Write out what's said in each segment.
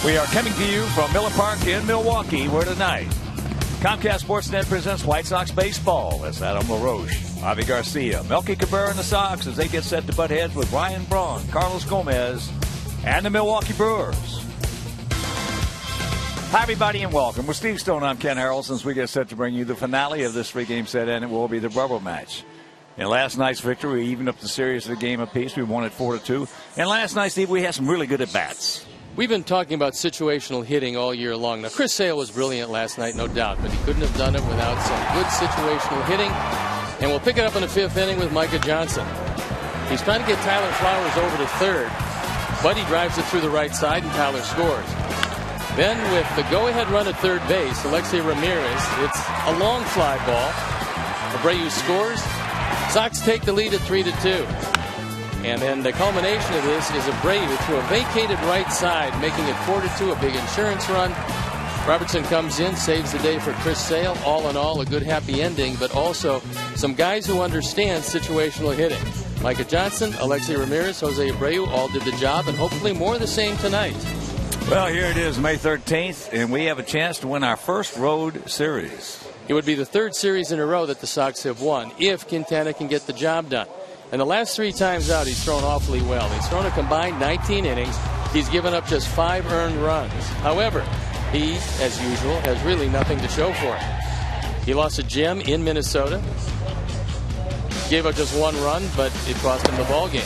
We are coming to you from Miller Park in Milwaukee, where tonight Comcast Sportsnet presents White Sox baseball. That's Adam LaRoche, Avi Garcia, Melky Cabrera and the Sox as they get set to butt heads with Ryan Braun, Carlos Gomez, and the Milwaukee Brewers. Hi, everybody, and welcome. We're Steve Stone. I'm Ken Harrelson as we get set to bring you the finale of this three-game set, and it will be the rubber match. In last night's victory, we evened up the series to a game apiece. We won it 4-2. And last night, Steve, we had some really good at-bats. We've been talking about situational hitting all year long. Now, Chris Sale was brilliant last night, no doubt, but he couldn't have done it without some good situational hitting. And we'll pick it up in the fifth inning with Micah Johnson. He's trying to get Tyler Flowers over to third, but he drives it through the right side, and Tyler scores. Then with the go-ahead run at third base, Alexei Ramirez, it's a long fly ball. Abreu scores. Sox take the lead at 3-2. And then the culmination of this is Abreu to a vacated right side, making it 4-2, a big insurance run. Robertson comes in, saves the day for Chris Sale. All in all, a good, happy ending, but also some guys who understand situational hitting. Micah Johnson, Alexei Ramirez, Jose Abreu all did the job, and hopefully more of the same tonight. Well, here it is, May 13th, and we have a chance to win our first road series. It would be the third series in a row that the Sox have won if Quintana can get the job done. And the last three times out, he's thrown awfully well. He's thrown a combined 19 innings. He's given up just 5 earned runs. However, he, as usual, has really nothing to show for it. He lost a gem in Minnesota. Gave up just 1 run, but it cost him the ball game.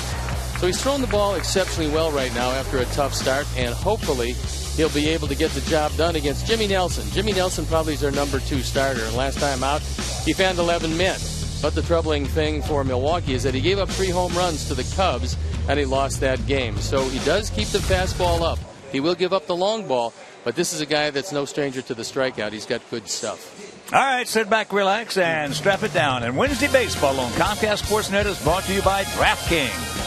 So he's thrown the ball exceptionally well right now after a tough start, and hopefully he'll be able to get the job done against Jimmy Nelson. Jimmy Nelson probably is their number 2 starter, and last time out, he found 11 men. But the troubling thing for Milwaukee is that he gave up 3 home runs to the Cubs, and he lost that game. So he does keep the fastball up. He will give up the long ball, but this is a guy that's no stranger to the strikeout. He's got good stuff. All right, sit back, relax, and strap it down. And Wednesday Baseball on Comcast Sportsnet is brought to you by DraftKings.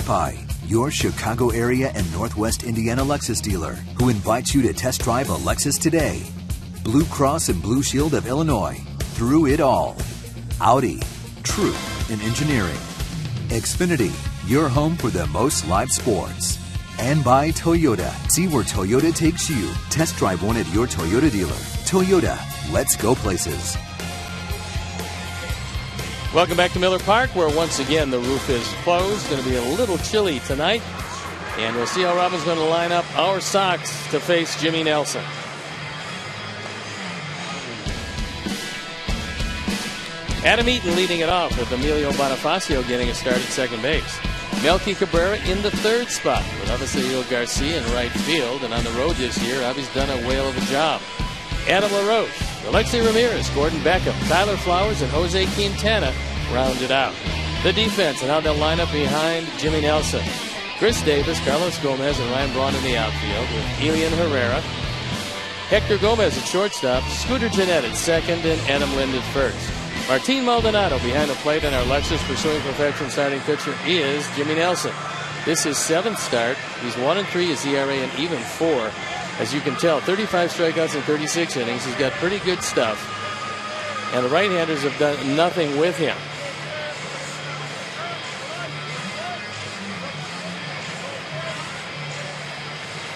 Pie, your Chicago area and Northwest Indiana Lexus dealer, who invites you to test drive a Lexus today. Blue Cross and Blue Shield of Illinois, through it all. Audi, true in engineering. Xfinity, your home for the most live sports. And by Toyota. See where Toyota takes you. Test drive one at your Toyota dealer. Toyota, let's go places. Welcome back to Miller Park, where once again the roof is closed. Going to be a little chilly tonight. And we'll see how Robin's going to line up our Sox to face Jimmy Nelson. Adam Eaton leading it off with Emilio Bonifacio getting a start at second base. Melky Cabrera in the third spot with Avisaíl Garcia in right field. And on the road this year, Avi's done a whale of a job. Adam LaRoche, Alexei Ramirez, Gordon Beckham, Tyler Flowers, and Jose Quintana rounded out. The defense and how they'll line up behind Jimmy Nelson. Chris Davis, Carlos Gomez, and Ryan Braun in the outfield with Elian Herrera. Hector Gomez at shortstop, Scooter Gennett at second, and Adam Lind at first. Martin Maldonado behind the plate, and our Lexus pursuing perfection starting pitcher is Jimmy Nelson. This is his seventh start. He's 1-3 his ERA and even 4. As you can tell, 35 strikeouts in 36 innings. He's got pretty good stuff. And the right-handers have done nothing with him.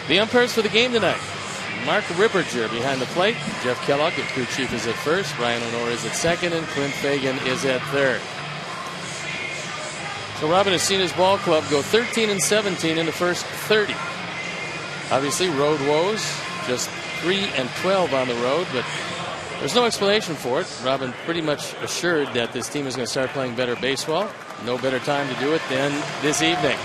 The umpires for the game tonight. Mark Ripperger behind the plate. Jeff Kellogg, the crew chief, is at first. Brian Honora is at second, and Clint Fagan is at third. So Robin has seen his ball club go 13-17 in the first 30. Obviously, road woes, just 3-12 on the road, but there's no explanation for it. Robin pretty much assured that this team is going to start playing better baseball. No better time to do it than this evening.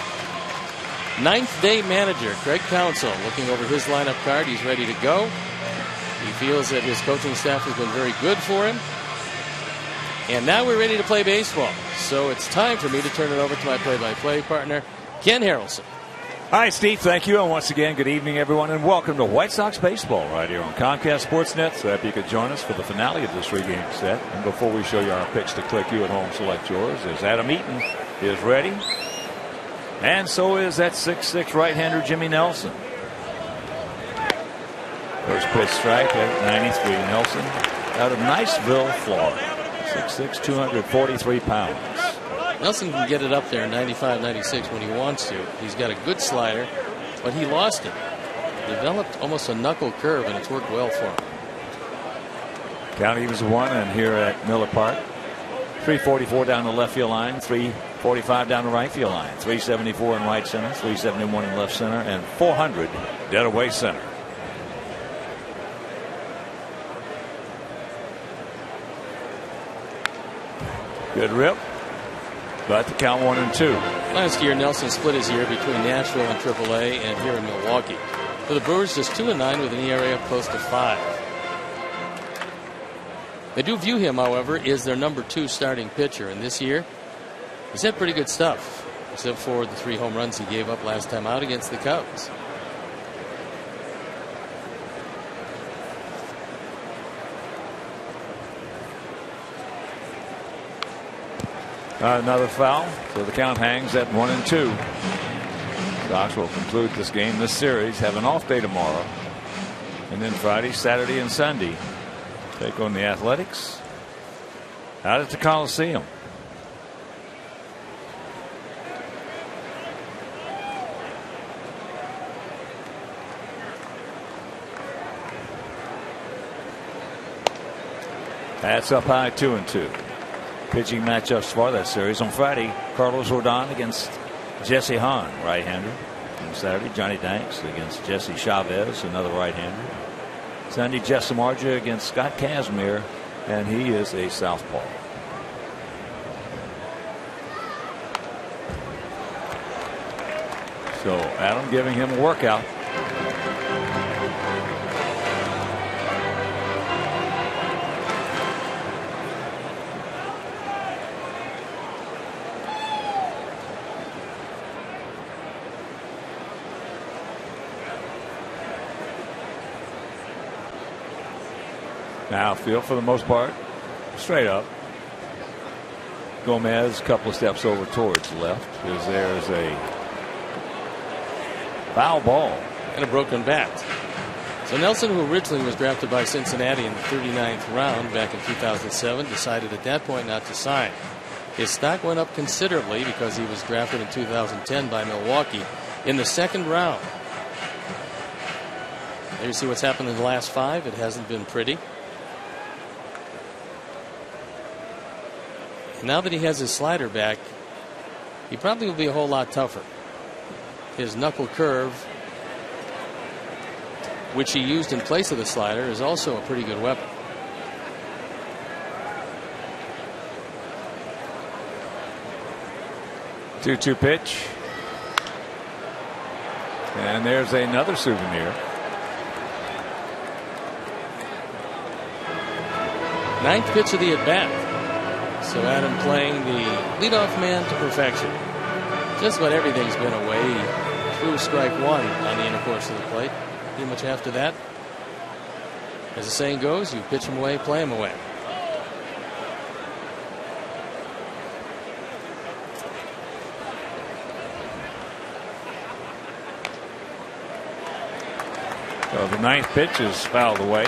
Ninth day manager Craig Counsell looking over his lineup card. He's ready to go. He feels that his coaching staff has been very good for him. And now we're ready to play baseball. So it's time for me to turn it over to my play-by-play partner, Ken Harrelson. Hi, Steve. Thank you. And once again, good evening, everyone, and welcome to White Sox baseball right here on Comcast Sportsnet. So happy you could join us for the finale of this three-game set. And before we show you our picks to click, you at home select yours, as Adam Eaton is ready. And so is that 6'6" right-hander Jimmy Nelson. First pitch strike at 93. Nelson out of Niceville, Florida. 6'6", 243 pounds. Nelson can get it up there in 95, 96 when he wants to. He's got a good slider, but he lost it. Developed almost a knuckle curve, and it's worked well for him. Count evens 1, and here at Miller Park, 344 down the left field line, 345 down the right field line, 374 in right center, 371 in left center, and 400 dead away center. Good rip, but the count 1-2. Last year, Nelson split his year between Nashville and AAA and here in Milwaukee. For the Brewers, just 2-9 with an ERA of close to 5. They do view him, however, as their number 2 starting pitcher. And this year, he's had pretty good stuff, except for the 3 home runs he gave up last time out against the Cubs. Another foul, so the count hangs at 1-2. Sox will conclude this game, this series, have an off day tomorrow, and then Friday, Saturday, and Sunday take on the Athletics out at the Coliseum. That's up high, 2-2. Pitching matchups for that series on Friday. Carlos Rodon against Jesse Hahn, right-hander. On Saturday, Johnny Danks against Jesse Chavez, another right-hander. Sunday, Jeff Samardzija against Scott Kazmir, and he is a southpaw. So Adam giving him a workout. Now field for the most part straight up. Gomez a couple of steps over towards left, as there's a Foul ball. And a broken bat. So Nelson, who originally was drafted by Cincinnati in the 39th round back in 2007, decided at that point not to sign. His stock went up considerably because he was drafted in 2010 by Milwaukee in the 2nd round. There you see what's happened in the last 5. It hasn't been pretty. Now that he has his slider back, he probably will be a whole lot tougher. His knuckle curve, which he used in place of the slider, is also a pretty good weapon. Two pitch. And there's another souvenir. 9th pitch of the at-bat. So Adam playing the leadoff man to perfection. Just about everything's been away. He threw strike 1 on the inner course of the plate. Pretty much after that, as the saying goes, you pitch him away, play him away. So the 9th pitch is fouled away.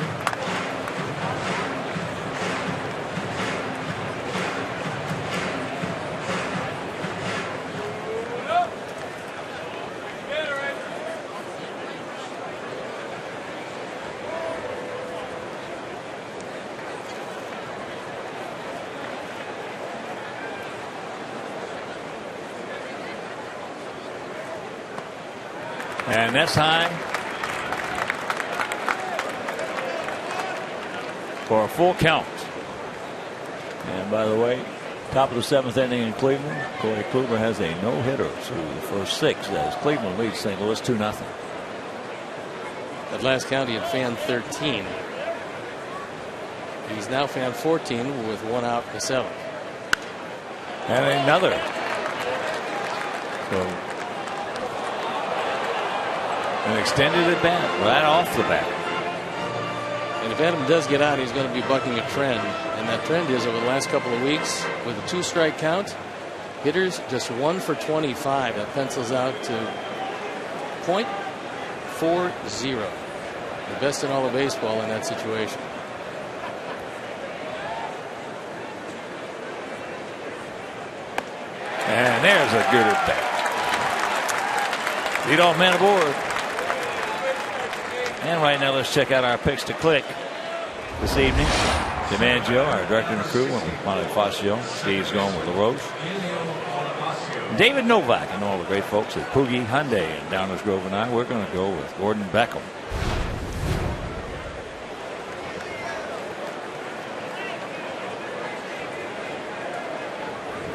And that's high for a full count. And by the way, top of the 7th inning in Cleveland, Corey Kluber has a no-hitter through the first 6 as Cleveland leads St. Louis 2-0. At last count, he had fan 13. He's now fan 14 with 1 out in the 7th. And another. So an extended at bat right off the bat. And if Adam does get out, he's going to be bucking a trend. And that trend is over the last couple of weeks with a 2-strike count, hitters just 1 for 25. That pencils out to .40. The best in all of baseball in that situation. And there's a good at bat. Leadoff man aboard. And right now, let's check out our picks to click this evening. DiMaggio, our director and crew, went with Bonifacio. Steve's going with LaRoche. David Novak and all the great folks at Poogie Hyundai in Downers Grove and I. We're going to go with Gordon Beckham.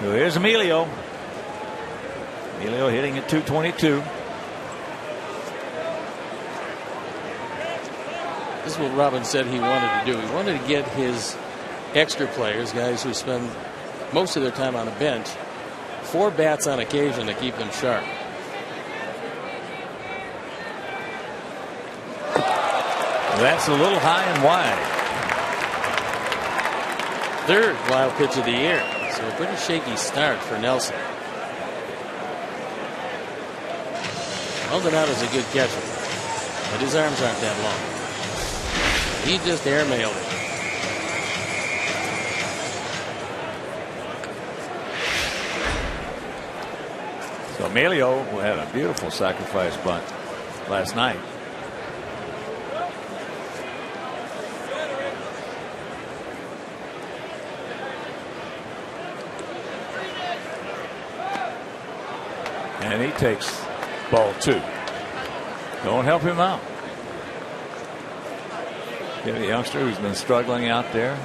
So here's Emilio. Emilio hitting at 222. This is what Robin said he wanted to do. He wanted to get his extra players, guys who spend most of their time on a bench, 4 bats on occasion to keep them sharp. That's a little high and wide. 3rd wild pitch of the year. So a pretty shaky start for Nelson. Maldonado's a good catcher, but his arms aren't that long. He just airmailed it. So Emilio had a beautiful sacrifice bunt last night. And he takes ball 2. Don't help him out. Give the youngster who's been struggling out there.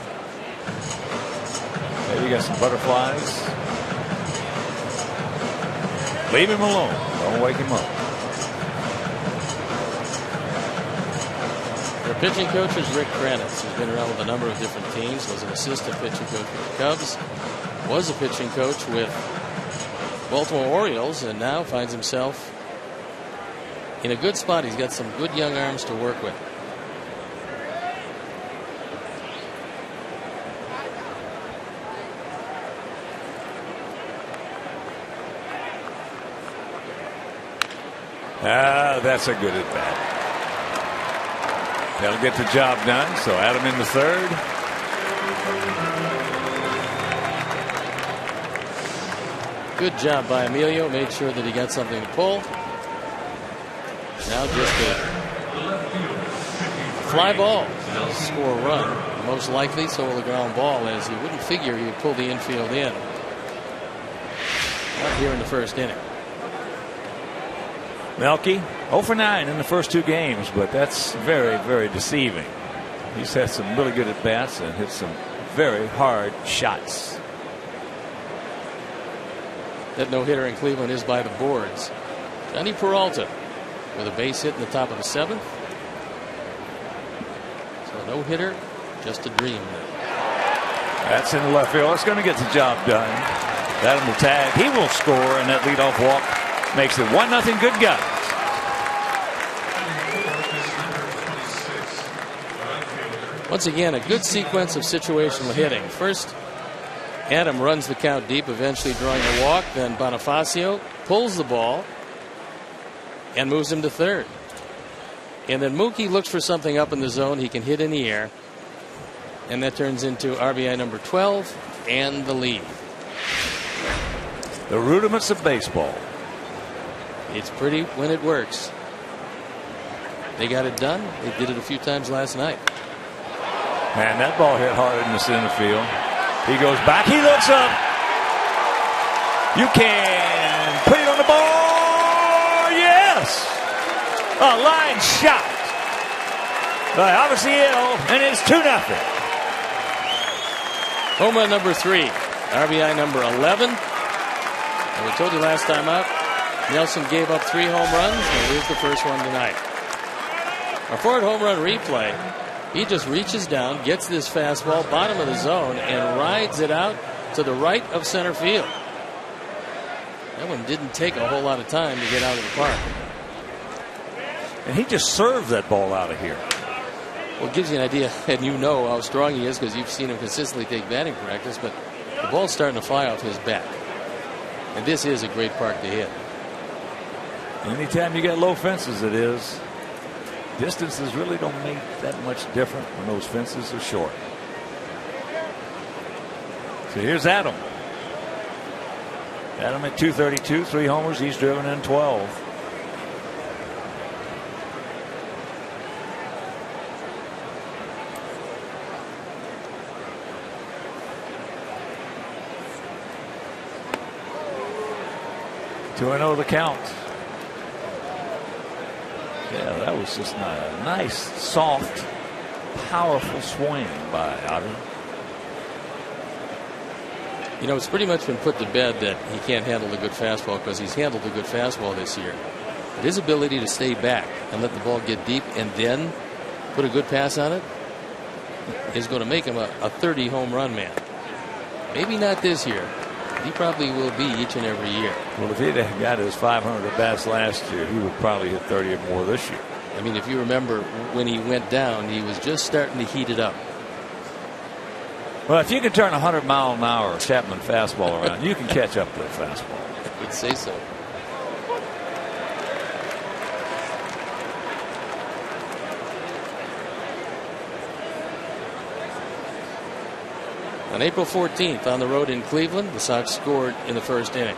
Maybe got some butterflies. Leave him alone. Don't wake him up. Their pitching coach is Rick Kranitz, who's been around with a number of different teams. Was an assistant pitching coach with the Cubs. Was a pitching coach with Baltimore Orioles, and now finds himself in a good spot. He's got some good young arms to work with. That's a good at bat. That'll get the job done. So Adam in the third. Good job by Emilio. Made sure that he got something to pull. Now just a fly ball. He'll score a run. Most likely, so will the ground ball, as he wouldn't figure he would pull the infield in. Not here in the first inning. Melky 0 for 9 in the first 2 games, but that's very, very deceiving. He's had some really good at bats and hit some very hard shots. That no-hitter in Cleveland is by the boards. Johnny Peralta with a base hit in the top of the 7th. So a no-hitter, just a dream. That's in the left field. It's going to get the job done. Adam will tag. He will score, and that leadoff walk makes it 1-0 good guys. Once again, a good sequence of situational hitting. First, Adam runs the count deep, eventually drawing a walk. Then Bonifacio pulls the ball and moves him to third. And then Mookie looks for something up in the zone he can hit in the air. And that turns into RBI number 12 and the lead. The rudiments of baseball. It's pretty when it works. They got it done. They did it a few times last night. And that ball hit hard in the center field. He goes back. He looks up. You can put it on the ball. Yes. A line shot by Abaciel, and it's 2-0. Home run number 3. RBI number 11. And we told you last time out, Nelson gave up 3 home runs, and here's the first one tonight. Our forward home run replay. He just reaches down, gets this fastball, bottom of the zone, and rides it out to the right of center field. That one didn't take a whole lot of time to get out of the park. And he just served that ball out of here. Well, it gives you an idea, and you know how strong he is because you've seen him consistently take batting practice, but the ball's starting to fly off his bat. And this is a great park to hit. Anytime you get low fences, it is. Distances really don't make that much different when those fences are short. So here's Adam. Adam at 232, 3 homers. He's driven in 12. Two and 0 the count. Yeah, that was just a nice, soft, powerful swing by Avi. You know, it's pretty much been put to bed that he can't handle the good fastball because he's handled the good fastball this year. But his ability to stay back and let the ball get deep and then put a good pass on it is going to make him a 30 home run man. Maybe not this year. He probably will be each and every year. Well, if he'd have got his 500 at bats last year, he would probably hit 30 or more this year. I mean, if you remember when he went down, he was just starting to heat it up. Well, if you can turn a 100-mile-an-hour Chapman fastball around, you can catch up to the fastball. I would say so. On April 14th, on the road in Cleveland, the Sox scored in the first inning.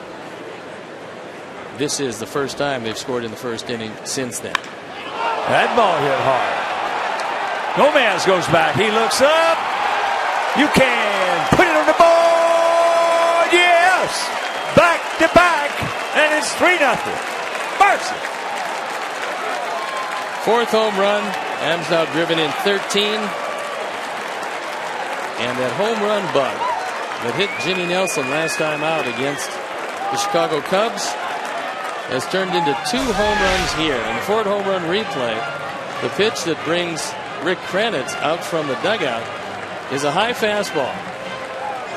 This is the first time they've scored in the first inning since then. That ball hit hard. Gomez goes back. He looks up. You can put it on the ball. Yes. Back to back. And it's 3-0. Mercy. 4th home run. Adams now driven in 13. And that home run bug that hit Jimmy Nelson last time out against the Chicago Cubs has turned into 2 home runs here. And the forward home run replay, the pitch that brings Rick Kranitz out from the dugout is a high fastball.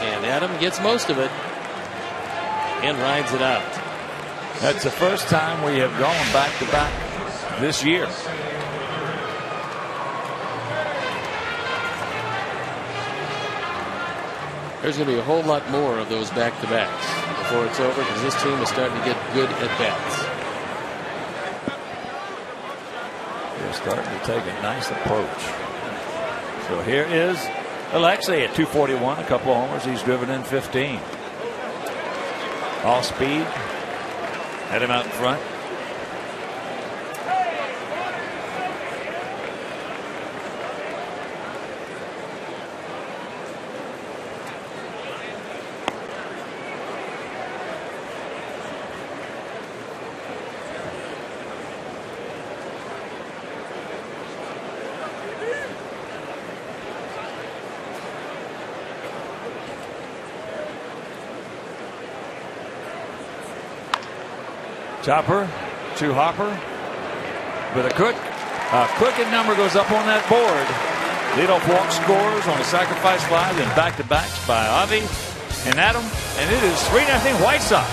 And Adam gets most of it and rides it out. That's the first time we have gone back to back this year. There's going to be a whole lot more of those back-to-backs before it's over because this team is starting to get good at bats. starting to take a nice approach. So here is Alexei at 241, a couple of homers. He's driven in 15. All speed. Had him out in front. Chopper to Hopper with a Cook. Crooked number goes up on that board. Leadoff walk scores on a sacrifice fly, then back-to-backs by Avi and Adam, and it is 3-0 White Sox.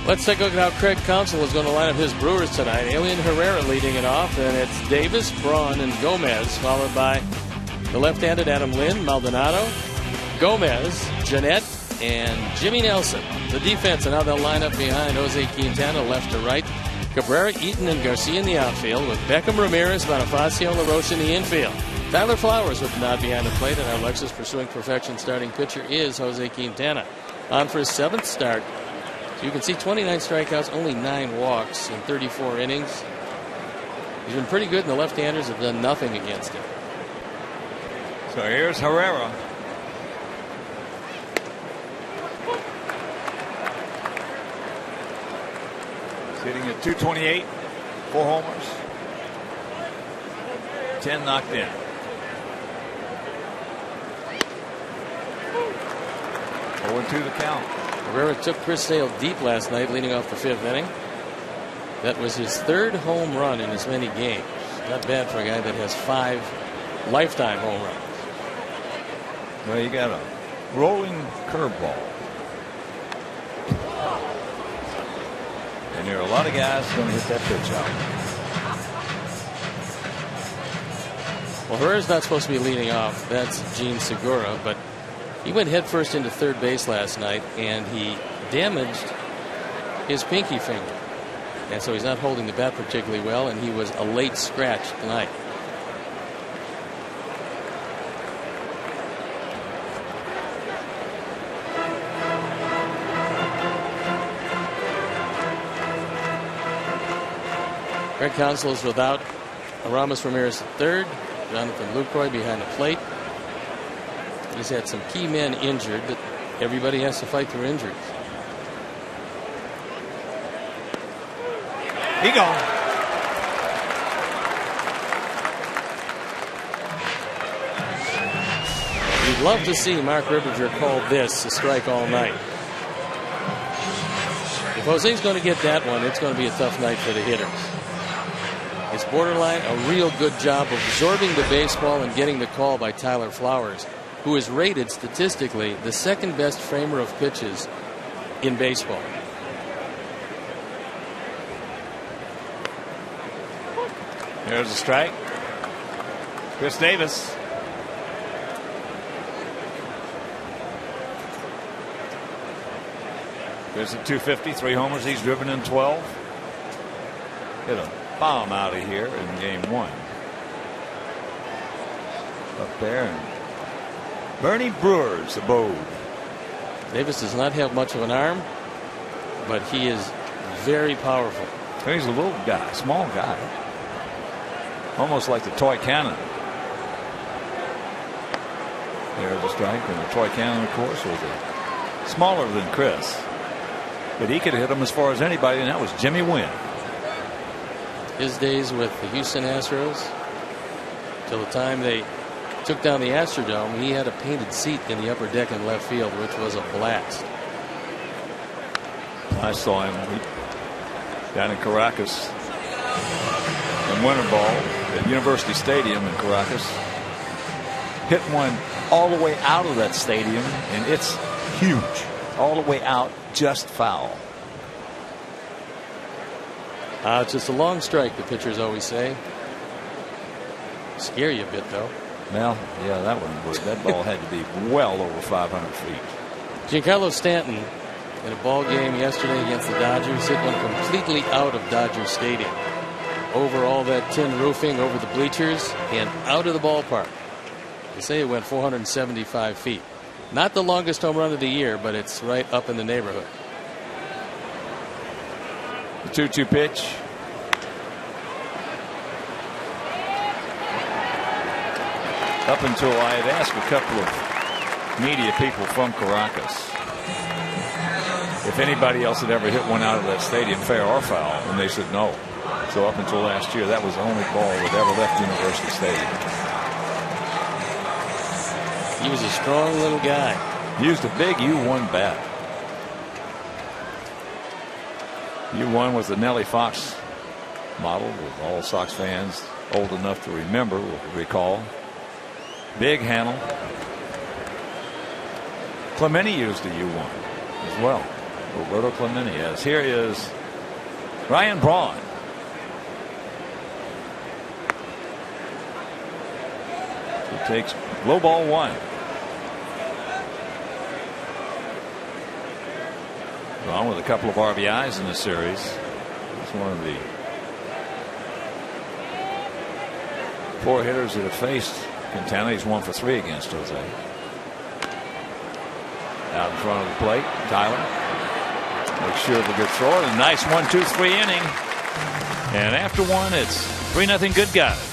Let's take a look at how Craig Counsell is going to line up his Brewers tonight. Alien Herrera leading it off, and it's Davis, Braun, and Gomez, followed by the left-handed Adam Lynn, Maldonado, Gomez, Jeanette, and Jimmy Nelson. The defense, and how they'll line up behind Jose Quintana, left to right. Cabrera, Eaton, and Garcia in the outfield, with Beckham, Ramirez, Bonifacio, LaRoche in the infield. Tyler Flowers with the nod behind the plate, and our Lexus pursuing perfection starting pitcher is Jose Quintana. On for his 7th start. You can see 29 strikeouts, only 9 walks in 34 innings. He's been pretty good, and the left-handers have done nothing against him. So here's Herrera. Sitting at 228, 4 homers, 10 knocked in. Going to the count. Herrera took Chris Sale deep last night, leading off the 5th inning. That was his 3rd home run in as many games. Not bad for a guy that has 5 lifetime home runs. Well, you got a rolling curveball. And there are a lot of guys going to hit that pitch out. Well, Herrera's not supposed to be leading off. That's Gene Segura, but he went headfirst into third base last night, and he damaged his pinky finger. And so he's not holding the bat particularly well, and he was a late scratch tonight. Craig Counsell is without Aramis Ramirez at third, Jonathan Lucroy behind the plate. He's had some key men injured, but everybody has to fight through injuries. He gone. You'd love to see Mark Ripperger call this a strike all night. If Jose's going to get that one, it's going to be a tough night for the hitters. It's borderline a real good job of absorbing the baseball and getting the call by Tyler Flowers, who is rated statistically the second best framer of pitches in baseball. There's a strike. Chris Davis. There's a 250, 3 homers. He's driven in 12. Hit a bomb out of here in game 1. Up there. And Bernie Brewer's abode. Davis does not have much of an arm, but he is very powerful. He's a little guy, small guy. Almost like the toy cannon. There's a strike, and the toy cannon, of course, was smaller than Chris. But he could hit him as far as anybody, and that was Jimmy Wynn. His days with the Houston Astros, till the time they took down the Astrodome, he had a painted seat in the upper deck in left field, which was a blast. I saw him down in Caracas in winter ball at University Stadium in Caracas. Hit one all the way out of that stadium, and it's huge. All the way out, just foul. It's just a long strike, the pitchers always say. Scare you a bit, though. Well, yeah, that one would. That ball had to be well over 500 feet. Giancarlo Stanton, in a ball game yesterday against the Dodgers, hit one completely out of Dodger Stadium. Over all that tin roofing, over the bleachers, and out of the ballpark. They say it went 475 feet. Not the longest home run of the year, but it's right up in the neighborhood. The 2-2 pitch. Up until I had asked a couple of media people from Caracas if anybody else had ever hit one out of that stadium, fair or foul, and they said no. So up until last year, that was the only ball that ever left University Stadium. He was a strong little guy. Used a big U1 bat. U1 was the Nellie Fox model, with all Sox fans old enough to remember will recall. Big handle. Clemente used a U1 as well. Roberto Clemente has. Here is Ryan Braun. He takes low ball 1. Braun with a couple of RBIs in the series. He's one of the 4 hitters that have faced Quintana. He's 1 for 3 against Jose. Out in front of the plate, Tyler makes sure of a good throw. A nice 1-2-3 inning. And after one, it's 3-0 good guys.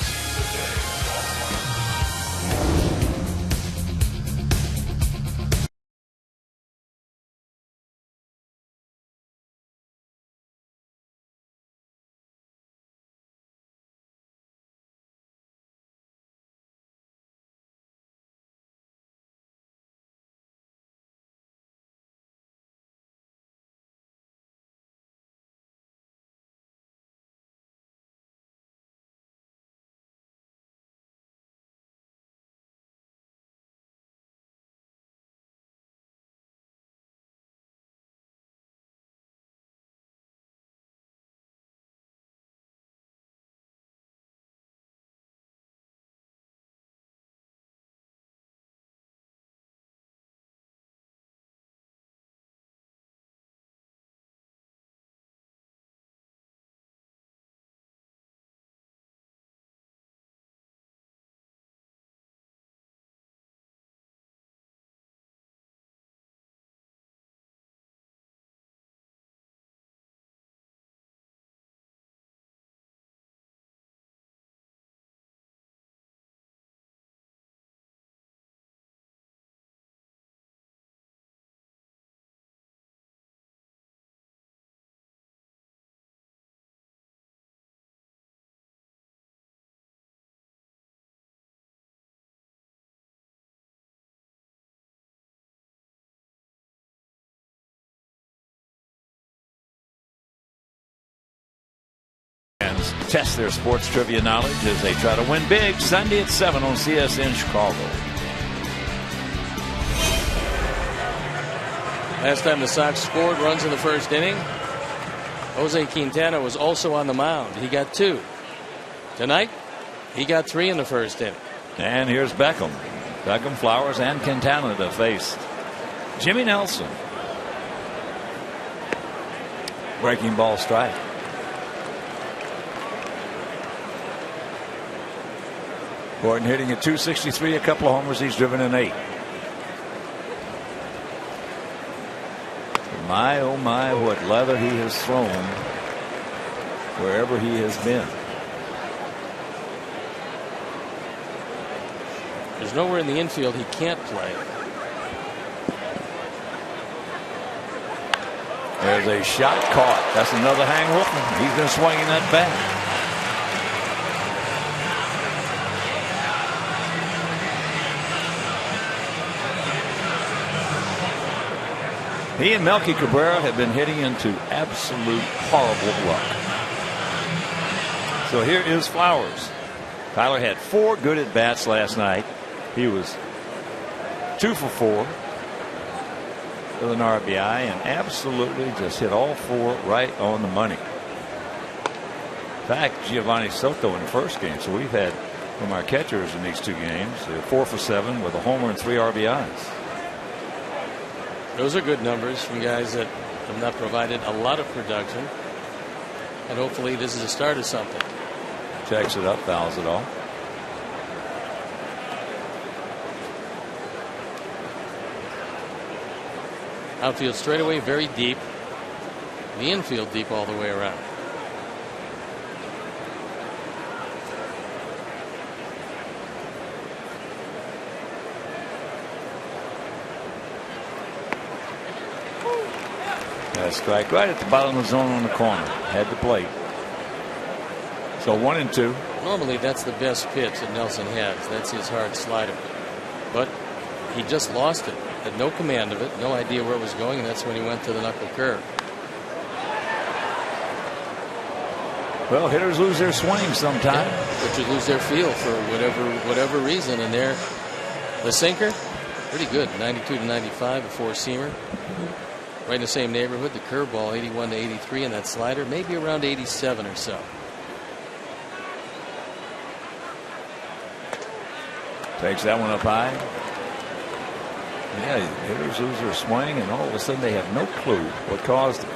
test their sports trivia knowledge as they try to win big Sunday at 7 on CSN Chicago. Last time the Sox scored runs in the first inning, Jose Quintana was also on the mound. He got 2. Tonight, he got 3 in the first inning. And here's Beckham. Beckham, Flowers, and Quintana to face Jimmy Nelson. Breaking ball strike. Gordon hitting at .263, a couple of homers. He's driven in 8. My, oh my, what leather he has thrown wherever he has been. There's nowhere in the infield he can't play. There's a shot caught. That's another hang whooping. He's been swinging that bat. He and Melky Cabrera have been hitting into absolute horrible luck. So here is Flowers. Tyler had 4 good at bats last night. He was 2 for 4 with an RBI and absolutely just hit all 4 right on the money. In fact, Giovanni Soto in the first game. So we've had from our catchers in these 2 games, 4 for 7 with a homer and 3 RBIs. Those are good numbers from guys that have not provided a lot of production. And hopefully this is a start of something. Checks it up, fouls it off. Outfield straightaway very deep. The infield deep all the way around. Strike right at the bottom of the zone on the corner. Had the plate. So 1-2. Normally that's the best pitch that Nelson has. That's his hard slider. But he just lost it. Had no command of it. No idea where it was going. And that's when he went to the knuckle curve. Well, hitters lose their swing sometime. Yeah, pitchers lose their feel for whatever reason. And there, the sinker, pretty good. 92 to 95, a 4-seamer. Right in the same neighborhood. The curveball 81 to 83, and that slider maybe around 87 or so. Takes that one up high. Yeah, hitters lose their swing, and all of a sudden they have no clue what caused it.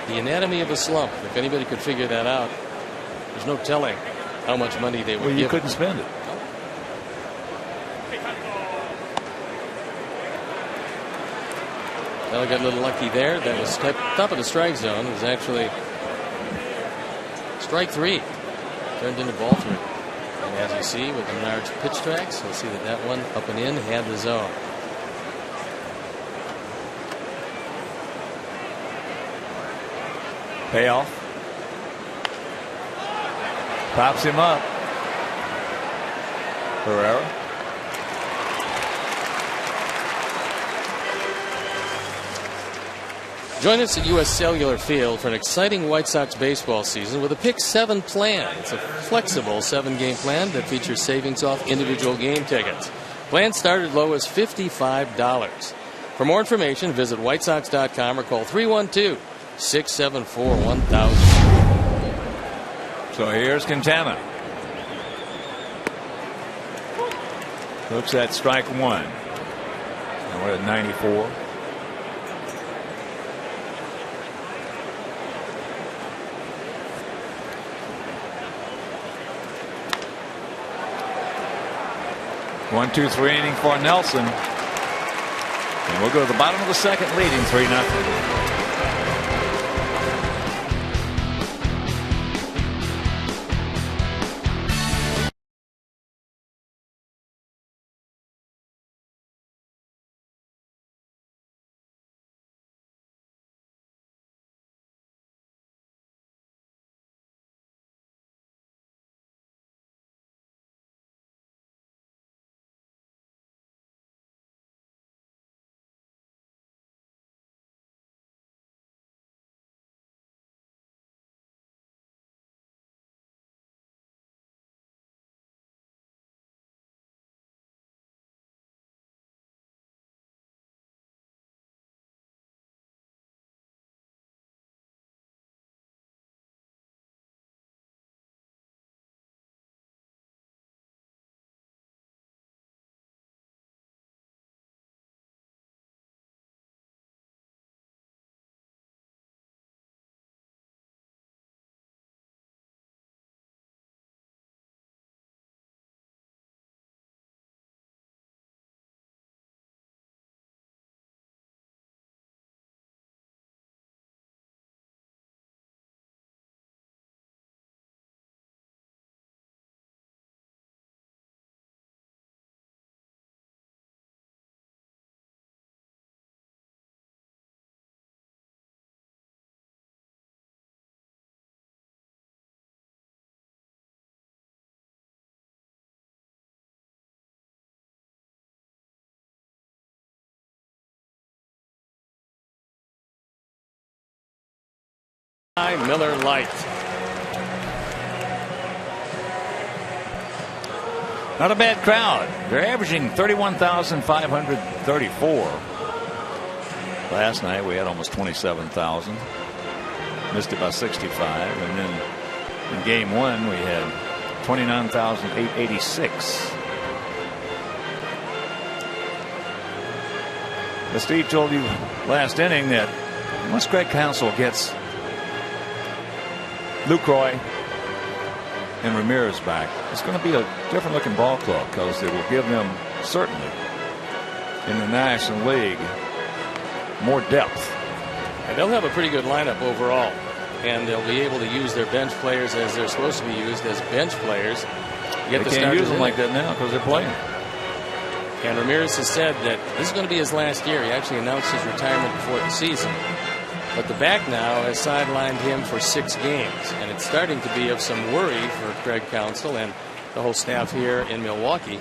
The anatomy of a slump. If anybody could figure that out, there's no telling how much money they would give. Well, you couldn't spend it. Well, I got a little lucky there. That was top of the strike zone. It was actually strike 3. Turned into ball 3. And as you see with the Menards pitch tracks, you'll see that one up and in had the zone. Payoff. Pops him up. Herrera. Join us at U.S. Cellular Field for an exciting White Sox baseball season with a Pick 7 plan. It's a flexible 7-game plan that features savings off individual game tickets. Plans start as low as $55. For more information, visit WhiteSox.com or call 312-674-1000. So here's Quintana. Looks at strike 1. And we're at 94. One, 2, 3 inning for Nelson. And we'll go to the bottom of the second, leading 3-0. Miller Lite. Not a bad crowd. They're averaging 31,534. Last night we had almost 27,000. Missed it by 65. And then in game one we had 29,886. As Steve told you last inning that once Greg Counsell gets Lucroy and Ramirez back, it's going to be a different looking ball club because it will give them certainly in the National League more depth. And they'll have a pretty good lineup overall, and they'll be able to use their bench players as they're supposed to be used as bench players. They can't use them like that now because they're playing. And Ramirez has said that this is going to be his last year. He actually announced his retirement before the season. But the back now has sidelined him for 6 games. And it's starting to be of some worry for Greg Counsell and the whole staff here in Milwaukee.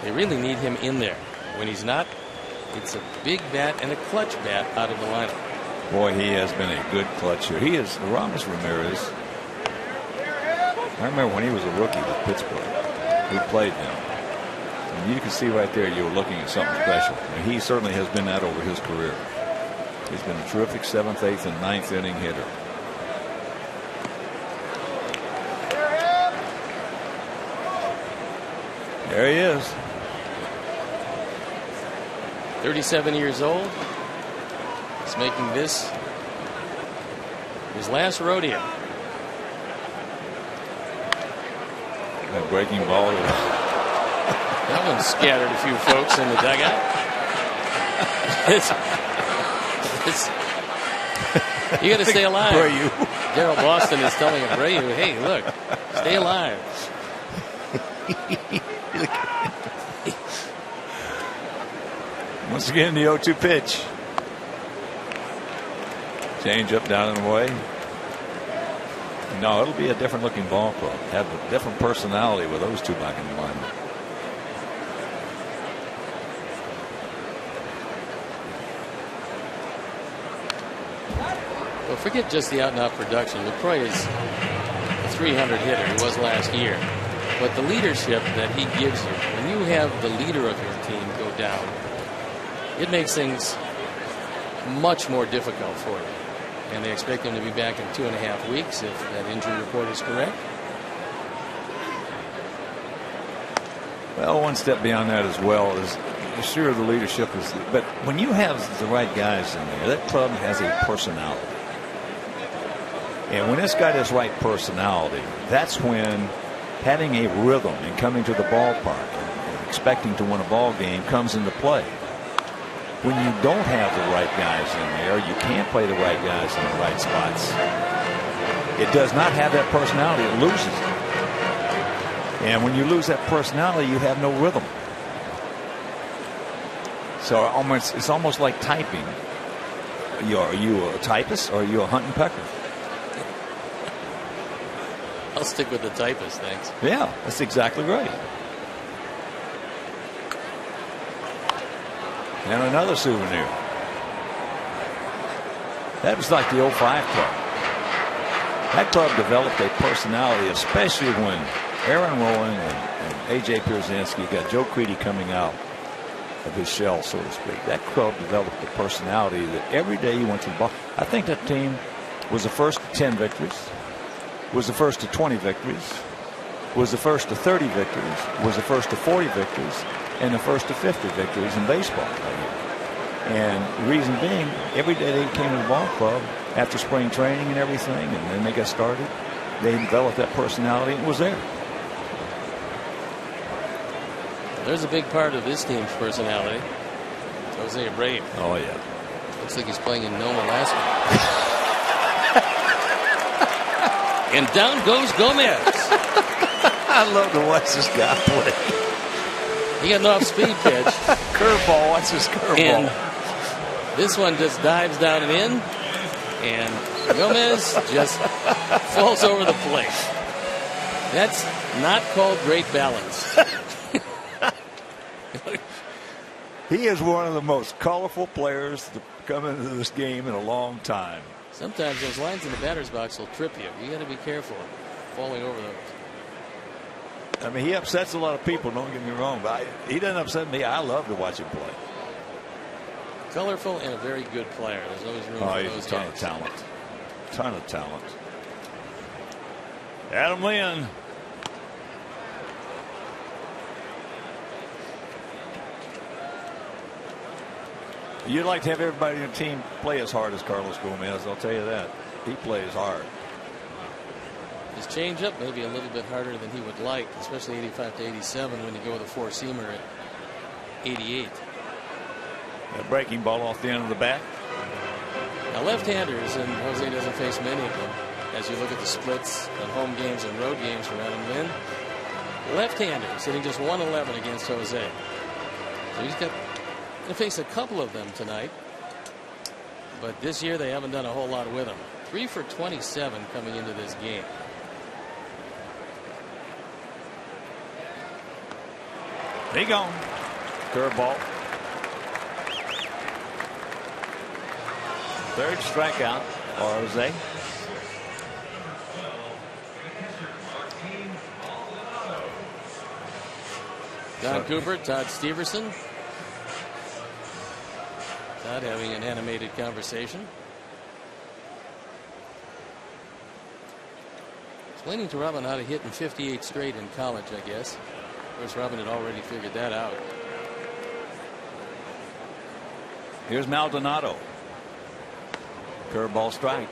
They really need him in there. When he's not, it's a big bat and a clutch bat out of the lineup. Boy, he has been a good clutcher. He is Ramos Ramirez. I remember when he was a rookie with Pittsburgh. We played them. And you can see right there you were looking at something special. And he certainly has been that over his career. He's been a terrific 7th, 8th, and 9th inning hitter. There he is. 37 years old. He's making this his last rodeo. That breaking ball. That one scattered a few folks in the dugout. You got to stay alive. Darryl Boston is telling Abreu, hey, look, stay alive. Once again, the 0-2 pitch. Change up down and away. No, it'll be a different looking ball club. Have a different personality with those two back in the lineup. Well, forget just the out-and-out production. Lucroy is a 300 hitter. He was last year. But the leadership that he gives you, when you have the leader of your team go down, it makes things much more difficult for you. And they expect him to be back in 2.5 weeks if that injury report is correct. Well, one step beyond that as well is sure the leadership is, but when you have the right guys in there, that club has a personality. And when it's got its right personality, that's when having a rhythm and coming to the ballpark and expecting to win a ball game comes into play. When you don't have the right guys in there, you can't play the right guys in the right spots. It does not have that personality. It loses it. And when you lose that personality, you have no rhythm. So it's almost like typing. Are you a typist or are you a hunt and pecker? I'll stick with the typist, thanks. Yeah, that's exactly right. And another souvenir. That was like the 05 club. That club developed a personality, especially when Aaron Rowland and A.J. Pierzynski got Joe Creedy coming out of his shell, so to speak. That club developed a personality that every day you went to the ball. I think that team was the first to 10 victories, was the first to 20 victories, was the first to 30 victories, was the first to 40 victories, and the first to 50 victories in baseball. And the reason being, every day they came to the ball club after spring training and everything, and then they got started, they developed that personality and it was there. There's a big part of this team's personality. Jose Abreu. Oh, yeah. Looks like he's playing in Nome, Alaska. And down goes Gomez. I love to watch this guy play. He got an off-speed pitch. Curveball. What's his curveball? And this one just dives down and in. And Gomez just falls over the plate. That's not called great balance. He is one of the most colorful players to come into this game in a long time. Sometimes those lines in the batter's box will trip you. You got to be careful falling over those. I mean, he upsets a lot of people, don't get me wrong, but he doesn't upset me. I love to watch him play. Colorful and a very good player. There's always room for those he's a ton of talent. Ton of talent. Adam Lynn. You'd like to have everybody in your team play as hard as Carlos Gomez. I'll tell you that. He plays hard. His changeup maybe a little bit harder than he would like, especially 85 to 87 when you go with a four-seamer at 88. A breaking ball off the end of the bat. Now left-handers, and Jose doesn't face many of them. As you look at the splits on home games and road games for Adam Lynn, left-handers hitting just 111 against Jose. So he's got to face a couple of them tonight. But this year they haven't done a whole lot with him. 3 for 27 coming into this game. He gone. Curveball. Third strikeout for Jose. Don Cooper, Todd Steverson. Todd having an animated conversation. Explaining to Robin how to hit in 58 straight in college, I guess. Of course, Robin had already figured that out. Here's Maldonado. Curveball strike.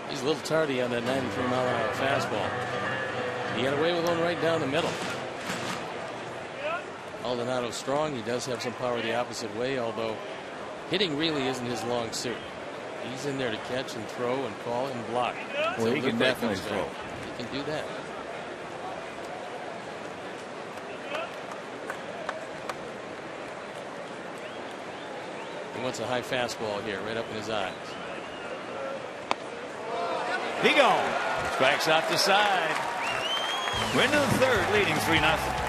He's a little tardy on that 93-mile-an-hour fastball. He got away with one right down the middle. Maldonado's strong. He does have some power the opposite way, although hitting really isn't his long suit. He's in there to catch and throw and call and block. Well, he can definitely throw. He can do that. He wants a high fastball here, right up in his eyes. He gone. Strikes out the side. We're into the third, leading 3-0.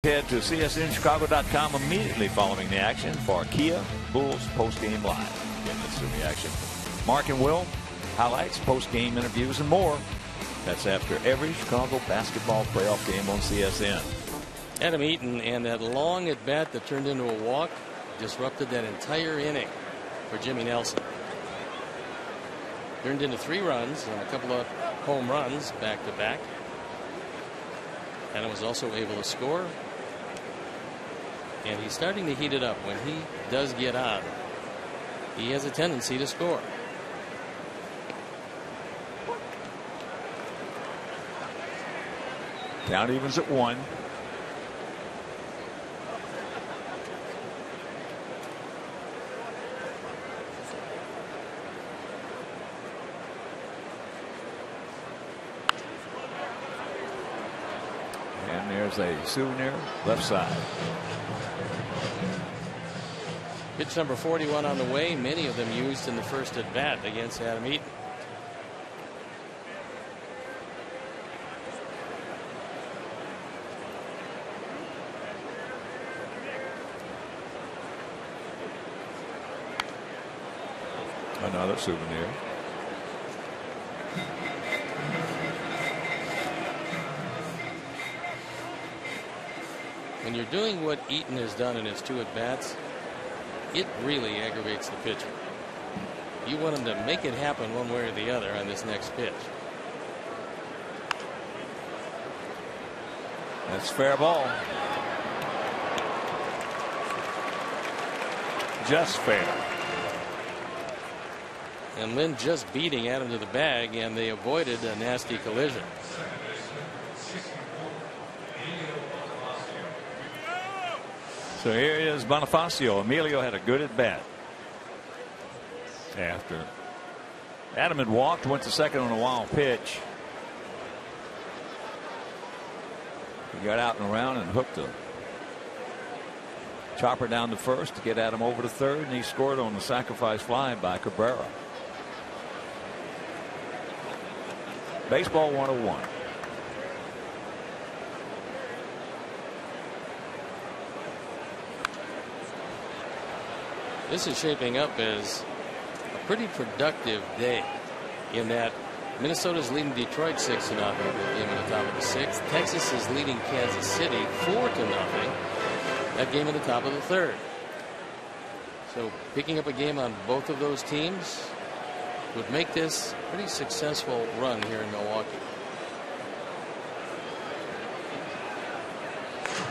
Head to csnchicago.com immediately following the action for Kia Bulls postgame live. Get this to the action. Mark and Will, highlights, postgame interviews, and more. That's after every Chicago basketball playoff game on CSN. Adam Eaton and that long at bat that turned into a walk. disrupted that entire inning for Jimmy Nelson. Turned into 3 runs and a couple of home runs back to back. And was also able to score. And he's starting to heat it up. When he does get on, he has a tendency to score. Count evens at 1. And there's a souvenir left side. Pitch number 41 on the way. Many of them used in the first at bat against Adam Eaton. Another souvenir. When you're doing what Eaton has done in his 2 at bats, it really aggravates the pitcher. You want him to make it happen one way or the other on this next pitch. That's fair ball. Just fair. And Lynn just beating Adam to the bag, and they avoided a nasty collision. So here is Bonifacio. Emilio had a good at bat. After Adam had walked, went to second on a wild pitch. He got out and around and hooked a chopper down to first to get Adam over to third, and he scored on the sacrifice fly by Cabrera. Baseball 101. This is shaping up as a pretty productive day, in that Minnesota's leading Detroit 6-0 in the game in the top of the 6th. Texas is leading Kansas City 4-0. That game in the top of the 3rd. So picking up a game on both of those teams would make this a pretty successful run here in Milwaukee.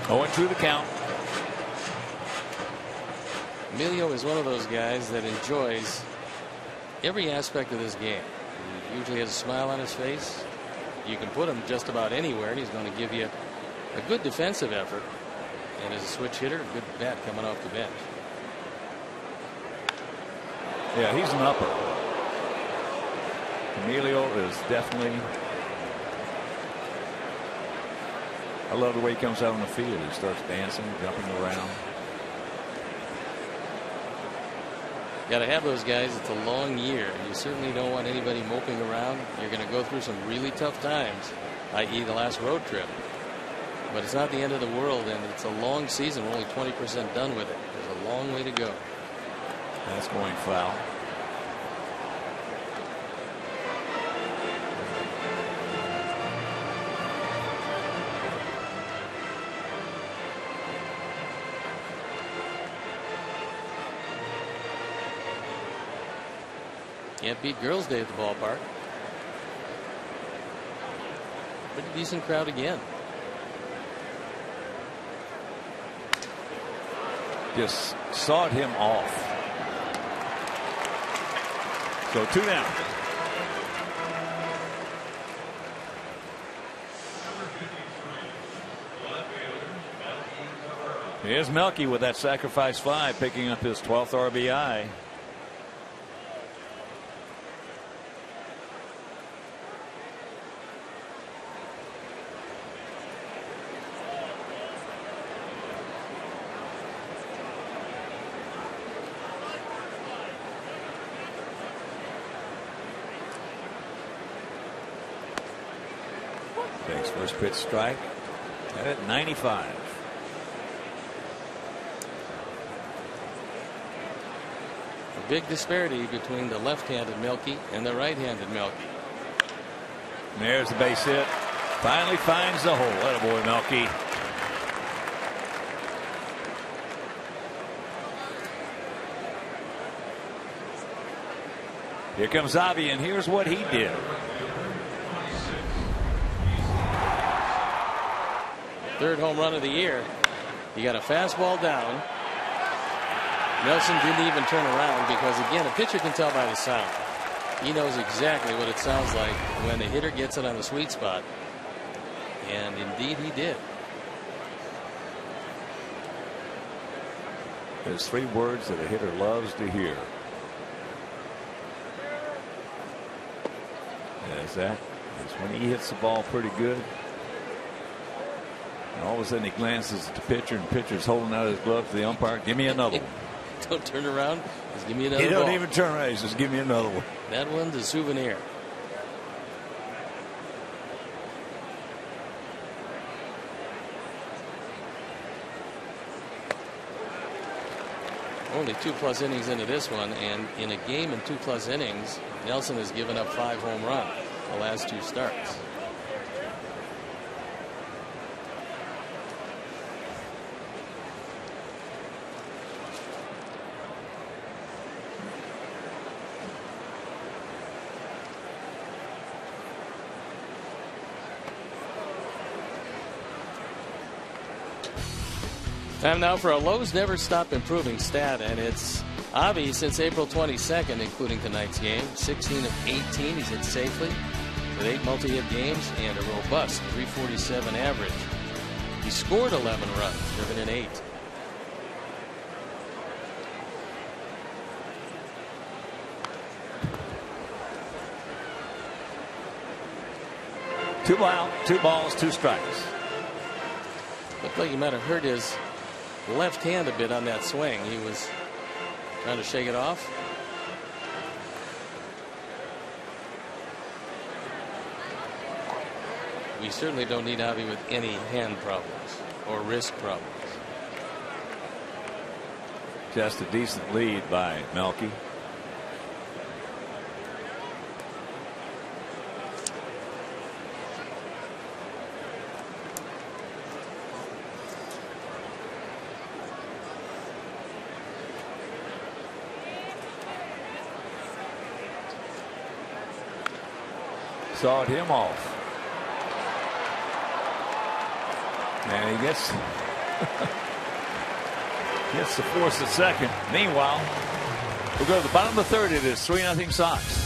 0-2 the count. Emilio is one of those guys that enjoys every aspect of this game. He usually has a smile on his face. You can put him just about anywhere, and he's going to give you a good defensive effort. And as a switch hitter, a good bat coming off the bench. Yeah, he's an upper. Emilio is definitely. I love the way he comes out on the field. He starts dancing, jumping around. Got to have those guys. It's a long year. You certainly don't want anybody moping around. You're going to go through some really tough times, i.e. the last road trip. But it's not the end of the world, and it's a long season. We're only 20% done with it. There's a long way to go. That's going foul. Can't beat Girls' Day at the ballpark. Pretty decent crowd again. Just sawed him off. So 2 down. Here's Melky with that sacrifice fly, picking up his 12th RBI. Takes first pitch strike at 95. A big disparity between the left-handed Melky and the right-handed Melky. There's the base hit. Finally finds the hole. Attaboy, Melky. Here comes Avi, and here's what he did. Third home run of the year. He got a fastball down. Nelson didn't even turn around because, again, a pitcher can tell by the sound. He knows exactly what it sounds like when the hitter gets it on the sweet spot. And indeed he did. There's 3 words that a hitter loves to hear. There's that. It's when he hits the ball pretty good. And all of a sudden he glances at the pitcher, and the pitcher's holding out his glove to the umpire. Give me another one. Don't turn around. Just give me another He don't ball. even turn around. He says, give me another one. That one's a souvenir. Only 2+ innings into this one, and in a game in 2+ innings, Nelson has given up 5 home runs the last 2 starts. Time now for a Lowe's Never Stop Improving stat, and it's Avi since April 22nd, including tonight's game. 16 of 18 he's hit safely with 8 multi-hit games and a robust .347 average. He scored 11 runs, driven in 8. Two balls, 2 strikes. Looked like he might have hurt his left hand a bit on that swing. He was trying to shake it off. We certainly don't need Avi with any hand problems or wrist problems. Just a decent lead by Melky. Sawed him off. And he gets the force at second. Meanwhile, we'll go to the bottom of the 3rd. It is 3-0 Sox.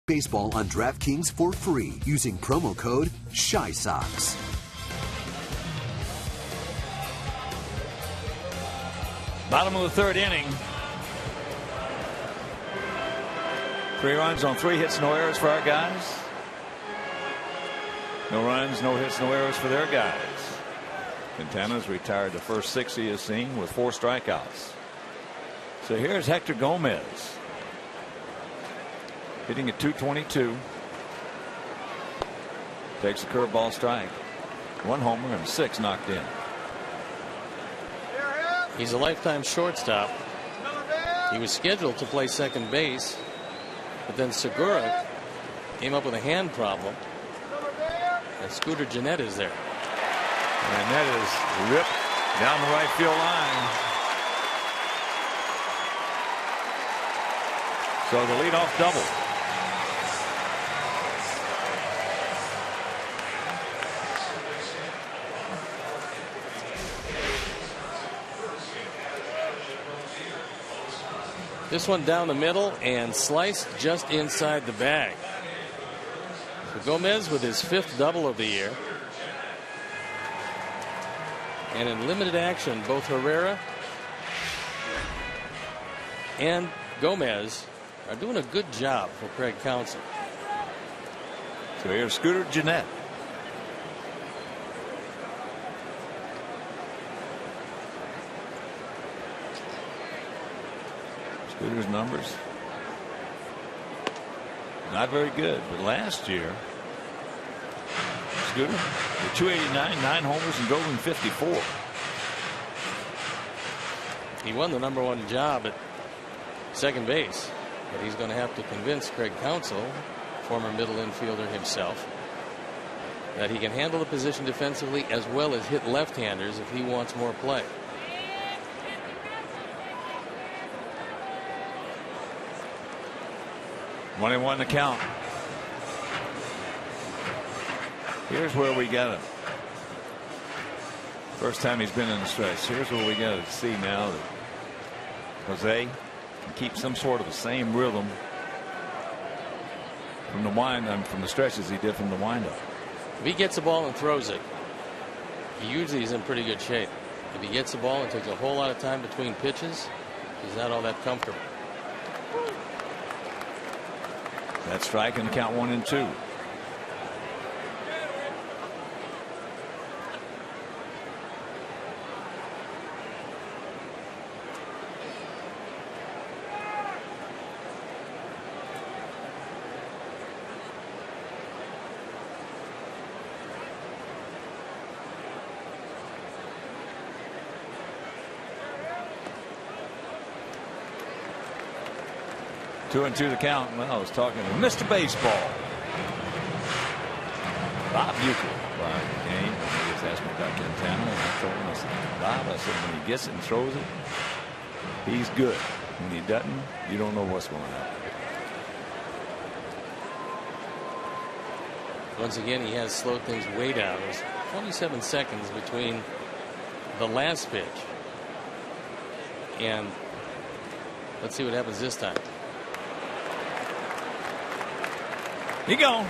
Baseball on DraftKings for free using promo code SHYSOX. Bottom of the 3rd inning. 3 runs on 3 hits, no errors for our guys. No runs, no hits, no errors for their guys. Quintana's retired the first 6 he has seen with 4 strikeouts. So here's Hector Gomez, hitting at .222. Takes a curveball strike. 1 homer and 6 knocked in. He's a lifetime shortstop. He was scheduled to play second base, but then Segura came up with a hand problem, and Scooter Gennett is there. And that is ripped down the right field line. So the leadoff double. This one down the middle and sliced just inside the bag. So Gomez with his 5th double of the year. And in limited action, both Herrera and Gomez are doing a good job for Craig Counsell. So here's Scooter Gennett. Scooter's numbers not very good, but last year Scooter with 289, 9 homers, and drove in 54. He won the #1 job at second base, but he's going to have to convince Craig Counsell, former middle infielder himself, that he can handle the position defensively as well as hit left-handers if he wants more play. One and 1 to count. Here's where we got him. First time he's been in the stretch. Here's where we got to see now that Jose can keep some sort of the same rhythm from the stretch as he did from the windup. If he gets the ball and throws it, he usually is in pretty good shape. If he gets the ball and takes a whole lot of time between pitches, he's not all that comfortable. That strike and count 1 and 2. Two and 2 to count. Well, I was talking to Mr. Baseball, Bob Euchre, about the game. He just asked me about Quintana, and I told him, I said, Bob, I said, when he gets it and throws it, he's good. When he doesn't, you don't know what's going to happen. Once again, he has slowed things way down. There's 27 seconds between the last pitch and let's see what happens this time. He gone.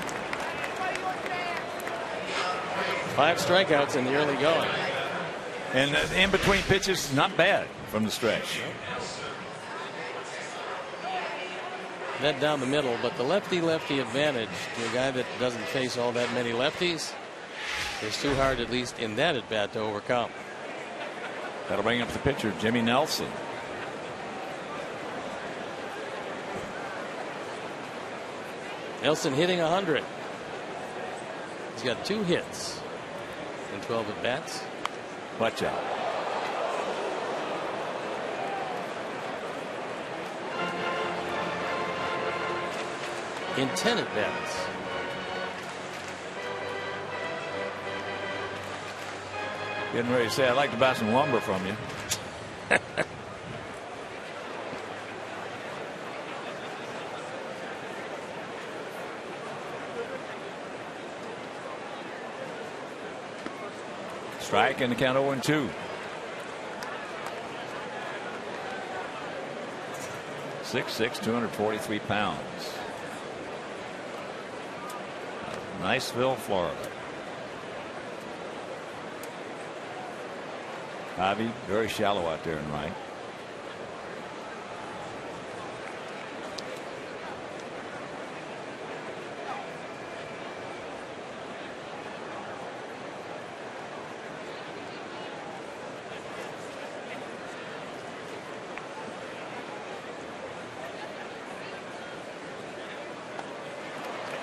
5 strikeouts in the early going. And in between pitches, not bad from the stretch. That down the middle, but the lefty-lefty advantage to a guy that doesn't face all that many lefties is too hard, at least in that at bat, to overcome. That'll bring up the pitcher, Jimmy Nelson. Nelson hitting 100. He's got 2 hits in 12 at bats. Watch out. In 10 at bats. Getting ready to say, I'd like to buy some lumber from you. Strike and the count 0-2. 6'6", 243 pounds. Niceville, Florida. Javi, very shallow out there in right.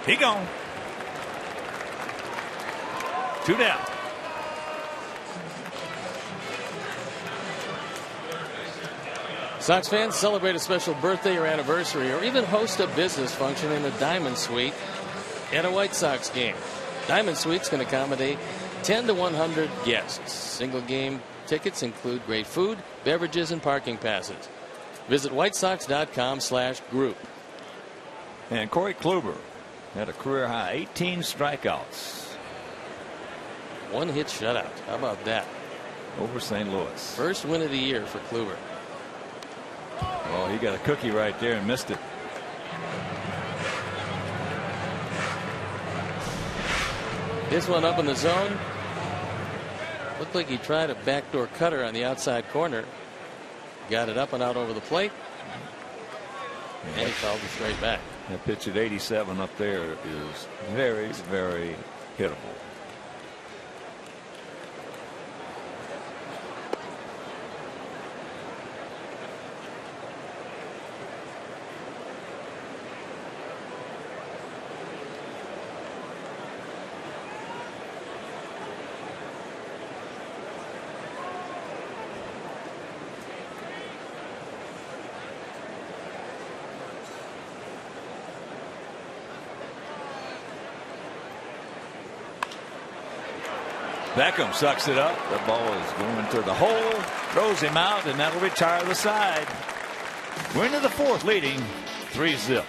He gone. 2 down. Sox fans, celebrate a special birthday or anniversary, or even host a business function in the Diamond Suite at a White Sox game. Diamond Suites can accommodate 10 to 100 guests. Single game tickets include great food, beverages, and parking passes. Visit whitesox.com/group. And Corey Kluber had a career high 18 strikeouts. 1-hit shutout. How about that? Over St. Louis. First win of the year for Kluber. Oh, he got a cookie right there and missed it. This one up in the zone. Looked like he tried a backdoor cutter on the outside corner. Got it up and out over the plate. And he fouled it straight back. That pitch at 87 up there is very, very hittable. Beckham sucks it up. The ball is going to the hole, throws him out, and that'll retire the side. We're into the 4th, leading 3-0.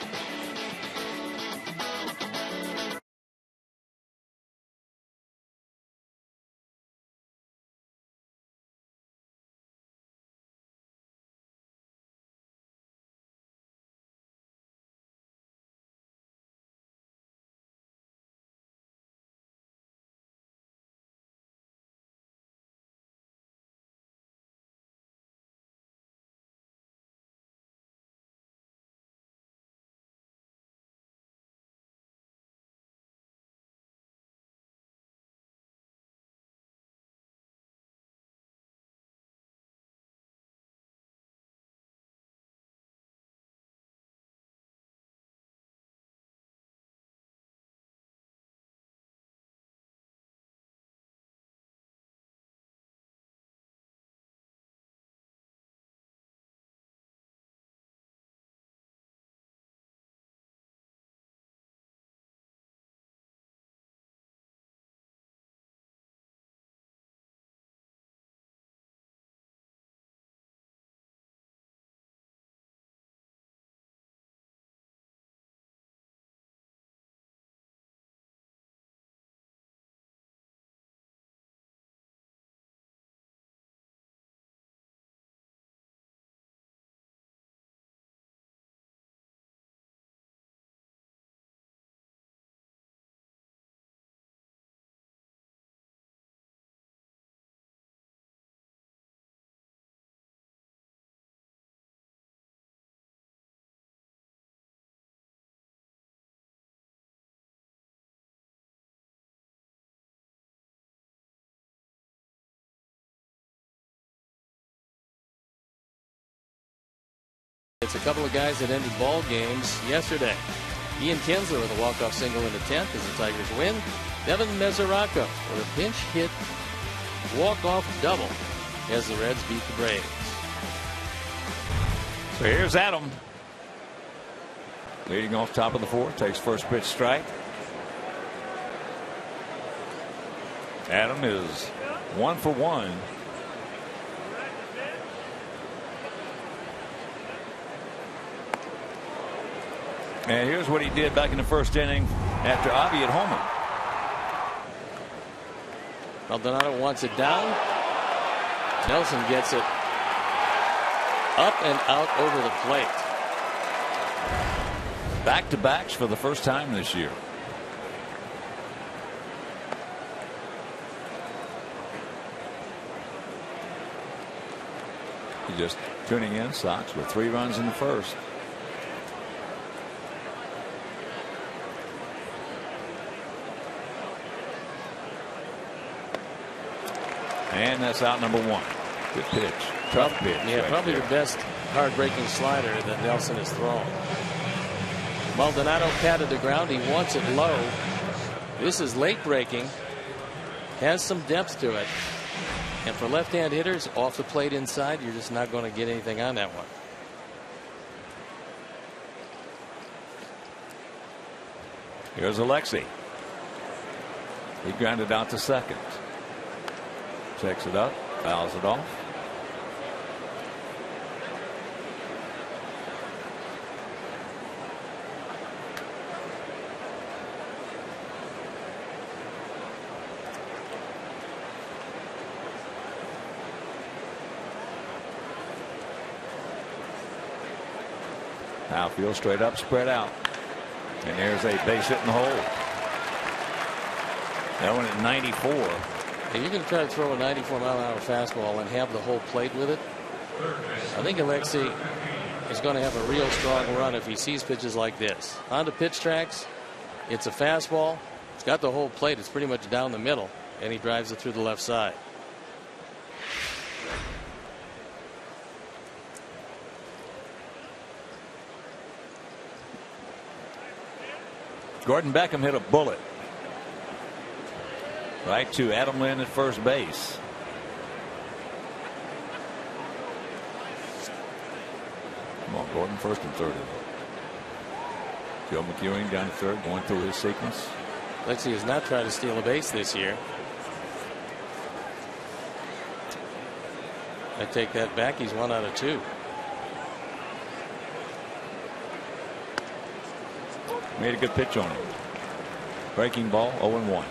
It's a couple of guys that ended ball games yesterday. Ian Kinsler with a walk-off single in the 10th as the Tigers win. Devin Mesoraco with a pinch hit walk-off double as the Reds beat the Braves. So here's Adam. Leading off top of the 4th, takes first pitch strike. Adam is 1 for 1. And here's what he did back in the 1st inning after Avi had homered. Maldonado wants it down. Nelson gets it up and out over the plate. Back-to-backs for the first time this year. You're just tuning in. Sox with 3 runs in the 1st. And that's out number 1. Good pitch. Tough pitch. Yeah, probably the best hard-breaking slider that Nelson has thrown. Maldonado patted the ground. He wants it low. This is late breaking. has some depth to it. And for left-hand hitters off the plate inside, you're just not going to get anything on that one. Here's Alexi. He grounded out to second. Checks it up, fouls it off. Outfield straight up, spread out. And there's a base hit in the hole. That one at 94. And you can try to throw a 94-mile-an-hour fastball and have the whole plate with it. I think Alexi is going to have a real strong run if he sees pitches like this. On the pitch tracks, it's a fastball. It's got the whole plate. It's pretty much down the middle, and he drives it through the left side. Gordon Beckham hit a bullet right to Adam Lynn at first base. Come on, Gordon, first and third. Joe McEwing down to third, going through his sequence. Alexi has not tried to steal a base this year. I take that back. He's 1 out of 2. Made a good pitch on him. Breaking ball, 0-1.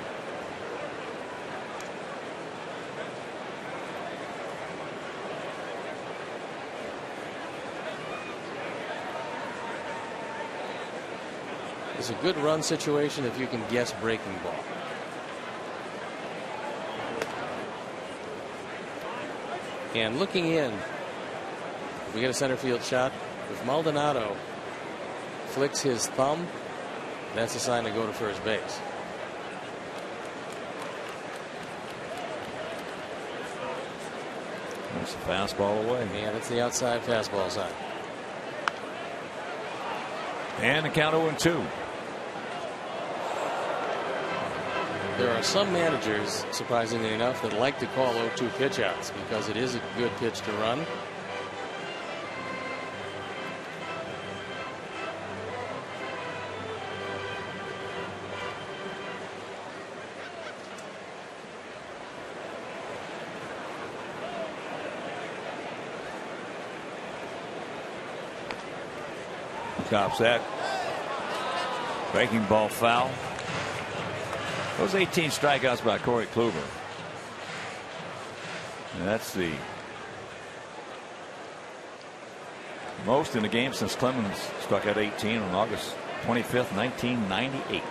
It's a good run situation if you can guess breaking ball. And looking in, we get a center field shot. If Maldonado flicks his thumb, that's a sign to go to first base. That's a fastball away. Yeah, that's the outside fastball sign. And the count 0-2. There are some managers, surprisingly enough, that like to call 0-2 pitch outs because it is a good pitch to run. Stops that. Breaking ball foul. Those 18 strikeouts by Corey Kluber. And that's the most in the game since Clemens struck out 18 on August 25th, 1998.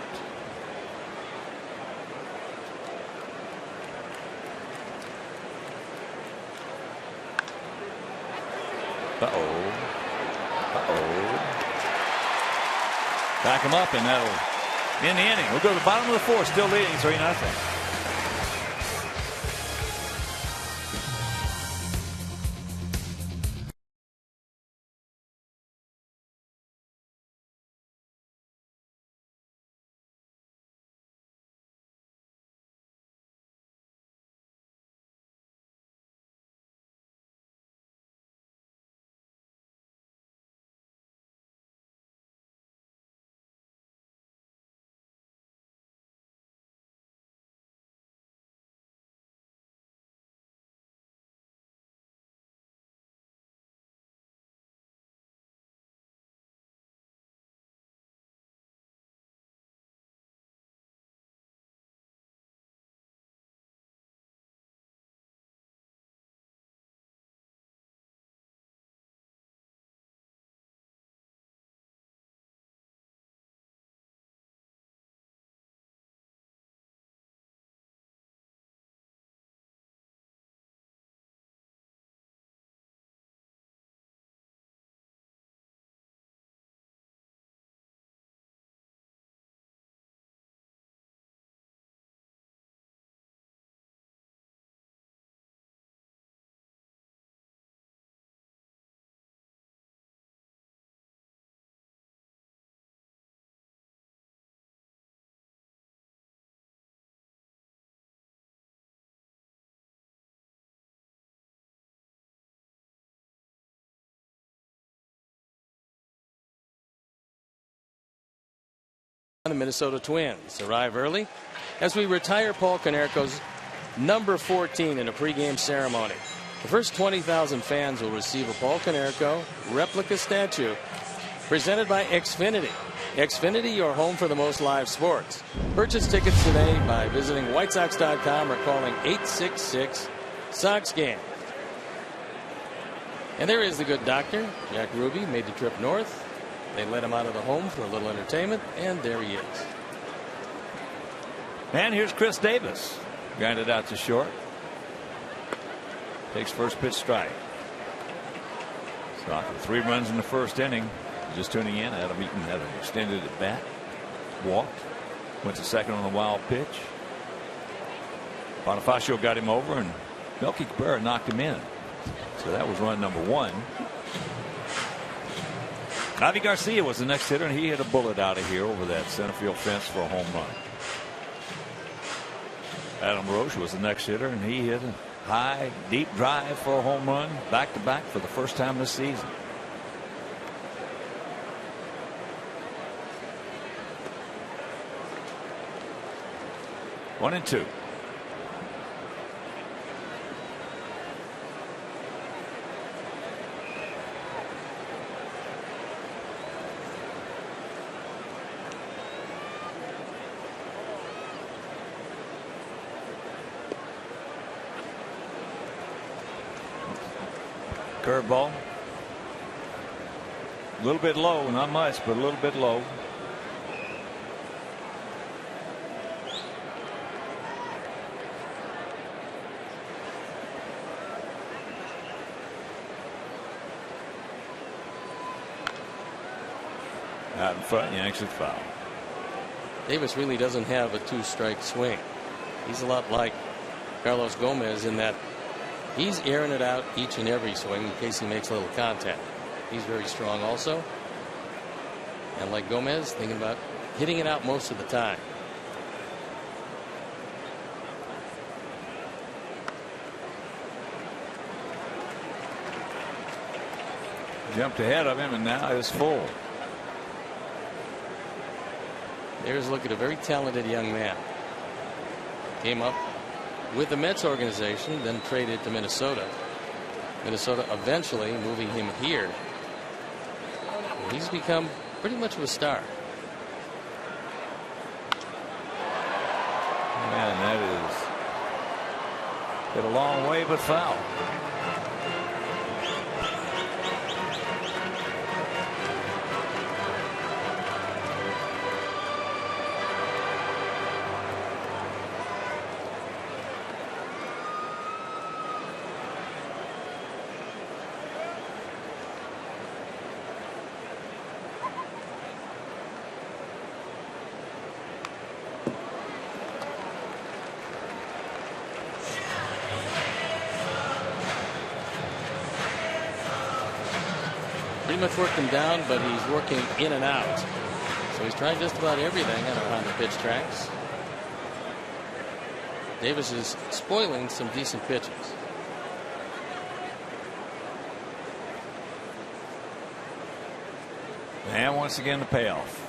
Back him up, and that'll end the inning. We'll go to the bottom of the fourth, still leading 3-0. The Minnesota Twins arrive early as we retire Paul Konerko's number 14 in a pregame ceremony. The first 20,000 fans will receive a Paul Konerko replica statue presented by Xfinity. Xfinity, your home for the most live sports. Purchase tickets today by visiting WhiteSox.com or calling 866-SOX-GAME. And there is the good doctor. Jack Ruby made the trip north. They let him out of the home for a little entertainment, and there he is. And here's Chris Davis. Grounded out to short. Takes first pitch strike. Sox with 3 runs in the first inning. Just tuning in, Adam Eaton had an extended at bat. Walked. Went to second on a wild pitch. Bonifacio got him over, and Melky Cabrera knocked him in. So that was run number 1. Javi Garcia was the next hitter, and he hit a bullet out of here over that center field fence for a home run. Adam Roche was the next hitter, and he hit a high, deep drive for a home run, back-to-back for the first time this season. One and two. Curveball. A little bit low, not much, but a little bit low. Out in front, Yanks it foul. Davis really doesn't have a 2-strike swing. He's a lot like Carlos Gomez in that he's airing it out each and every swing in case he makes a little contact. He's very strong also. And like Gomez, thinking about hitting it out most of the time. Jumped ahead of him and now is full. There's a look at a very talented young man. Came up with the Mets organization, then traded to Minnesota. Minnesota eventually moving him here. He's become pretty much of a star. Man, that is hit a long way, but foul. Pretty much worked him down, but he's working in and out. So he's trying just about everything on the pitch tracks. Davis is spoiling some decent pitches. And once again the payoff.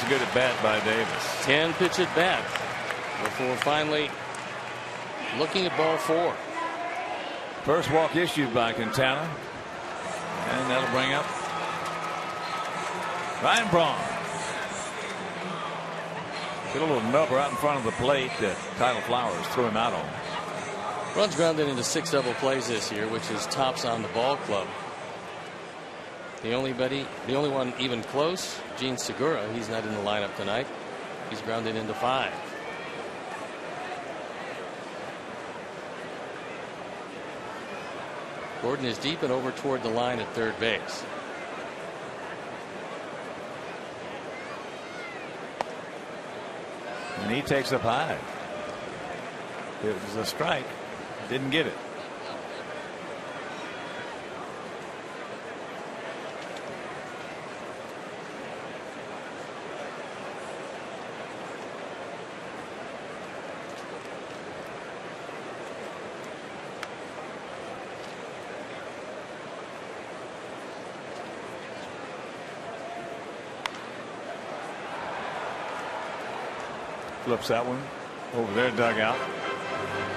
Good at bat by Davis. 10 pitch at bat before finally looking at ball 4. First walk issued by Quintana, and that'll bring up Ryan Braun. Get a little nubber out in front of the plate that Tyler Flowers threw him out on. Braun's grounded into 6 double plays this year, which is tops on the ball club. The only one even close, Gene Segura. He's not in the lineup tonight. He's grounded into 5. Gordon is deep and over toward the line at third base. And he takes up high. It was a strike. Didn't get it. Flips that one over their dugout.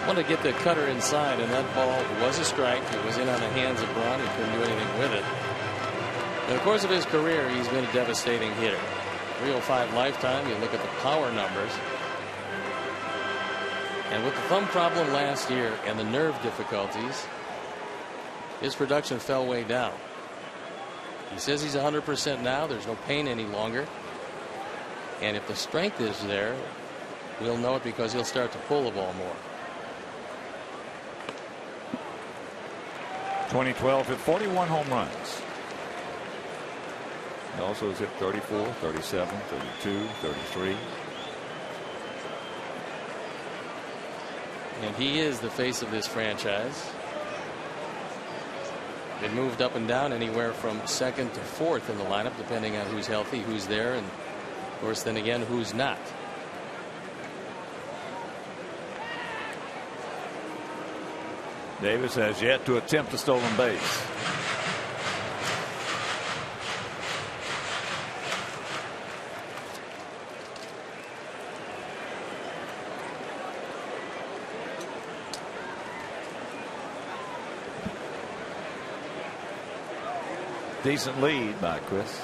Want to get the cutter inside, and that ball was a strike. It was in on the hands of Braun. He couldn't do anything with it. In the course of his career, he's been a devastating hitter. 305 lifetime. You look at the power numbers. And with the thumb problem last year and the nerve difficulties, his production fell way down. He says he's 100% now. There's no pain any longer. And if the strength is there, we'll know it because he'll start to pull the ball more. 2012 hit 41 home runs. He also has hit 34, 37, 32, 33. And he is the face of this franchise. Been moved up and down anywhere from second to fourth in the lineup, depending on who's healthy, who's there, and of course, then again, who's not. Davis has yet to attempt a stolen base. Decent lead by Chris.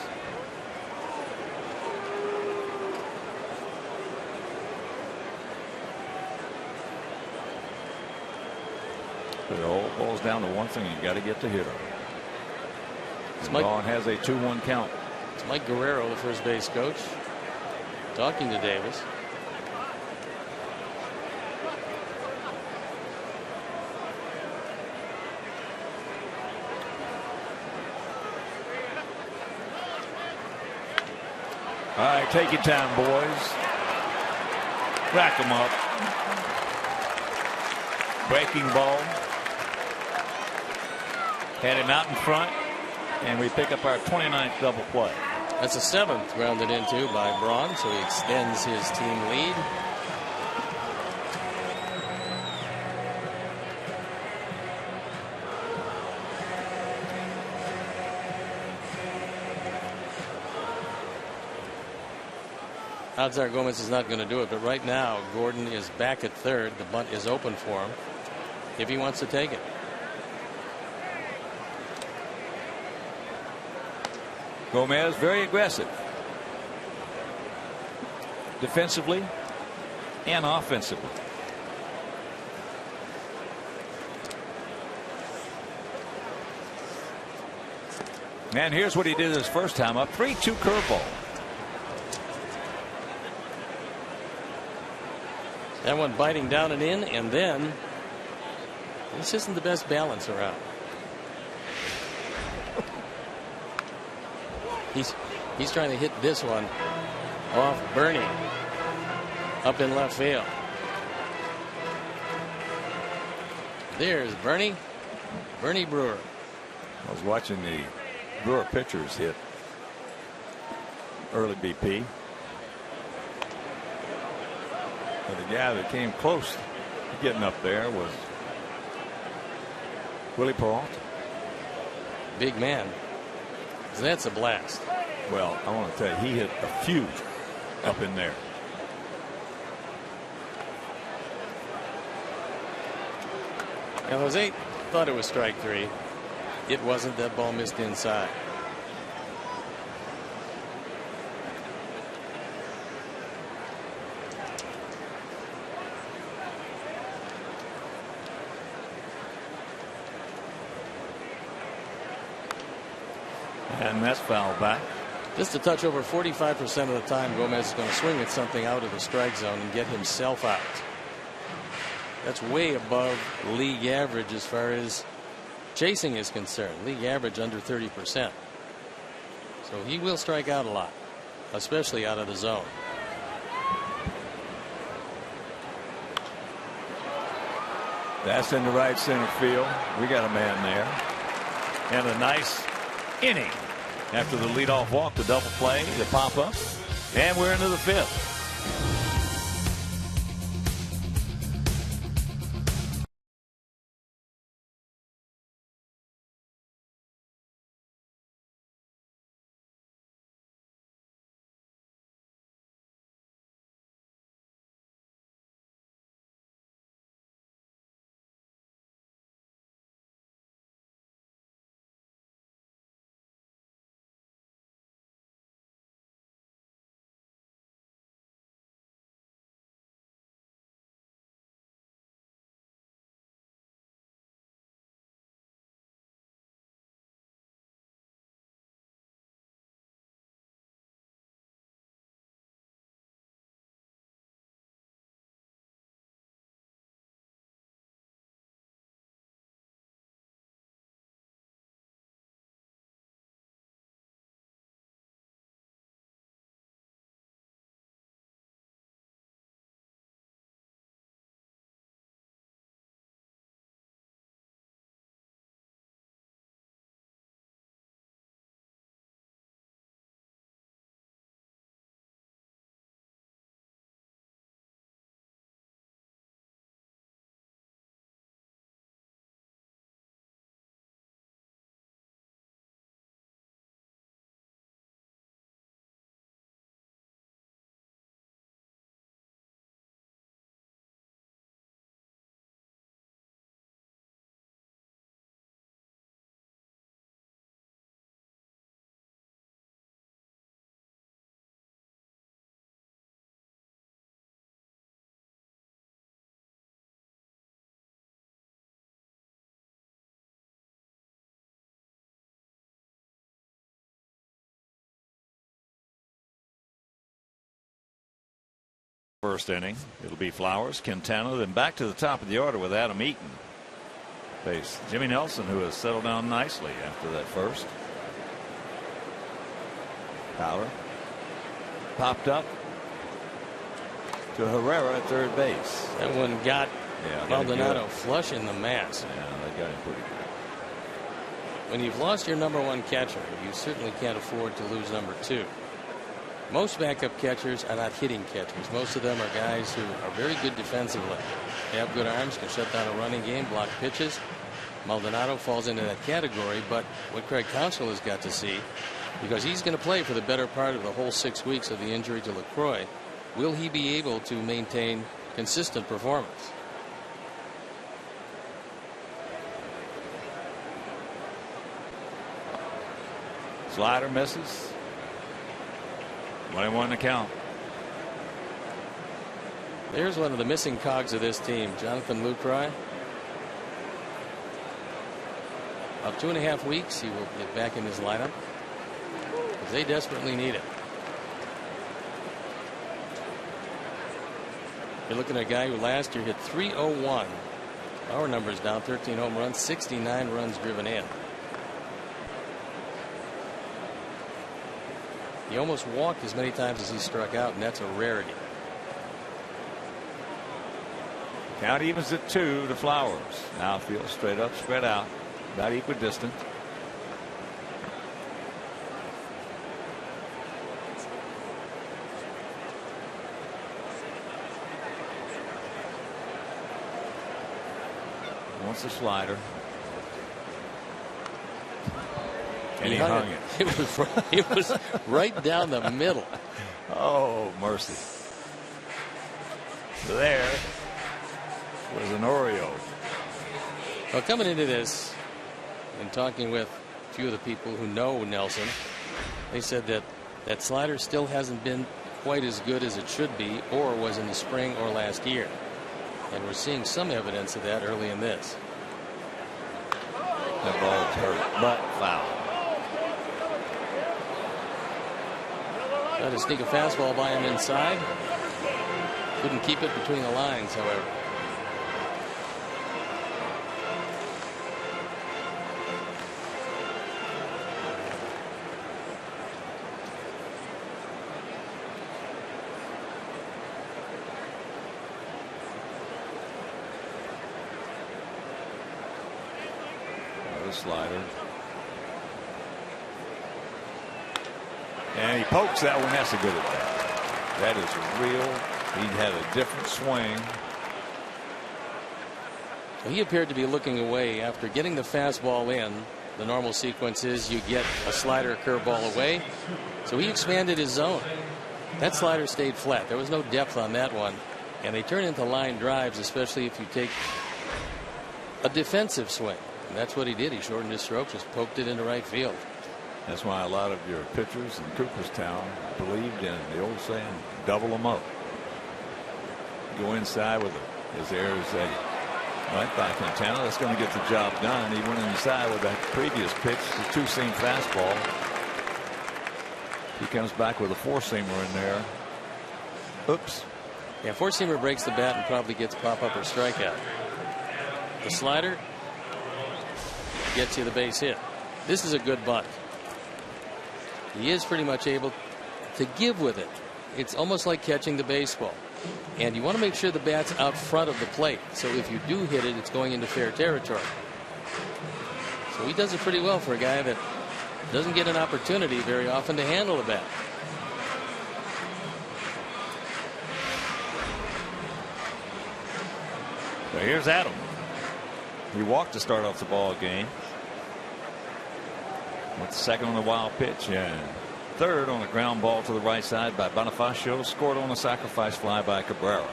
But it all boils down to one thing: you got to get the hitter. Vaughn has a 2-1 count. It's Mike Guerrero, the first base coach, talking to Davis. All right, take your time, boys. Rack them up. Breaking ball. Had him out in front, and we pick up our 29th double play. That's a 7th grounded into by Braun, so he extends his team lead. Odds are Gomez is not going to do it, but right now Gordon is back at third. The bunt is open for him if he wants to take it. Gomez very aggressive defensively and offensively. And here's what he did his first time up. 3-2 curveball. That one biting down and in, and then this isn't the best balance around. He's trying to hit this one off Bernie up in left field. There's Bernie Brewer. I was watching the Brewer pitchers hit early BP. But the guy that came close to getting up there was Willie Peralta. Big man. That's a blast. Well, I want to tell you, he hit a few up in there. Now, Jose thought it was strike 3. It wasn't. That ball missed inside. And that's fouled back. Just a touch over 45% of the time, Gomez is going to swing at something out of the strike zone and get himself out. That's way above league average as far as chasing is concerned. League average under 30%. So he will strike out a lot, especially out of the zone. That's in the right center field. We got a man there. And a nice inning after the leadoff walk, the double play, the pop up. And we're into the 5th. First inning, it'll be Flowers, Quintana, then back to the top of the order with Adam Eaton. Face Jimmy Nelson, who has settled down nicely after that first. Fowler popped up to Herrera at third base. That one got Maldonado flush in the mass. Yeah, they got him pretty good. When you've lost your #1 catcher, you certainly can't afford to lose #2. Most backup catchers are not hitting catchers. Most of them are guys who are very good defensively. They have good arms, can shut down a running game, block pitches. Maldonado falls into that category, but what Craig Counsell has got to see, because he's going to play for the better part of the whole 6 weeks of the injury to LaCroix, will he be able to maintain consistent performance? Slider misses. 1-1 to count. There's one of the missing cogs of this team, Jonathan Lucroy. About 2.5 weeks, he will get back in his lineup because they desperately need it. You're looking at a guy who last year hit .301. Our numbers down, 13 home runs, 69 runs driven in. He almost walked as many times as he struck out, and that's a rarity. Count evens at 2 to Flowers. Outfield straight up, spread out, about equidistant. Wants a slider. And he hung it. It was right down the middle. Oh, mercy. There was an Oriole. Well, coming into this and talking with a few of the people who know Nelson, they said that that slider still hasn't been quite as good as it should be or was in the spring or last year. And we're seeing some evidence of that early in this. That ball is hurt, but foul. Tried to sneak a fastball by him inside. Couldn't keep it between the lines, however. slider. And he pokes that one. That's a good attack. That is real. He had a different swing. He appeared to be looking away after getting the fastball in. The normal sequence is you get a slider, curveball away. So he expanded his zone. That slider stayed flat. There was no depth on that one. And they turn into line drives, especially if you take a defensive swing. And that's what he did. He shortened his stroke, just poked it into right field. That's why a lot of your pitchers in Cooperstown believed in the old saying, double them up. Go inside with it. As there's a right by Quintana. That's going to get the job done. He went inside with that previous pitch, the two-seam fastball. He comes back with a four-seamer in there. Oops. Yeah, four-seamer breaks the bat and probably gets pop-up or strikeout. The slider gets you the base hit. This is a good bunt. He is pretty much able to give with it. It's almost like catching the baseball. And you want to make sure the bat's out front of the plate. So if you do hit it, it's going into fair territory. So he does it pretty well for a guy that doesn't get an opportunity very often to handle the bat. So here's Adam. He walked to start off the ball game. With the second on the wild pitch and third on a ground ball to the right side by Bonifacio. Scored on a sacrifice fly by Cabrera.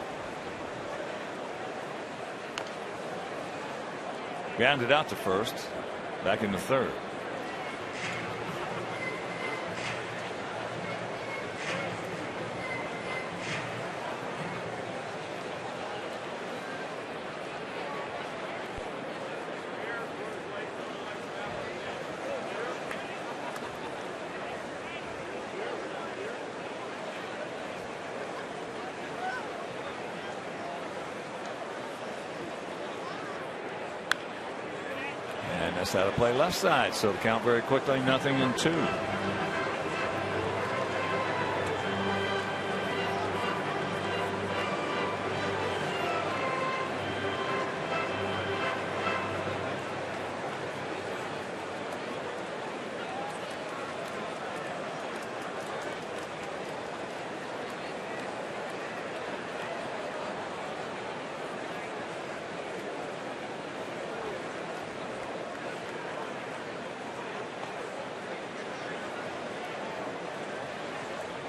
Grounded out to first. Back in the third. That's how to play left side. So the count very quickly, 0-2.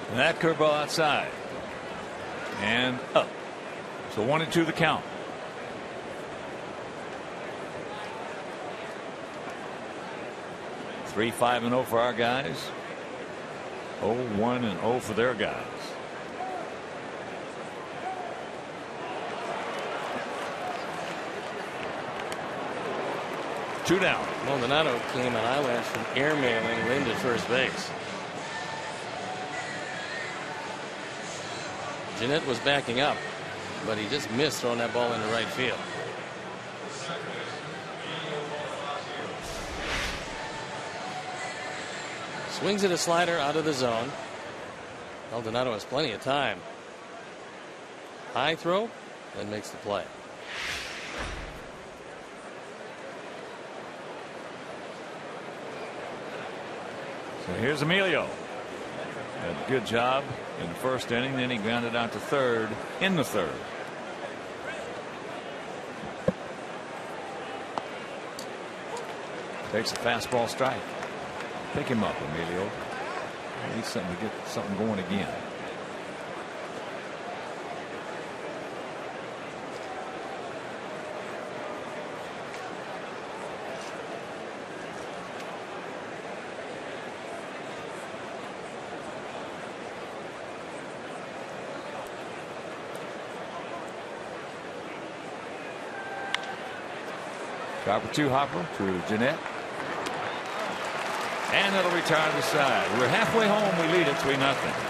And that curveball outside and up. So 1-2 the count. Three, 5-0 for our guys. 0-1-0 for their guys. Two down. Maldonado came an eyelash from airmailing Lynn to first base. Jeanette was backing up, but he just missed throwing that ball into right field. Swings at a slider out of the zone. Maldonado has plenty of time. High throw, then makes the play. So here's Emilio. Had a good job in the first inning. Then he grounded out to third in the third. Takes a fastball strike. Pick him up, Emilio. He needs something to get something going again. Chopper 2 hopper to Jeanette. And it'll retire to the side. We're halfway home. We lead it 3-0.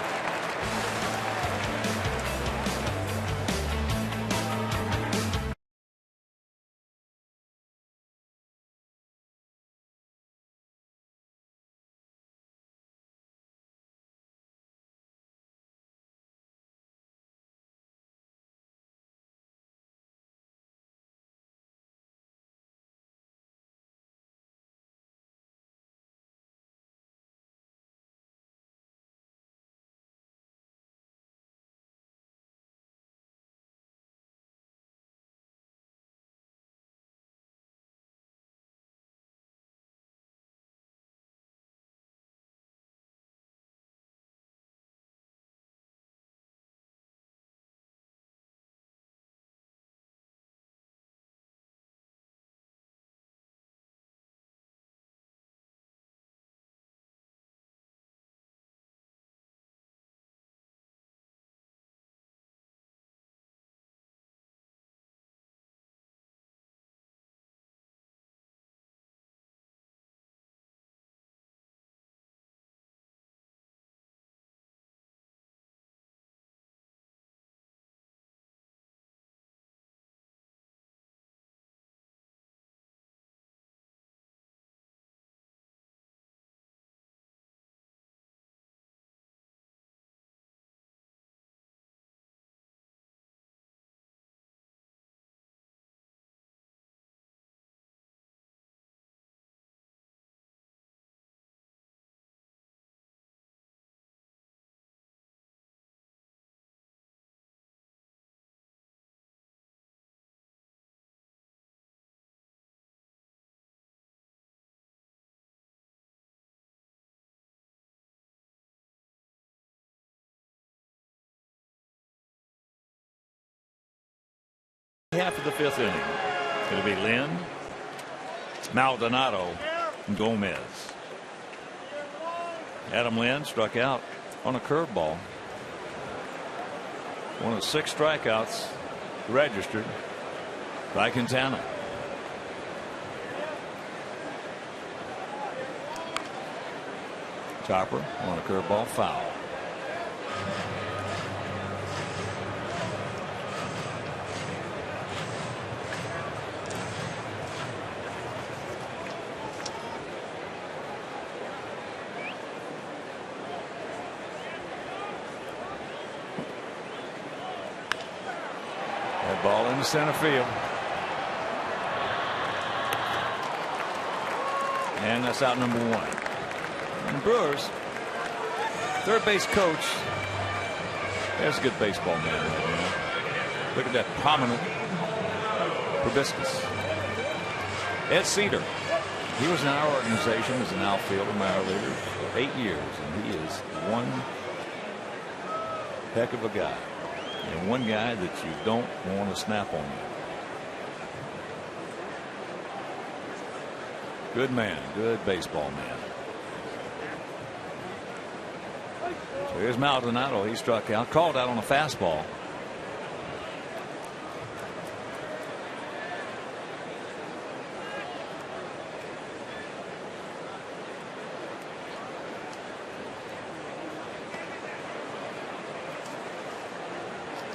Half of the fifth inning. It'll be Lynn, Maldonado, and Gomez. Adam Lynn struck out on a curveball. One of 6 strikeouts registered by Quintana. Chopper on a curveball, foul. That ball into center field. And that's out number 1. And Brewers, third base coach, there's a good baseball man. Look at that prominent proboscis. Ed Cedar. He was in our organization as an outfielder, minor leaguer, for 8 years, and he is one heck of a guy. And one guy that you don't want to snap on you. Good man, good baseball man. So here's Maldonado. He struck out, called out on a fastball.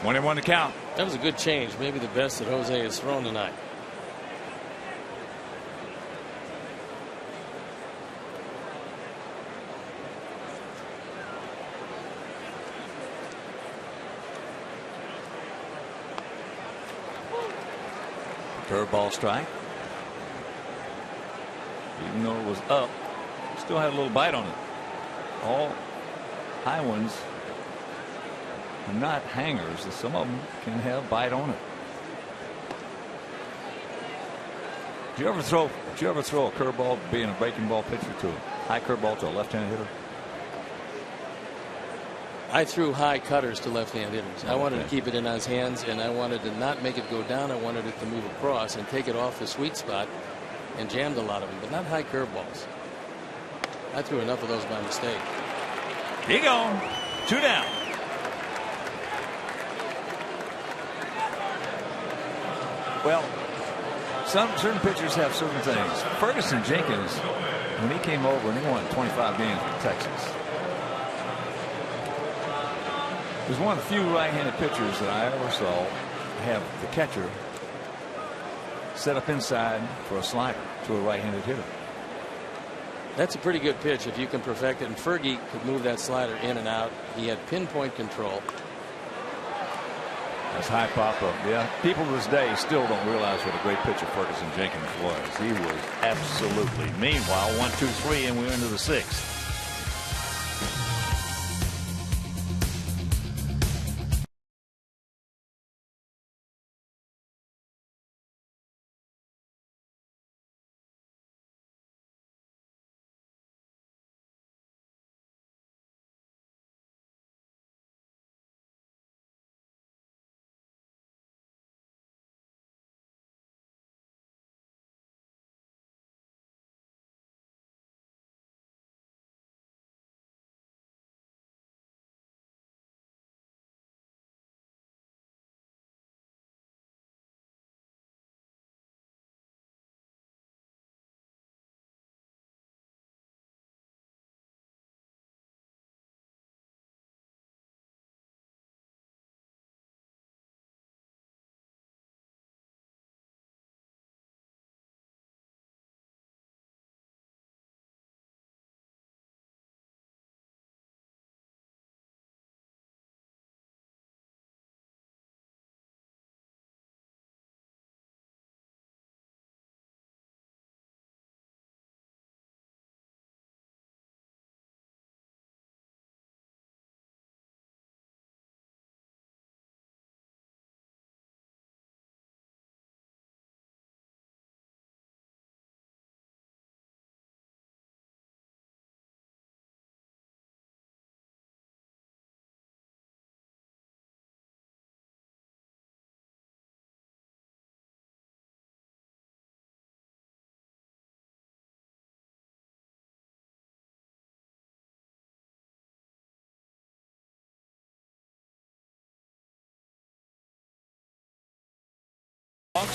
One and one to count. That was a good change. Maybe the best that Jose has thrown tonight. Curveball strike. Even though it was up, still had a little bite on it. All high ones are not hangers. Some of them can have bite on it. Did you ever throw a curveball, being a breaking ball pitcher, to a high curveball to a left-handed hitter? I threw high cutters to left-hand hitters. I wanted to keep it in his hands, and I wanted to not make it go down. I wanted it to move across and take it off the sweet spot, and jammed a lot of them, but not high curveballs. I threw enough of those by mistake. He gone. 2 down. Well, certain pitchers have certain things. Ferguson Jenkins, when he came over and he won 25 games with Texas, was one of the few right-handed pitchers that I ever saw have the catcher set up inside for a slider to a right-handed hitter. That's a pretty good pitch if you can perfect it. And Fergie could move that slider in and out. He had pinpoint control. That's high pop-up. Yeah, people to this day still don't realize what a great pitcher Ferguson Jenkins was. He was absolutely. Meanwhile, 1, 2, 3, and we're into the 6th.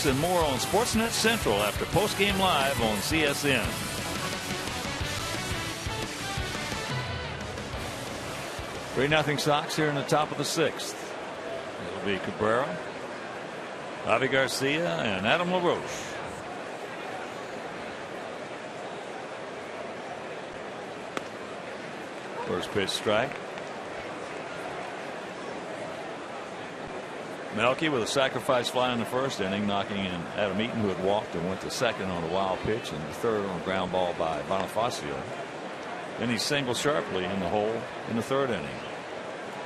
Sox and more on Sportsnet Central after postgame live on CSN. Three 0 Sox here in the top of the 6th. It'll be Cabrera, Javi Garcia, and Adam LaRoche. First pitch strike. Melky with a sacrifice fly in the first inning, knocking in Adam Eaton, who had walked and went to second on a wild pitch, and the third on a ground ball by Bonifacio. Then he singled sharply in the hole in the 3rd inning.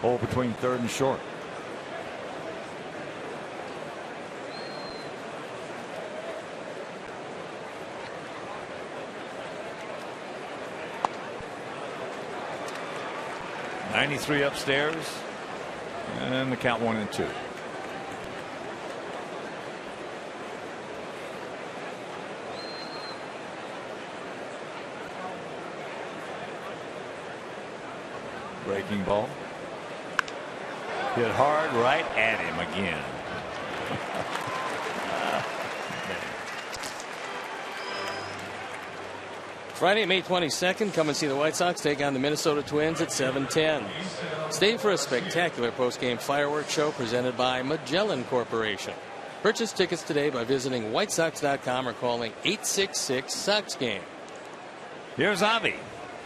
Hole between 3rd and short. .93 upstairs, and the count 1-2. Breaking ball. Hit hard right at him again. Friday, May 22nd, come and see the White Sox take on the Minnesota Twins at 7:10. Stay for a spectacular postgame fireworks show presented by Magellan Corporation. Purchase tickets today by visiting whitesox.com or calling 866-SOX-GAME. Here's Avi.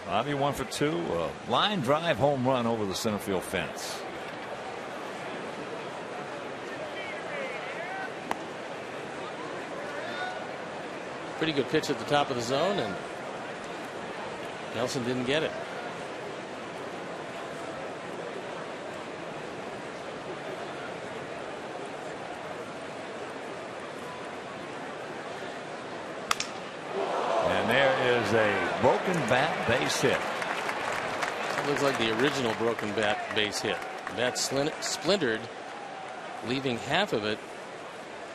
Avi 1 for 2. A line drive home run over the center field fence. Pretty good pitch at the top of the zone, and Nelson didn't get it. And there is a broken bat base hit. It looks like the original broken bat base hit. The bat splintered, leaving half of it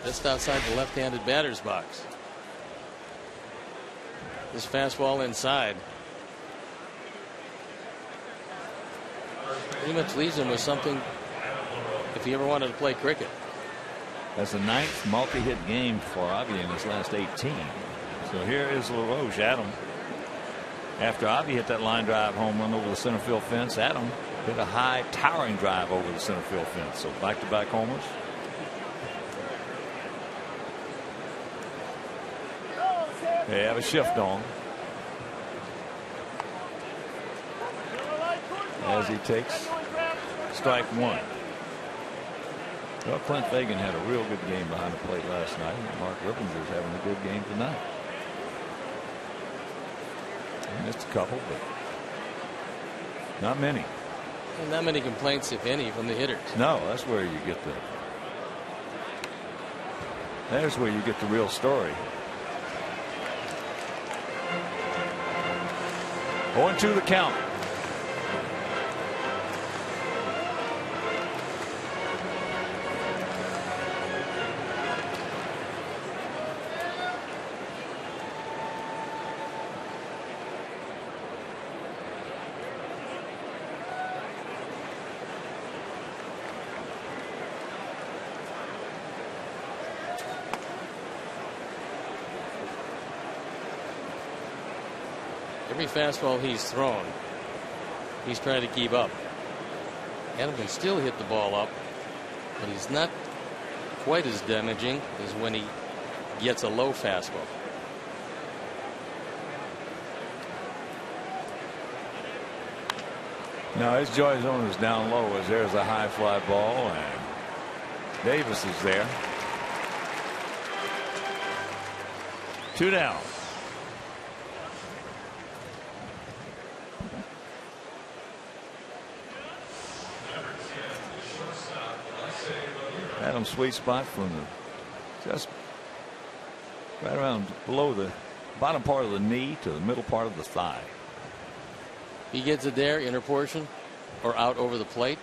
just outside the left-handed batter's box. This fastball inside pretty much leaves him with something if he ever wanted to play cricket. That's the 9th multi-hit game for Avi in his last 18. So here is LaRoche. Adam, after Avi hit that line drive home run over the center field fence, Adam hit a high towering drive over the center field fence. So back-to-back homers. They have a shift on as he takes strike 1. Well, Clint Fagan had a real good game behind the plate last night. Mark Rippinger's having a good game tonight. He missed a couple, but not many. And not many complaints, if any, from the hitters. No, that's where you get the. There's where you get the real story. 0-2 the count. Every fastball he's thrown, he's trying to keep up. Adam can still hit the ball up, but he's not quite as damaging as when he gets a low fastball. Now his joy zone is down low as there's a high fly ball, and Davis is there. 2 down. Adam's sweet spot from the just right around below the bottom part of the knee to the middle part of the thigh. He gets it there, inner portion, or out over the plate.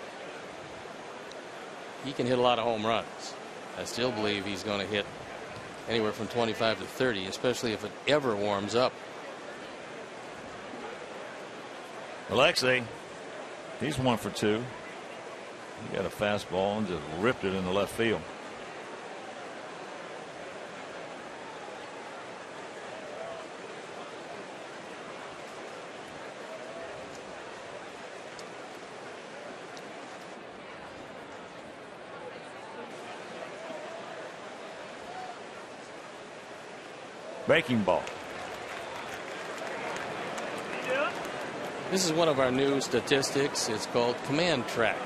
He can hit a lot of home runs. I still believe he's going to hit anywhere from 25 to 30, especially if it ever warms up. Alexei, he's 1 for 2. He got a fastball and just ripped it in the left field. Breaking ball. This is one of our new statistics. It's called command track.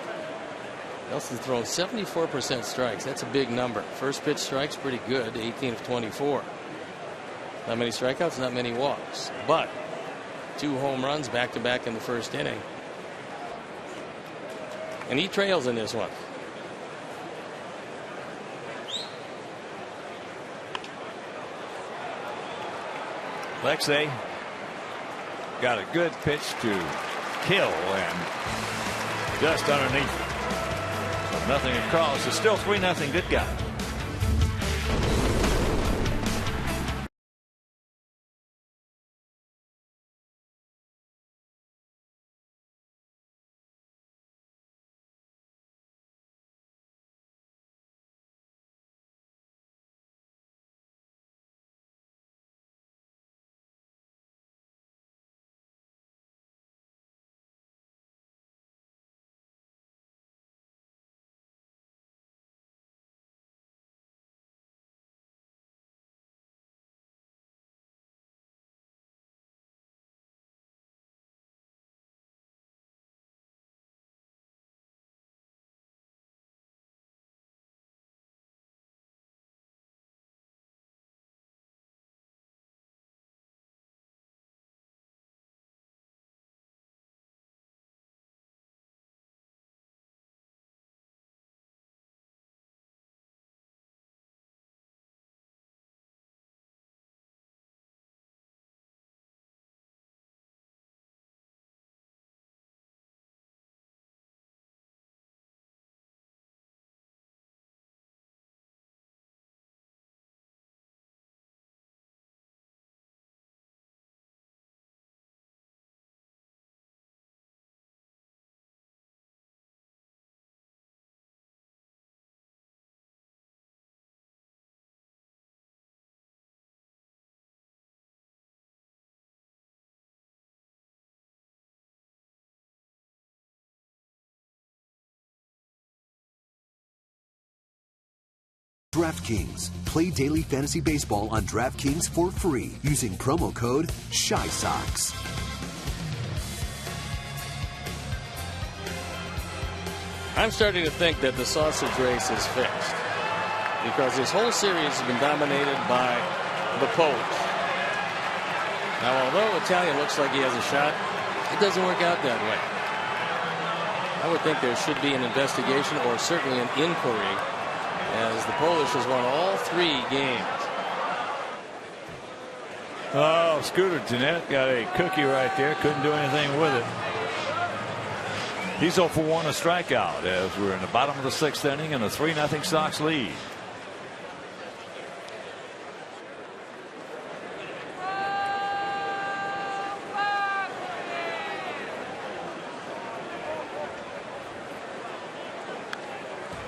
Nelson's thrown 74% strikes. That's a big number. First pitch strikes, pretty good, 18 of 24. Not many strikeouts, not many walks. But 2 home runs back to back in the first inning. And he trails in this one. Alexei got a good pitch to kill and just underneath. So nothing across. It's still 3-0 good guy. DraftKings. Play daily fantasy baseball on DraftKings for free using promo code ShySox. I'm starting to think that the sausage race is fixed because this whole series has been dominated by the Polish. Now, although Italian looks like he has a shot, it doesn't work out that way. I would think there should be an investigation or certainly an inquiry, as the Polish has won all 3 games. Oh, Scooter Gennett got a cookie right there. Couldn't do anything with it. He's 0 for 1, a strikeout, as we're in the bottom of the 6th inning and a 3-0 Sox lead.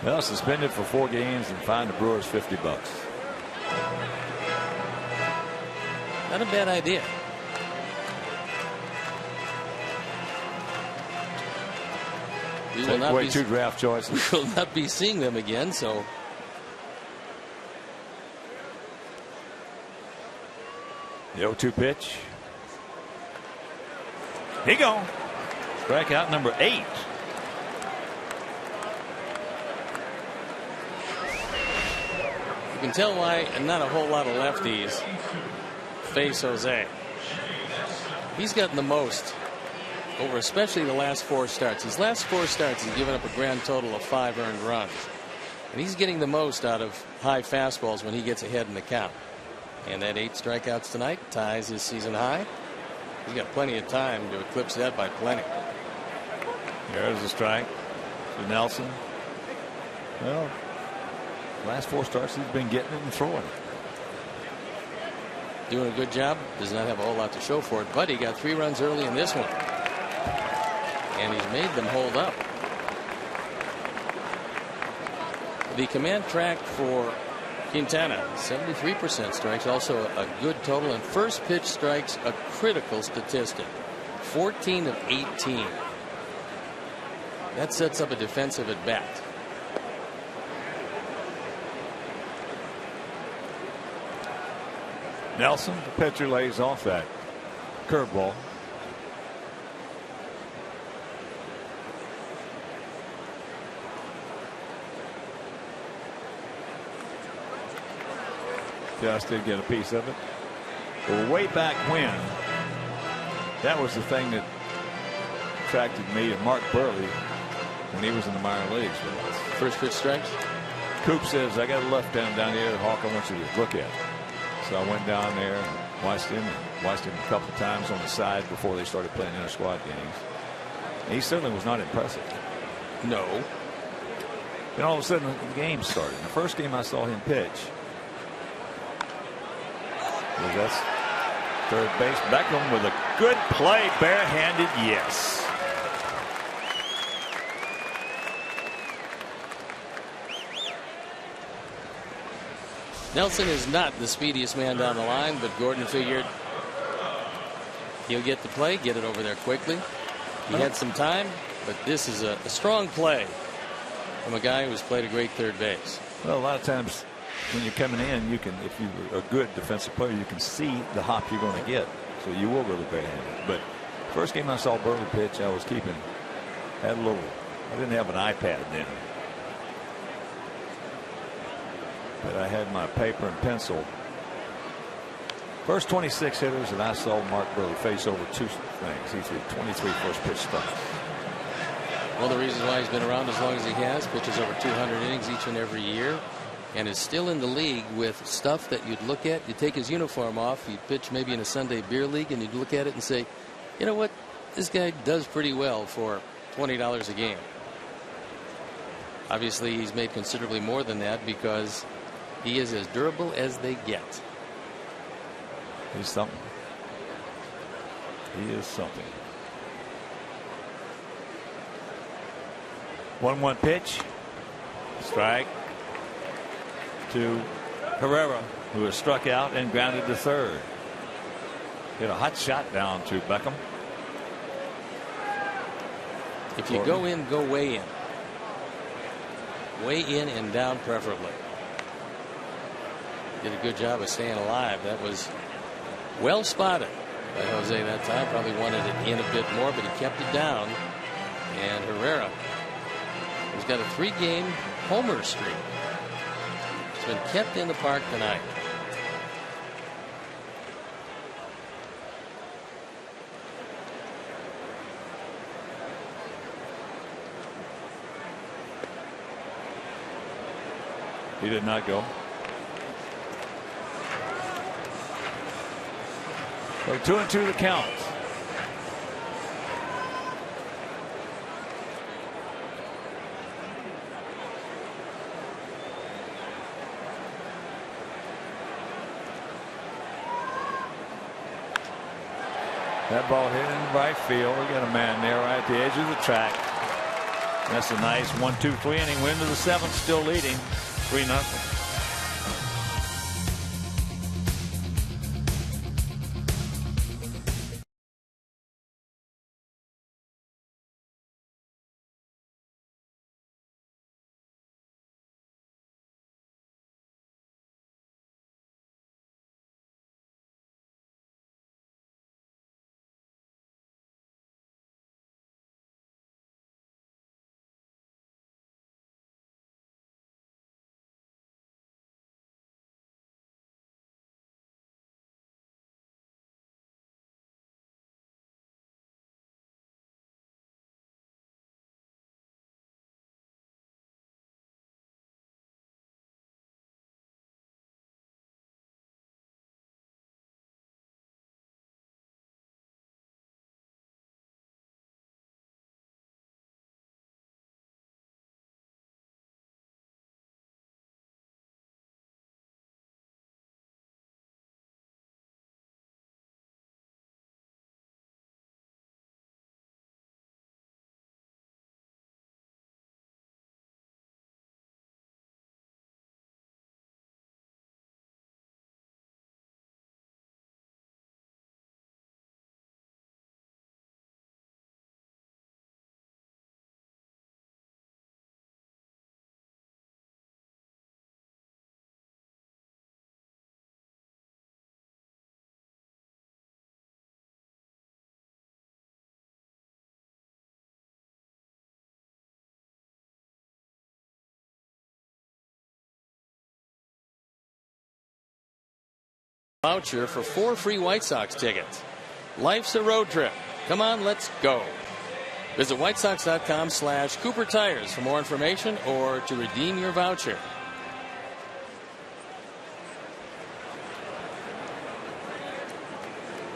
Well, suspended for 4 games and fined the Brewers $50. Not a bad idea. We will Take not away be 2 draft choices. We will not be seeing them again. So the 0-2 pitch. He gone. Strikeout number 8. you can tell why not a whole lot of lefties face Jose. He's gotten the most over especially the last 4 starts. His last 4 starts he's given up a grand total of 5 earned runs. And he's getting the most out of high fastballs when he gets ahead in the count. And that 8 strikeouts tonight ties his season high. He's got plenty of time to eclipse that by plenty. There's a strike to Nelson. Well, last 4 starts he's been getting it and throwing it. Doing a good job. Does not have a whole lot to show for it, but he got 3 runs early in this one. And he's made them hold up. The command track for Quintana, 73% strikes, also a good total, and first pitch strikes, a critical statistic, 14 of 18. That sets up a defensive at bat. Nelson, the pitcher, lays off that curveball. Just did get a piece of it. Well, way back when, that was the thing that attracted me and Mark Burley when he was in the minor leagues with us. First pitch strikes. Coop says, I got a left hand down here, Hawk, I want you to look at. So I went down there and watched him a couple of times on the side before they started playing inter-squad games. And he certainly was not impressive. No. Then all of a sudden the game started. The first game I saw him pitch, that's third base. Beckham with a good play, barehanded, yes. Nelson is not the speediest man down the line, but Gordon figured he'll get the play, get it over there quickly. He had some time, but this is a strong play from a guy who's played a great third base. Well, a lot of times when you're coming in, you can, if you're a good defensive player, you can see the hop you're going to get. So you will go to barehanded. But first game I saw Burley pitch, I was I didn't have an iPad then. But I had my paper and pencil. First 26 hitters that I saw Mark Burley face over two things. He threw 23 first pitch starts. One of the reasons why he's been around as long as he has, pitches over 200 innings each and every year, and is still in the league with stuff that you'd look at. You take his uniform off, he'd pitch maybe in a Sunday beer league, and you'd look at it and say, you know what, this guy does pretty well for $20 a game. Obviously, he's made considerably more than that because he is as durable as they get. He's something. He is something. 1-1 pitch. Strike to Herrera, who has struck out and grounded to third. Hit a hot shot down to Beckham. If you go in, go way in. Way in and down preferably. Did a good job of staying alive. That was well spotted by Jose that time. Probably wanted it in a bit more, but he kept it down. And Herrera, who's got a 3-game homer streak, has been kept in the park tonight. He did not go. So 2-2 the count. That ball hit in right field. We got a man there right at the edge of the track. That's a nice 1-2-3 inning win to the 7th, still leading 3-0. Voucher for 4 free White Sox tickets. Life's a road trip. Come on, let's go. Visit whitesox.com/Cooper Tires for more information or to redeem your voucher.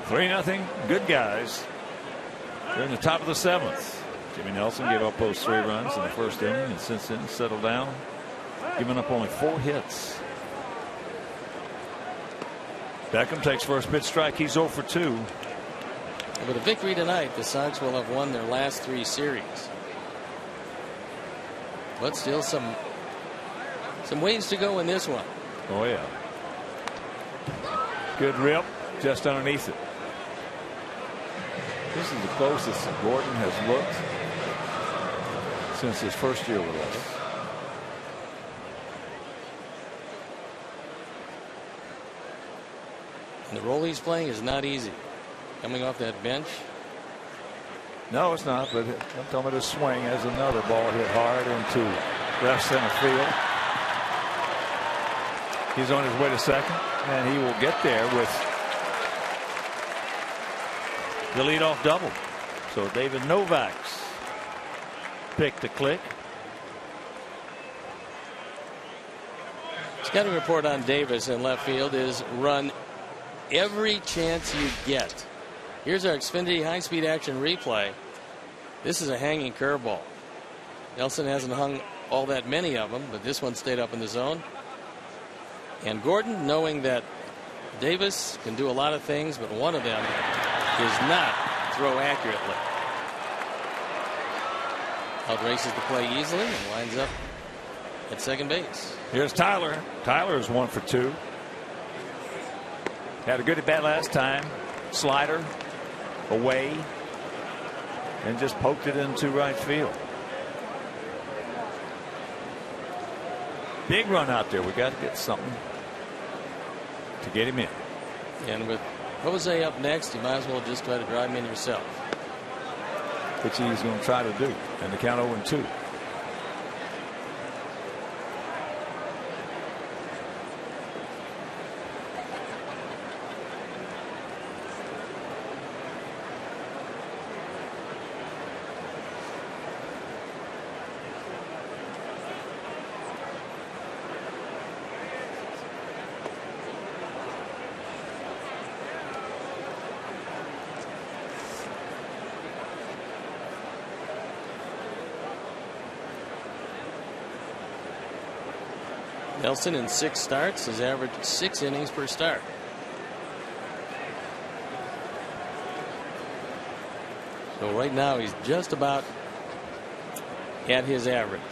Three nothing. Good guys. They're in the top of the 7th. Jimmy Nelson gave up those 3 runs in the first inning, and since then settled down, giving up only 4 hits. Beckham takes first pitch strike. He's 0 for 2. With a victory tonight, the Sox will have won their last 3 series. But still some ways to go in this one. Oh, yeah. Good rip just underneath it. This is the closest Gordon has looked since his first year with us. And the role he's playing is not easy. Coming off that bench. No, it's not, but I'm talking about his swing as another ball hit hard into left center field. He's on his way to second, and he will get there with the leadoff double. So David Novak's pick to click. Scouting report on Davis in left field is run every chance you get. Here's our Xfinity high-speed action replay. This is a hanging curveball. Nelson hasn't hung all that many of them, but this one stayed up in the zone. And Gordon, knowing that Davis can do a lot of things, but one of them is not throw accurately. Outraces the play easily and winds up at second base. Here's Tyler. Tyler is 1 for 2. Had a good at bat last time. Slider away and just poked it into right field. Big run out there. We got to get something to get him in. And with Jose up next, you might as well just try to drive him in yourself. Which he's going to try to do. And the count 0-2. Nelson in 6 starts has averaged 6 innings per start. So right now he's just about at his average.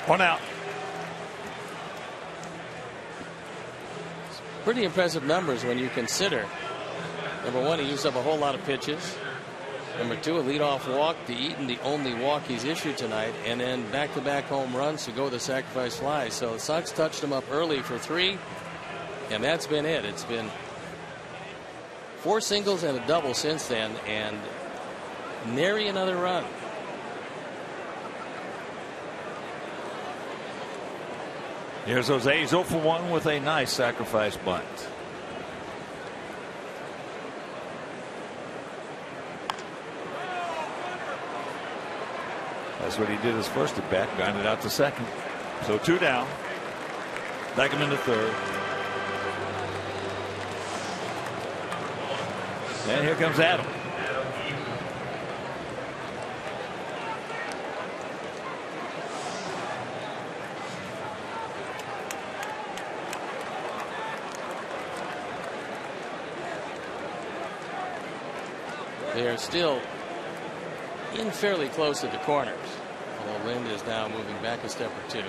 One out. Pretty impressive numbers when you consider, number one, he used up a whole lot of pitches. Number 2, a leadoff walk to Eaton, the only walk he's issued tonight, and then back-to-back home runs to go with the sacrifice fly. So the Sox touched him up early for 3, and that's been it. It's been 4 singles and a double since then, and nary another run. Here's Jose. He's 0 for 1 with a nice sacrifice bunt. That's what he did his first at bat, grounded out to second. So 2 down. Beckham into third. And here comes Adam. They are still in fairly close to the corners, although Lind is now moving back a step or 2.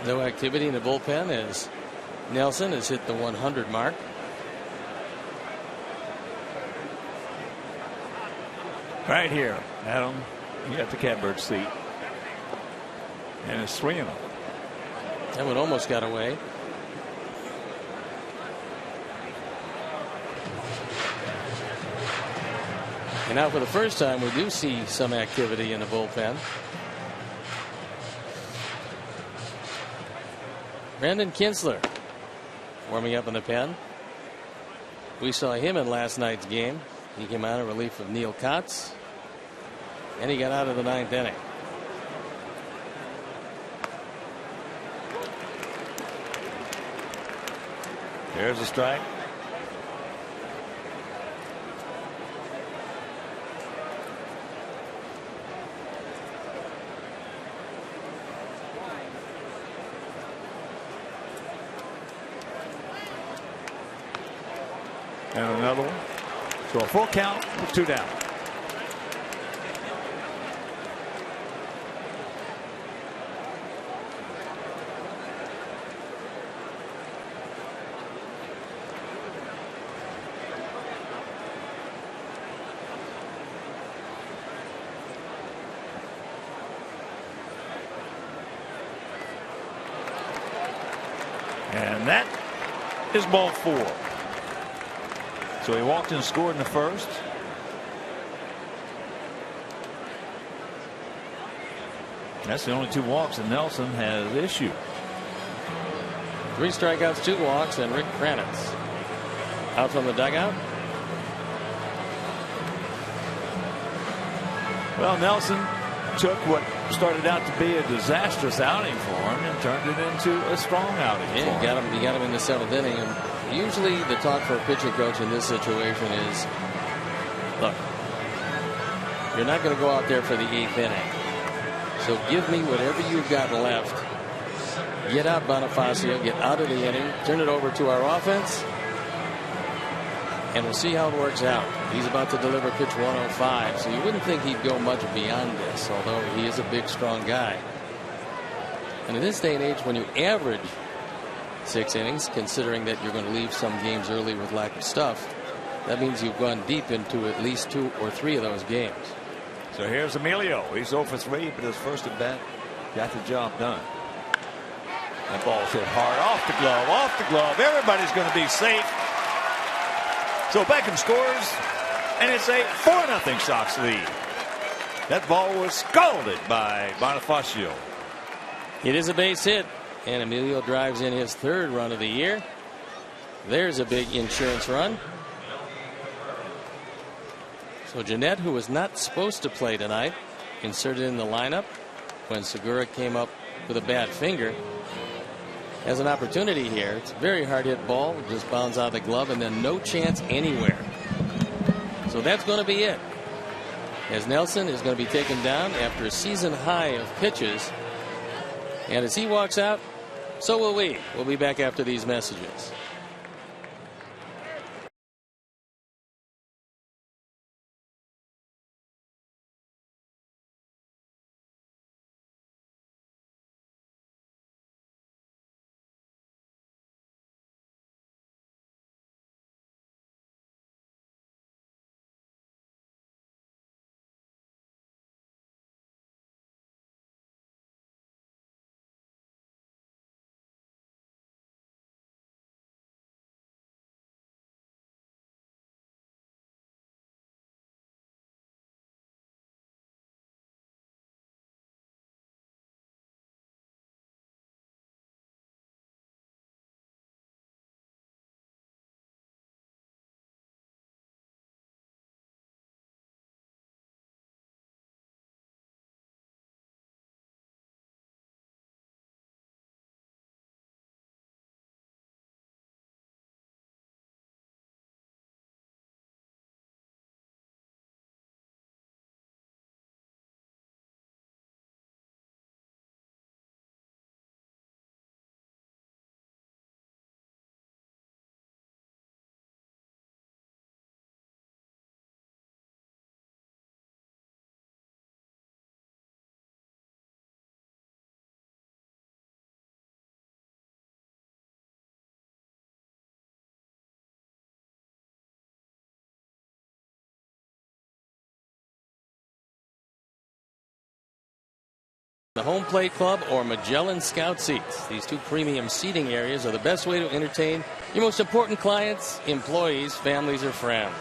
No activity in the bullpen as Nelson has hit the 100 mark. Right here, Adam, you got the catbird seat. And it's 3-0. That one almost got away. And now for the first time we do see some activity in the bullpen. Brandon Kinsler warming up in the pen. We saw him in last night's game. He came out in relief of Neil Kotz, and he got out of the 9th inning. There's a strike. And another one. So a full count with 2 down. And that is ball 4. So he walked and scored in the first. That's the only 2 walks that Nelson has issued. 3 strikeouts, 2 walks, and Rick Kranitz out from the dugout. Well, Nelson took what started out to be a disastrous outing for him and turned it into a strong outing. Yeah, he got him in the 7th inning. And usually the talk for a pitching coach in this situation is, look, you're not going to go out there for the 8th inning. So give me whatever you've got left. Get out Bonifacio, get out of the inning, turn it over to our offense, and we'll see how it works out. He's about to deliver pitch 105, so you wouldn't think he'd go much beyond this, although he is a big, strong guy. And in this day and age, when you average 6 innings, considering that you're going to leave some games early with lack of stuff, that means you've gone deep into at least 2 or 3 of those games. So here's Emilio. He's 0 for 3, but his first at bat got the job done. That ball's hit hard off the glove, off the glove. Everybody's going to be safe. So Beckham scores, and it's a 4-0 Sox lead. That ball was scalded by Bonifacio. It is a base hit, and Emilio drives in his 3rd run of the year. There's a big insurance run. So Jeanette, who was not supposed to play tonight, inserted in the lineup when Segura came up with a bad finger, has an opportunity here. It's a very hard hit ball, just bounds out of the glove, and then no chance anywhere. So that's going to be it, as Nelson is going to be taken down after a season high of pitches. And as he walks out, so will we. We'll be back after these messages. Home Plate Club or Magellan Scout Seats. These two premium seating areas are the best way to entertain your most important clients, employees, families, or friends.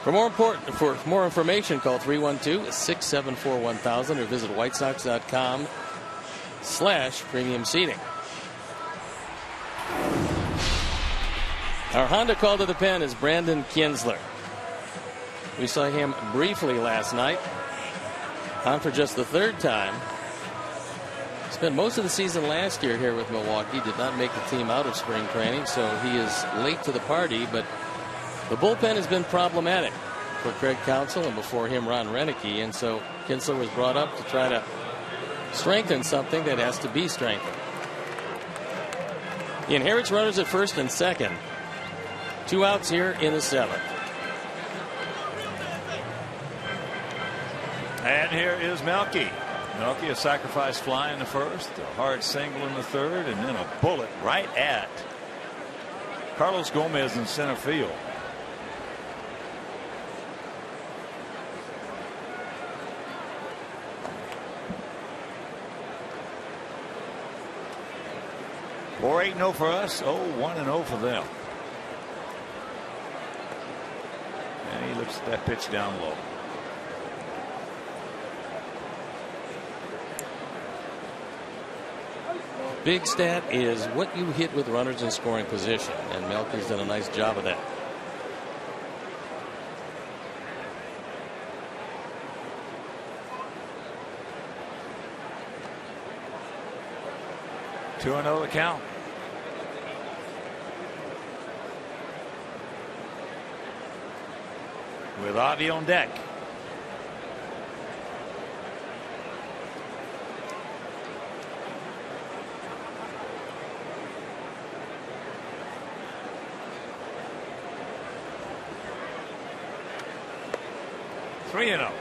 For more information, call 312-674-1000 or visit whitesox.com/premium seating. Our Honda call to the pen is Brandon Kinsler. We saw him briefly last night, on for just the third time. Spent most of the season last year here with Milwaukee. Did not make the team out of spring training, so he is late to the party. But the bullpen has been problematic for Craig Counsell and before him Ron Renicky, and so Kinsler was brought up to try to strengthen something that has to be strengthened. He inherits runners at first and second. 2 outs here in the 7th. And here is Melky. Melky, a sacrifice fly in the first, a hard single in the third, and then a bullet right at Carlos Gomez in center field. Or 8-0 for us. 1-0 for them. And he looks at that pitch down low. Big stat is what you hit with runners in scoring position, and Melky's done a nice job of that. Two 2-0 the count. With Avi on deck. Three 3-0.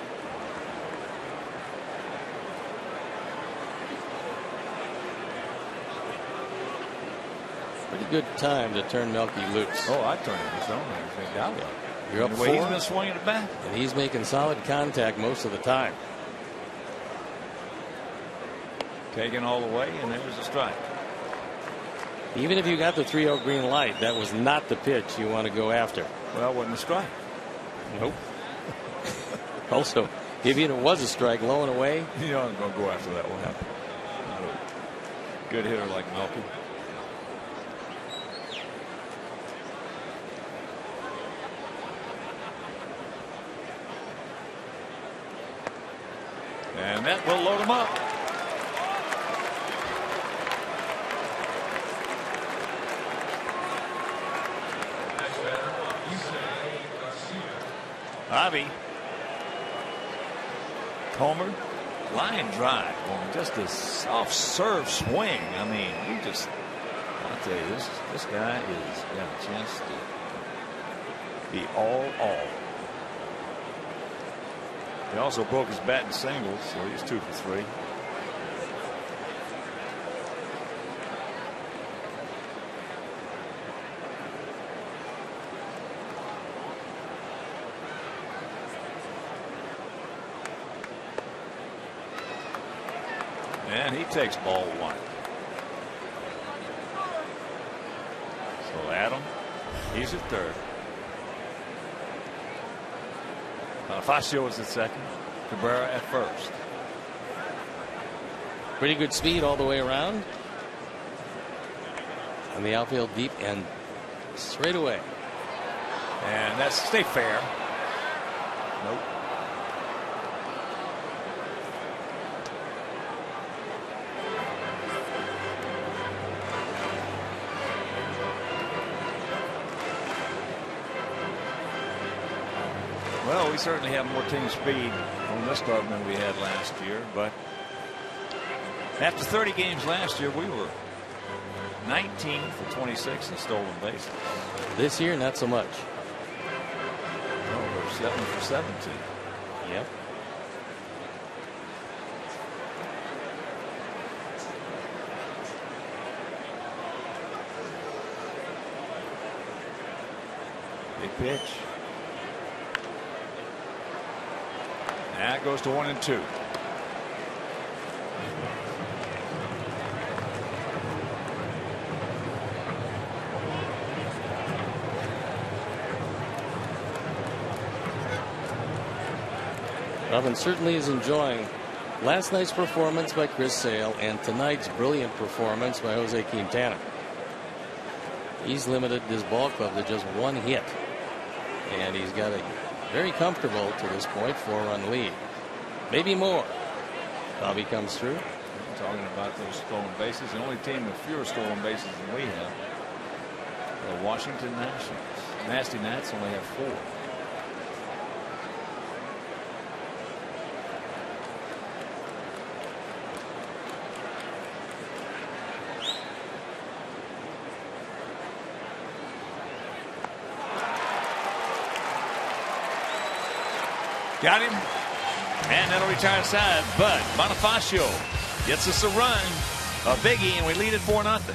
Pretty good time to turn Melky loose. Oh, I turned him loose. I doubt it. You're up the 4. way he's been swinging it back. And he's making solid contact most of the time. Taken all the way, and there's a strike. Even if you got the 3-0 green light, that was not the pitch you want to go after. Well, it wasn't a strike. Nope. Also, even if it was a strike, low and away. You know, I'm going to go after that one. Not a good hitter like Melky. And that will load him up. Avi. Homer. Line drive. Just a soft serve swing. I mean, I'll tell you, this guy is got a chance to be all. He also broke his bat in singles, so he's 2 for 3. And he takes ball 1. So Adam, he's at third. Facio is at second. Cabrera at first. Pretty good speed all the way around. And the outfield deep and straight away. And that's stay fair. Nope. Well, we certainly have more team speed on this club than we had last year, but after 30 games last year, we were 19 for 26 in stolen bases. This year, not so much. No, we're 7 for 17. Yep. Big pitch. That goes to 1-2. Robin certainly is enjoying last night's performance by Chris Sale and tonight's brilliant performance by Jose Quintana. He's limited this ball club to just 1 hit, and he's got a very comfortable to this point 4-run lead, maybe more. Bobby comes through. Talking about those stolen bases, the only team with fewer stolen bases than we have, the Washington Nationals. Nasty Nats only have 4. Got him, and that'll retire side. But Bonifacio gets us a run, a biggie, and we lead it 4-0.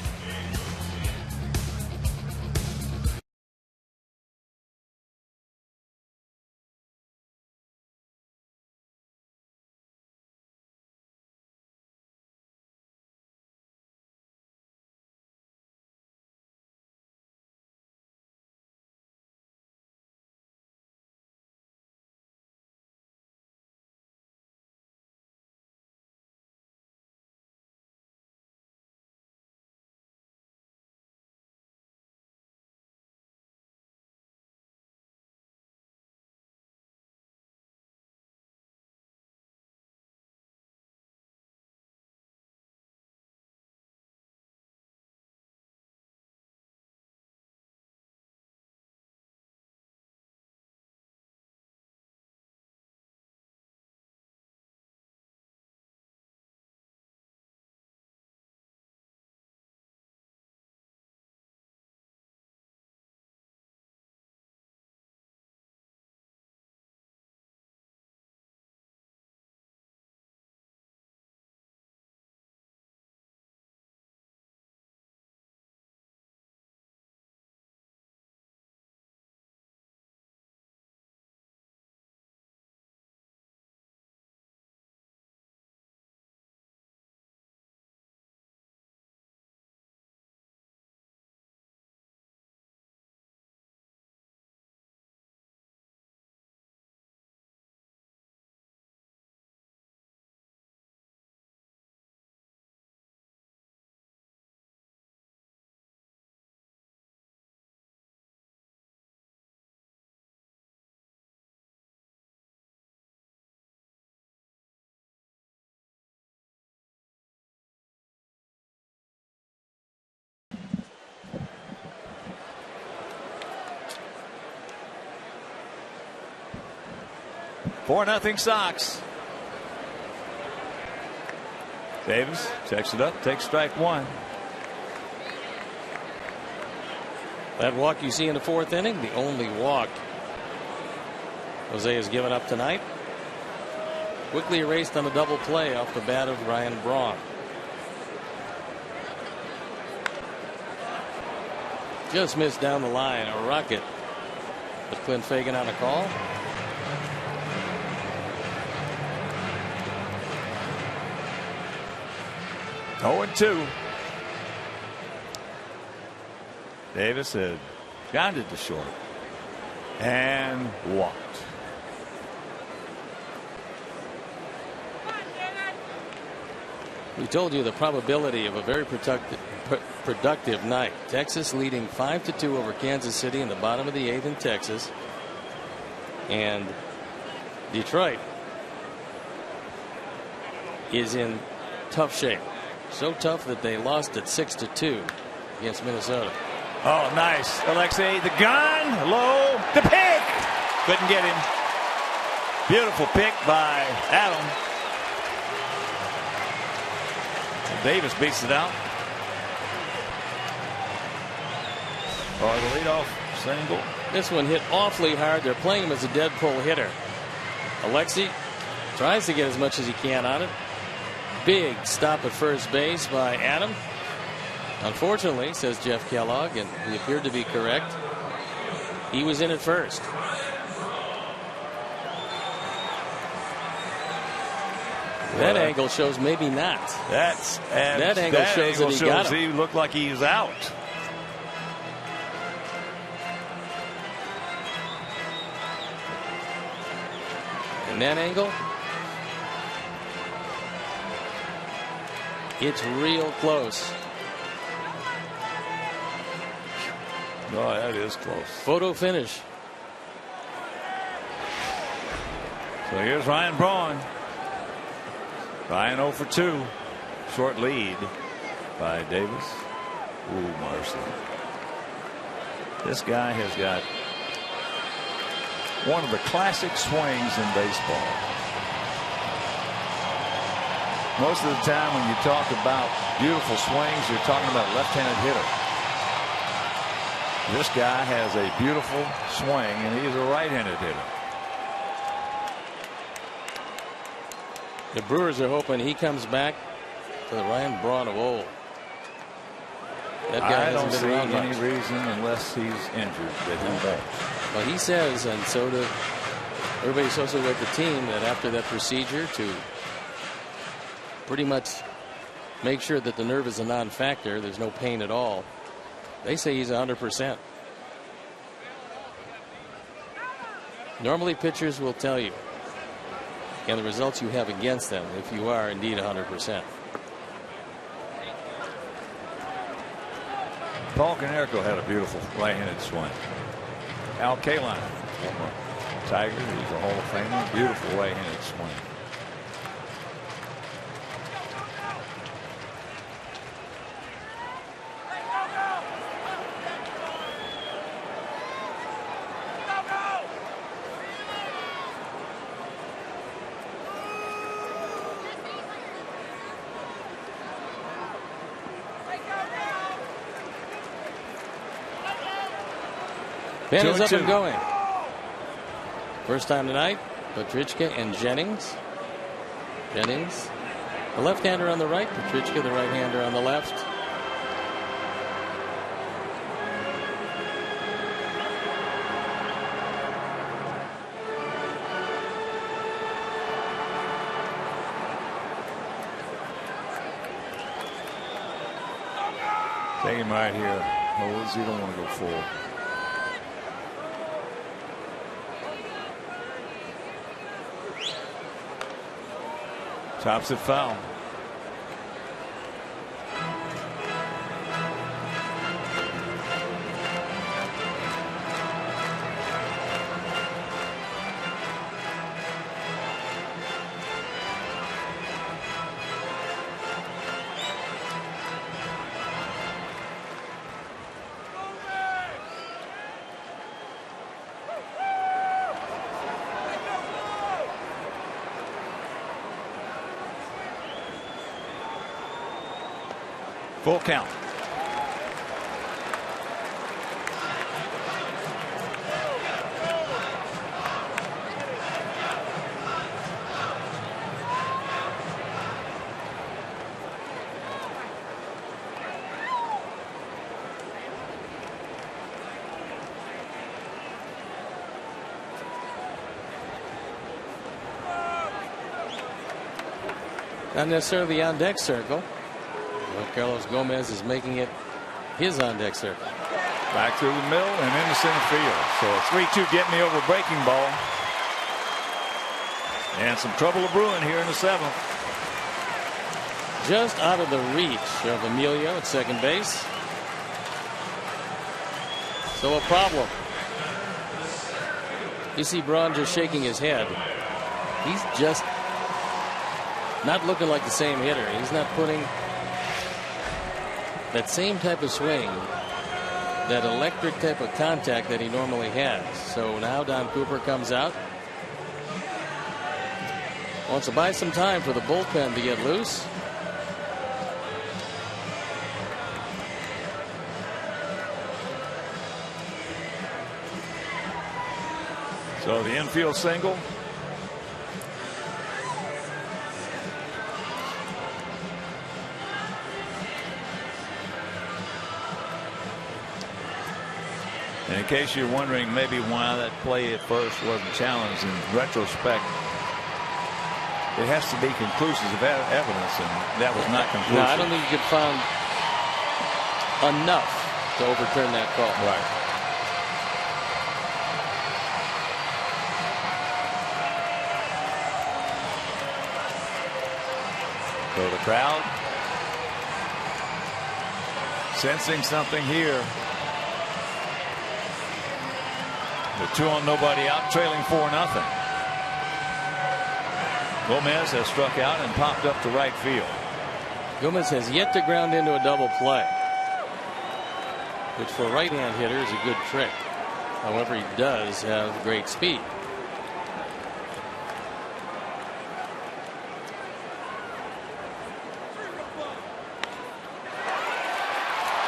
Four nothing Sox. Davis checks it up, takes strike one. That walk you see in the 4th inning, the only walk Jose has given up tonight. Quickly erased on a double play off the bat of Ryan Braun. Just missed down the line, a rocket. With Clint Fagan on a call. Oh, 2. Davis had grounded to short and walked. We told you the probability of a very productive night. Texas leading 5-2 over Kansas City in the bottom of the 8th in Texas. And Detroit is in tough shape. So tough that they lost at 6-2 against Minnesota. Oh, nice. Alexei, the gun, low, the pick. Couldn't get him. Beautiful pick by Adam. And Davis beats it out. Oh, the leadoff single. This one hit awfully hard. They're playing him as a dead pull hitter. Alexei tries to get as much as he can on it. Big stop at first base by Adam. Unfortunately, says Jeff Kellogg, and he appeared to be correct, he was in at first. That angle shows maybe not. That angle shows that he got him. He looked like he was out. And that angle It's real close. Oh, that is close. Photo finish. So here's Ryan Braun. Ryan 0 for 2. Short lead by Davis. Ooh, mercy. This guy has got one of the classic swings in baseball. Most of the time when you talk about beautiful swings, you're talking about a left-handed hitter. This guy has a beautiful swing, and he's a right-handed hitter. The Brewers are hoping he comes back to the Ryan Braun of old. That guy I don't hasn't see been around any much. reason, unless he's injured, that he won't. Well, he says, and so do everybody associated with the team, that after that procedure to pretty much make sure that the nerve is a non-factor, there's no pain at all, they say he's 100%. Normally pitchers will tell you and the results you have against them if you are indeed 100%. Paul Konerko had a beautiful right-handed swing. Al Kaline, former Tiger, he's a Hall of Famer. Beautiful right-handed swing. Ben is up and going. First time tonight, Petrichka and Jennings. Jennings, the left-hander on the right, Petrichka, the right-hander on the left. Take him right here. Holds. You don't want to go full. Tops it foul. Full count. Not necessarily on deck circle. Carlos Gomez is making it his on deck circle. Back through the middle and into center field. So a 3-2 get me over breaking ball. And some trouble brewing here in the seventh. Just out of the reach of Emilio at second base. So a problem. You see Braun just shaking his head. He's just not looking like the same hitter. He's not putting that same type of swing, that electric type of contact that he normally has. So now Don Cooper comes out. Wants to buy some time for the bullpen to get loose. So the infield single. And in case you're wondering maybe why that play at first wasn't challenged, in retrospect, it has to be conclusive evidence, and that was not conclusive. No, I don't think you could find enough to overturn that call. Right. So the crowd Sensing something here. The 2 on nobody out, trailing 4-0. Gomez has struck out and popped up to right field. Gomez has yet to ground into a double play, which for a right-hand hitter is a good trick. However, he does have great speed.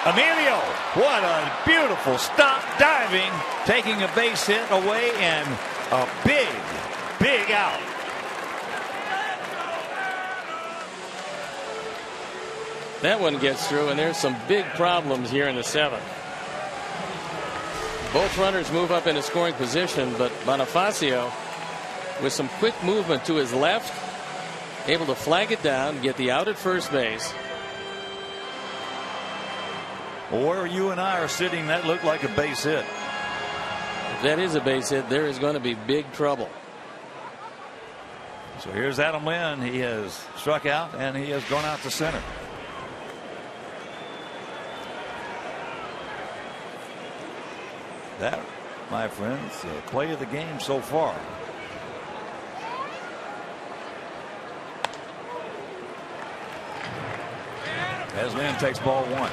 Emilio, what a beautiful stop, diving, taking a base hit away, and a big out. That one gets through, and there's some big problems here in the 7th. Both runners move up into scoring position, but Bonifacio, with some quick movement to his left, able to flag it down, get the out at first base. Where you and I are sitting, that looked like a base hit. If that is a base hit, there is going to be big trouble. So here's Adam Lynn. He has struck out and he has gone out to center. That, my friends, the play of the game so far. As Lynn takes ball 1.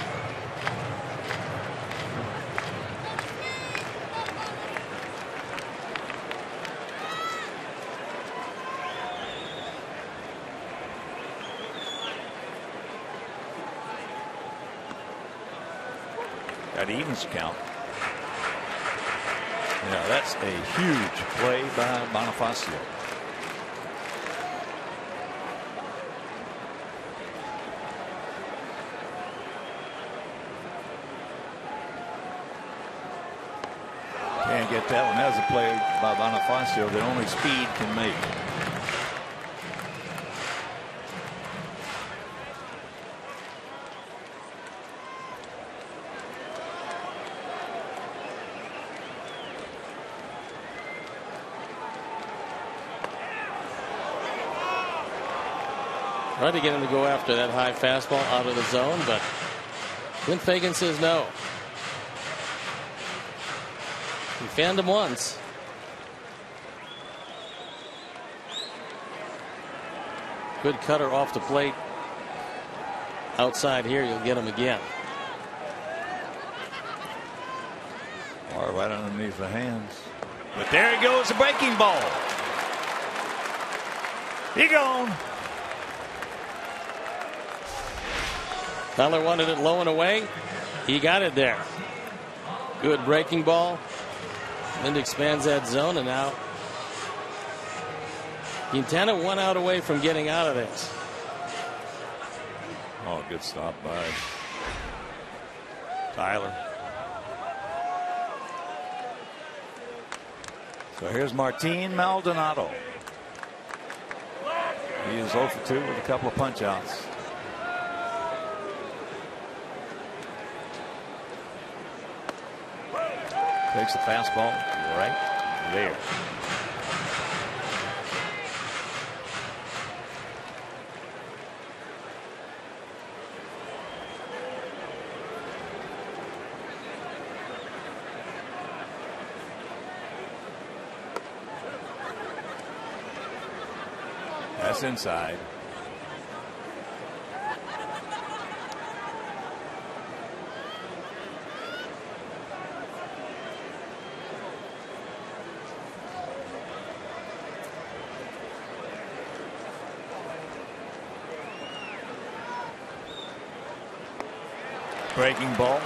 That evens count. Yeah, that's a huge play by Bonifacio. Can't get that one. That was a play by Bonifacio that only speed can make. Tried to get him to go after that high fastball out of the zone, but Clint Fagan says no. He fanned him once. Good cutter off the plate. Outside here, you'll get him again. Or right underneath the hands. But there he goes, the breaking ball. He gone. Tyler wanted it low and away. He got it there. Good breaking ball. Lind expands that zone, and now Quintana 1 out away from getting out of this. Oh, good stop by Tyler. So here's Martin Maldonado. He is 0 for 2 with a couple of punch outs. Takes the fastball right there. That's inside. Breaking ball,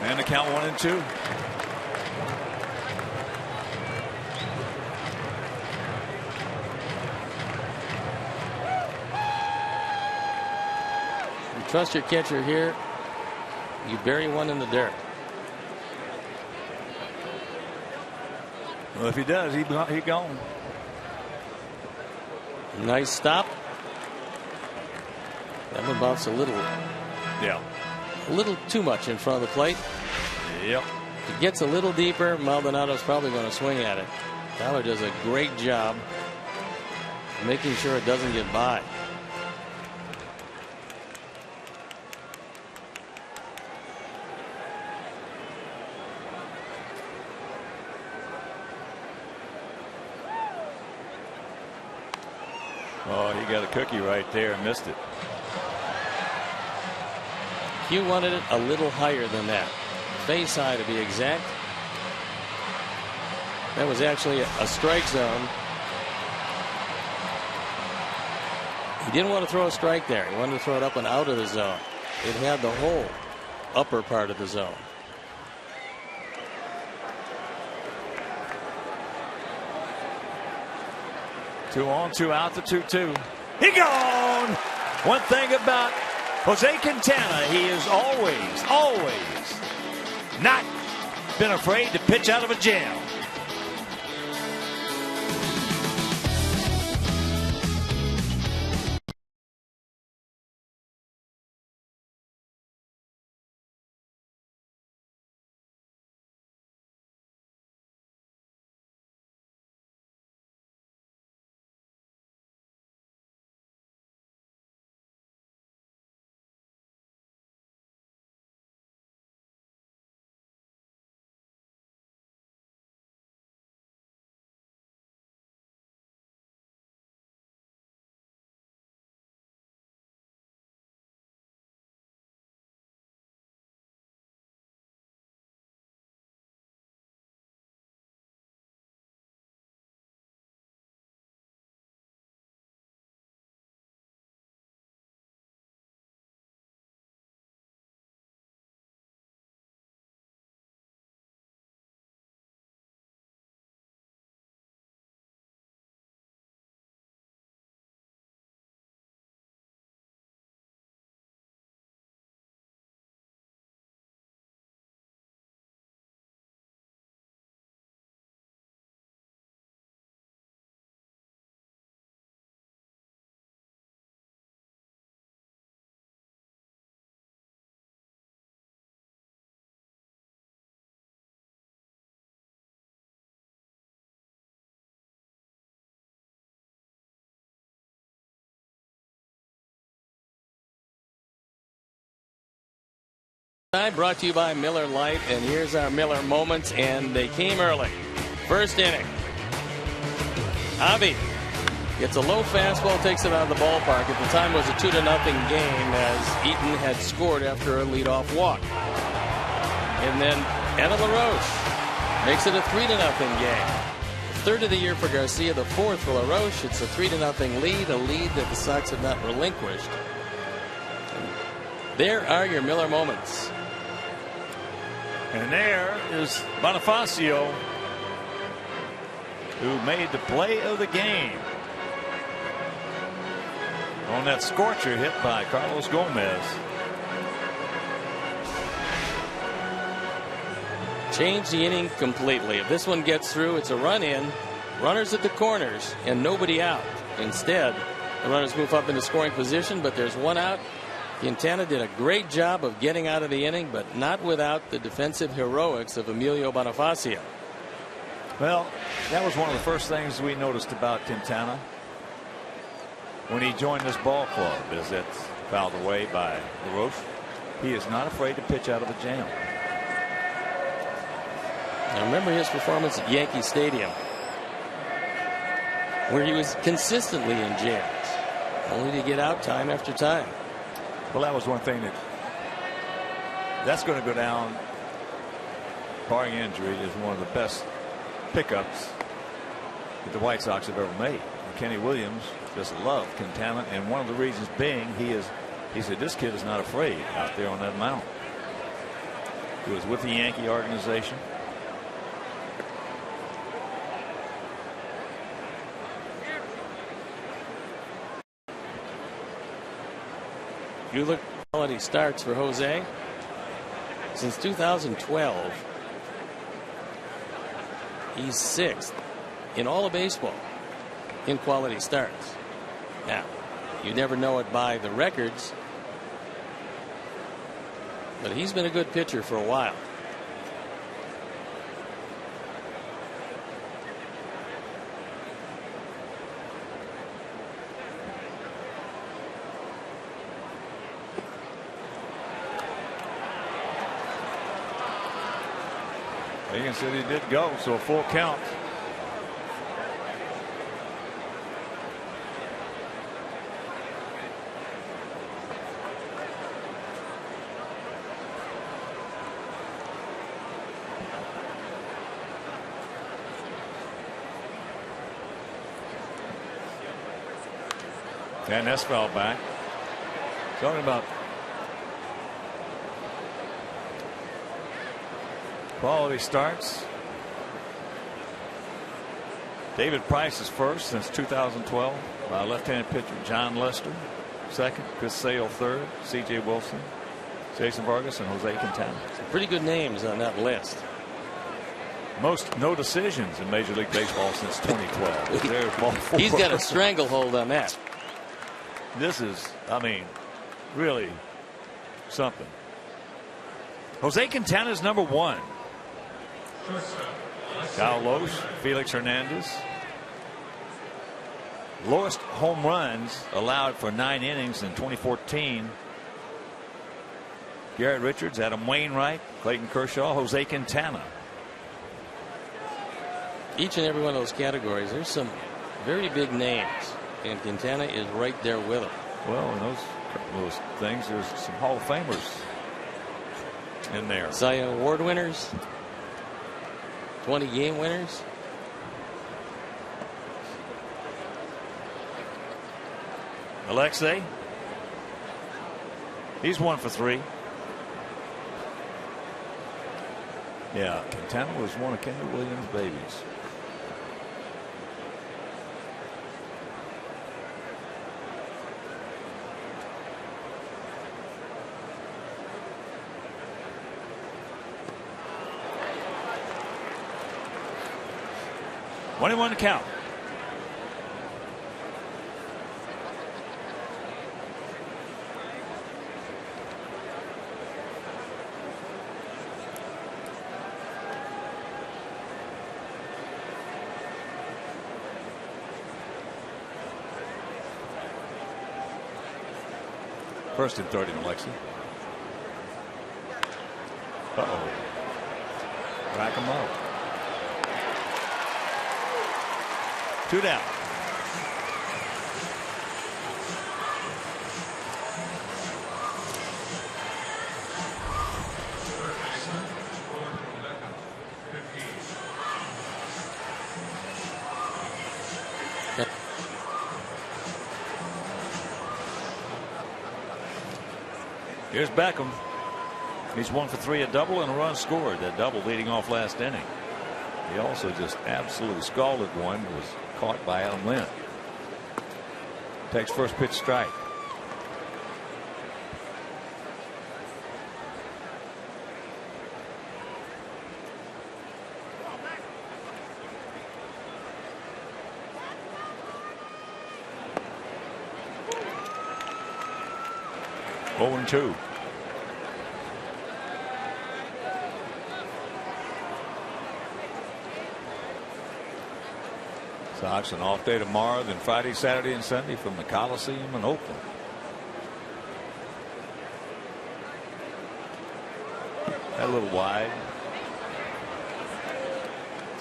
and the count 1-2. You trust your catcher here. You bury one in the dirt. Well, if he does, he gone. Nice stop. That one bounced a little. Yeah. A little too much in front of the plate. Yep. If it gets a little deeper, Maldonado's probably going to swing at it. Tyler does a great job making sure it doesn't get by. Oh, he got a cookie right there and missed it. Hugh wanted it a little higher than that. Face high to be exact. That was actually a strike zone. He didn't want to throw a strike there. He wanted to throw it up and out of the zone. It had the whole upper part of the zone. 2 on, 2 out, the 2-2. He gone. One thing about Jose Quintana, he has always not been afraid to pitch out of a jam. Brought to you by Miller Lite, and here's our Miller moments, and they came early. First inning. Avi gets a low fastball, takes it out of the ballpark. At the time it was a 2-0 game as Eaton had scored after a leadoff walk. And then Anna LaRoche makes it a 3-0 game. The third of the year for Garcia, the fourth for LaRoche. It's a 3-0 lead, a lead that the Sox have not relinquished. There are your Miller moments. And there is Bonifacio, who made the play of the game on that scorcher hit by Carlos Gomez. Change the inning completely. If this one gets through, it's a run in, runners at the corners, and nobody out. Instead, the runners move up into scoring position, but there's one out. Quintana did a great job of getting out of the inning, but not without the defensive heroics of Emilio Bonifacio. Well, that was one of the first things we noticed about Quintana when he joined this ball club, is that fouled away by LaRoche. He is not afraid to pitch out of a jam. Now remember his performance at Yankee Stadium, where he was consistently in jams, only to get out time after time. Well, that was one thing that's going to go down, barring injury, is one of the best pickups that the White Sox have ever made. And Kenny Williams just loved Quintana, and one of the reasons being he said this kid is not afraid out there on that mound. He was with the Yankee organization. You look at quality starts for Jose. Since 2012, he's 6th in all of baseball in quality starts. Now, you never know it by the records, but he's been a good pitcher for a while. Higgins said he did go, so a full count. Van Ness back. Talking about quality starts. David Price is first since 2012 by left-handed pitcher John Lester. Second, Chris Sale third, C.J. Wilson, Jason Vargas, and Jose Quintana. Some pretty good names on that list. Most no decisions in Major League Baseball since 2012. There's ball four. He's got a stranglehold on that. This is, I mean, really something. Jose Quintana is number 1. Kyle Loesch, Felix Hernandez. Lowest home runs allowed for 9 innings in 2014. Garrett Richards, Adam Wainwright, Clayton Kershaw, Jose Quintana. Each and every one of those categories, there's some very big names, and Quintana is right there with them. Well, in those things, there's some Hall of Famers in there. Cy Young Award winners, 20 game winners. Alexei, he's 1 for 3. Yeah, Quintana was one of Kenny Williams' babies. One to count. First and 30, Alexi. Uh-oh. Rack him up. 2 down. Here's Beckham. He's 1 for 3, a double and a run scored. That double leading off last inning. He also just absolutely scalded one. Was caught by Adam Lynn. Takes first pitch strike. Oh and 2. Sox an off day tomorrow, then Friday, Saturday, and Sunday from the Coliseum in Oakland. That a little wide.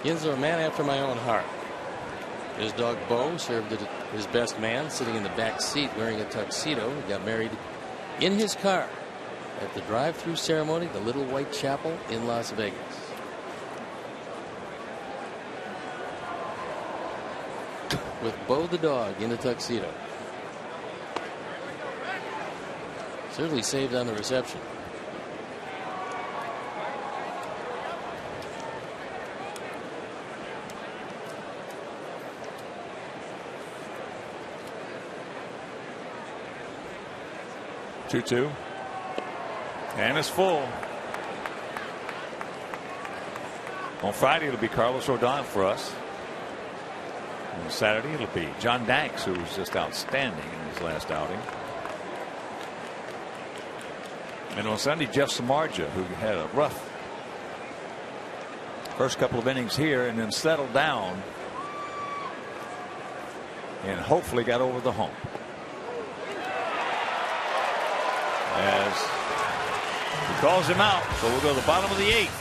Yinzer, a man after my own heart. His dog Bo served as his best man, sitting in the back seat wearing a tuxedo. He got married in his car at the drive-through ceremony, the Little White Chapel in Las Vegas. With Bo the dog in the tuxedo. Certainly saved on the reception. Two. And it's full. On Friday it'll be Carlos Rodon for us. On Saturday it'll be John Danks, who was just outstanding in his last outing. And on Sunday, Jeff Samardzija, who had a rough first couple of innings here and then settled down and hopefully got over the hump. As he calls him out, so we'll go to the bottom of the 8th.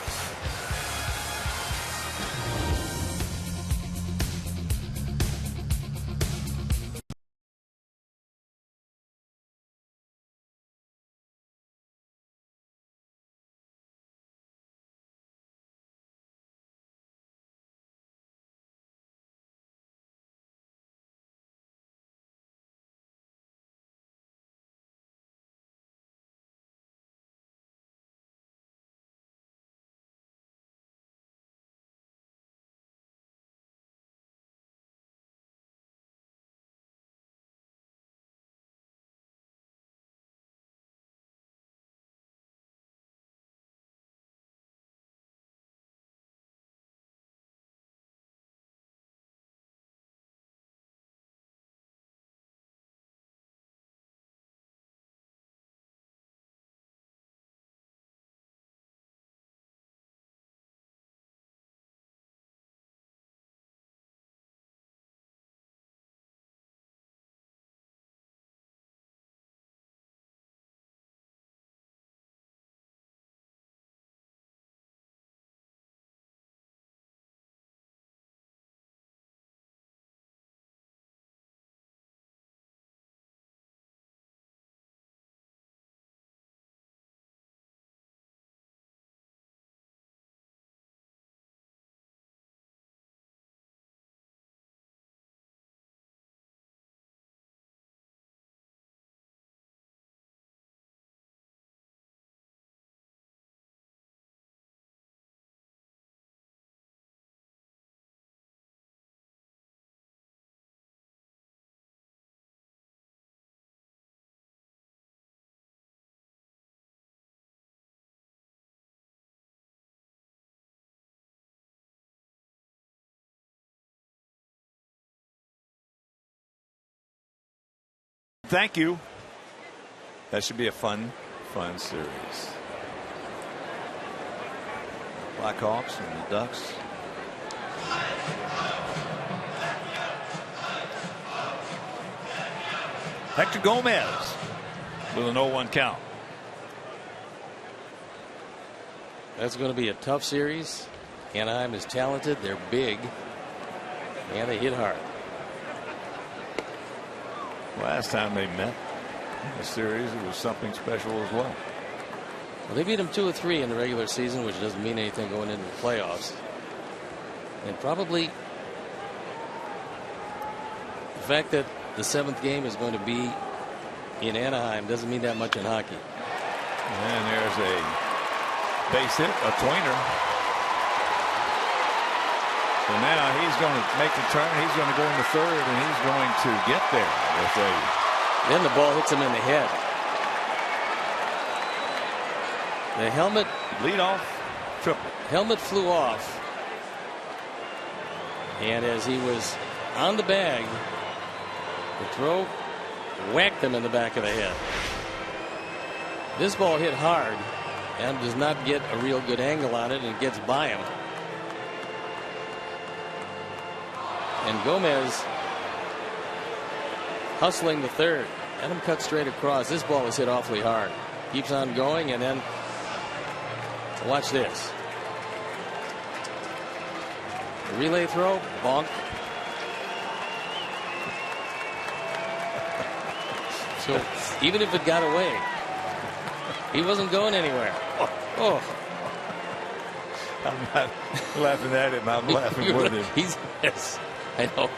Thank you. That should be a fun series. Blackhawks and the Ducks. Hector Gomez with an 0-1 count. That's going to be a tough series. Anaheim is talented. They're big. And they hit hard. Last time they met in the series, it was something special as well. Well, they beat them 2 or 3 in the regular season, which doesn't mean anything going into the playoffs. And probably the fact that the 7th game is going to be in Anaheim doesn't mean that much in hockey. And there's a base hit, a twinger. So now he's going to make the turn. He's going to go in the 3rd, and he's going to get there with a. Then the ball hits him in the head. The helmet. Leadoff triple. Helmet flew off. And as he was on the bag, the throw whacked him in the back of the head. This ball hit hard and does not get a real good angle on it, and it gets by him. And Gomez hustling the 3rd. Let him cut straight across. This ball is hit awfully hard. Keeps on going, and then watch this. The relay throw, bonk. So even if it got away, he wasn't going anywhere. Oh. I'm not laughing at him. I'm laughing with him. Yes, I know.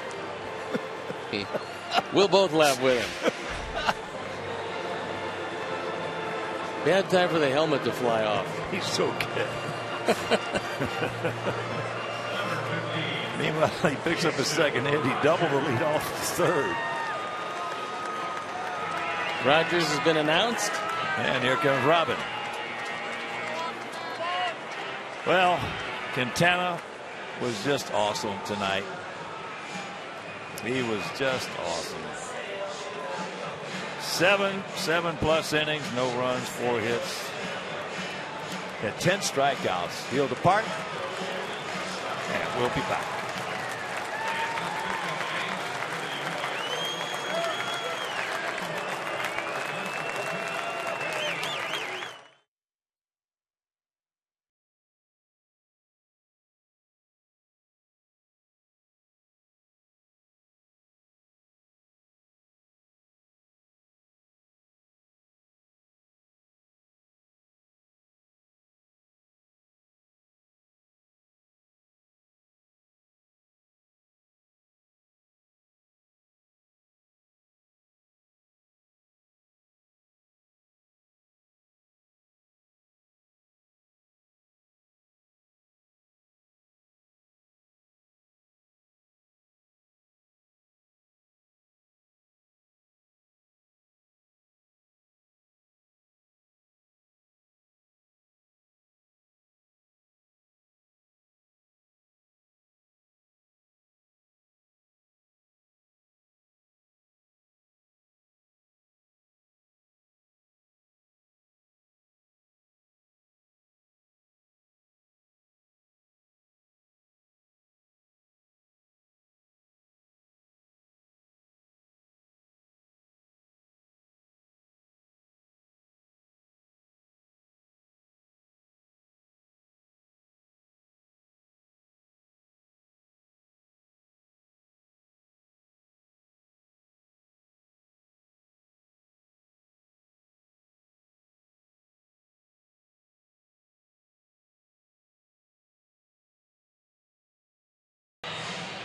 We'll both laugh with him. Bad time for the helmet to fly off. He's so good. Meanwhile, he picks up his 2nd hit. He doubled the lead off the 3rd. Rogers has been announced. And here comes Robin. Well, Quintana was just awesome tonight. He was just awesome. 7+ innings, no runs, 4 hits. Had 10 strikeouts. He'll depart. And we'll be back.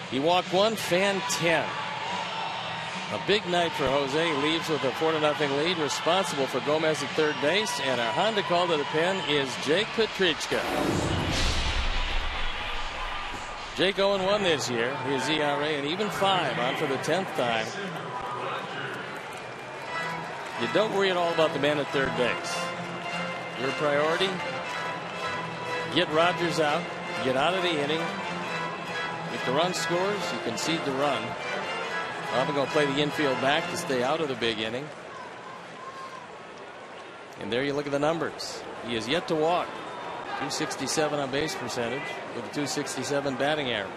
He walked 1, fanned 10. A big night for Jose. He leaves with a 4-0 lead, responsible for Gomez at 3rd base. And our Honda call to the pen is Jake Petrichka. Jake 0-1 this year. His ERA an even 5, on for the 10th time. You don't worry at all about the man at 3rd base. Your priority, get Rogers out, get out of the inning. If the run scores, you concede the run. I'm going to play the infield back to stay out of the big inning. And there you look at the numbers. He has yet to walk. 267 on base percentage with a 267 batting average.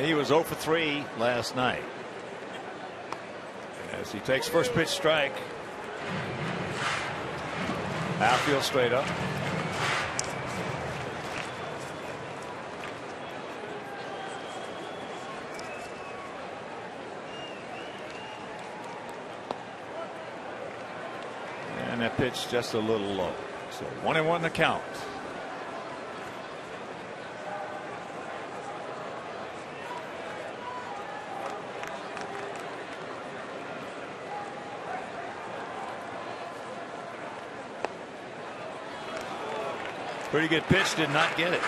He was 0 for 3 last night. As he takes first pitch strike. Outfield straight up. And that pitch just a little low. So 1-1 the count. Pretty good pitch, did not get it.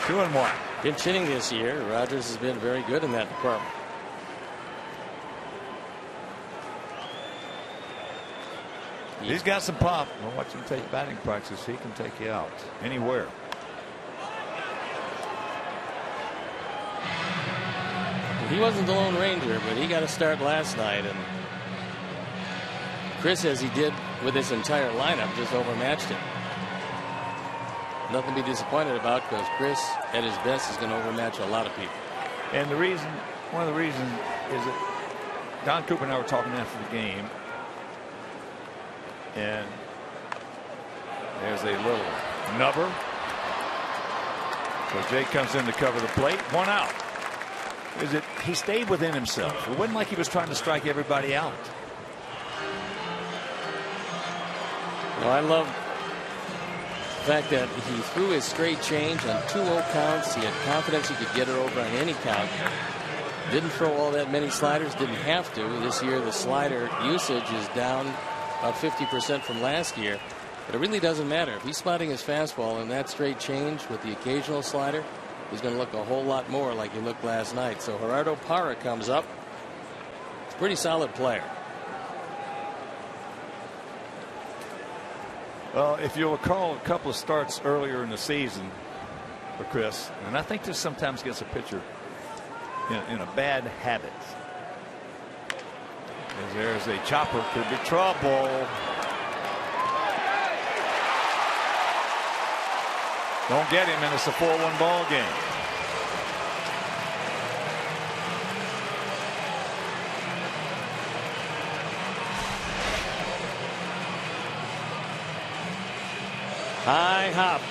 2-1. Pinch hitting this year. Rogers has been very good in that department. He's got some pop. Well, watch him take batting practice. He can take you out anywhere. He wasn't the Lone Ranger, but he got a start last night, and Chris, as he did with his entire lineup, just overmatched him. Nothing to be disappointed about, because Chris, at his best, is going to overmatch a lot of people. And one of the reasons is that Don Cooper and I were talking after the game, and there's a little nubber. So Jake comes in to cover the plate. 1 out. Is it? He stayed within himself. It wasn't like he was trying to strike everybody out. Well, I love the fact that he threw his straight change on 2-0 counts. He had confidence he could get it over on any count. Didn't throw all that many sliders. Didn't have to. This year the slider usage is down about 50% from last year. But it really doesn't matter. If he's spotting his fastball and that straight change with the occasional slider, he's going to look a whole lot more like he looked last night. So Gerardo Parra comes up. He's a pretty solid player. Well, if you'll recall a couple of starts earlier in the season for Chris, and I think this sometimes gets a pitcher in a bad habit. As there's a chopper, could be trouble. Don't get him, and it's a 4-1 ball game. High hop.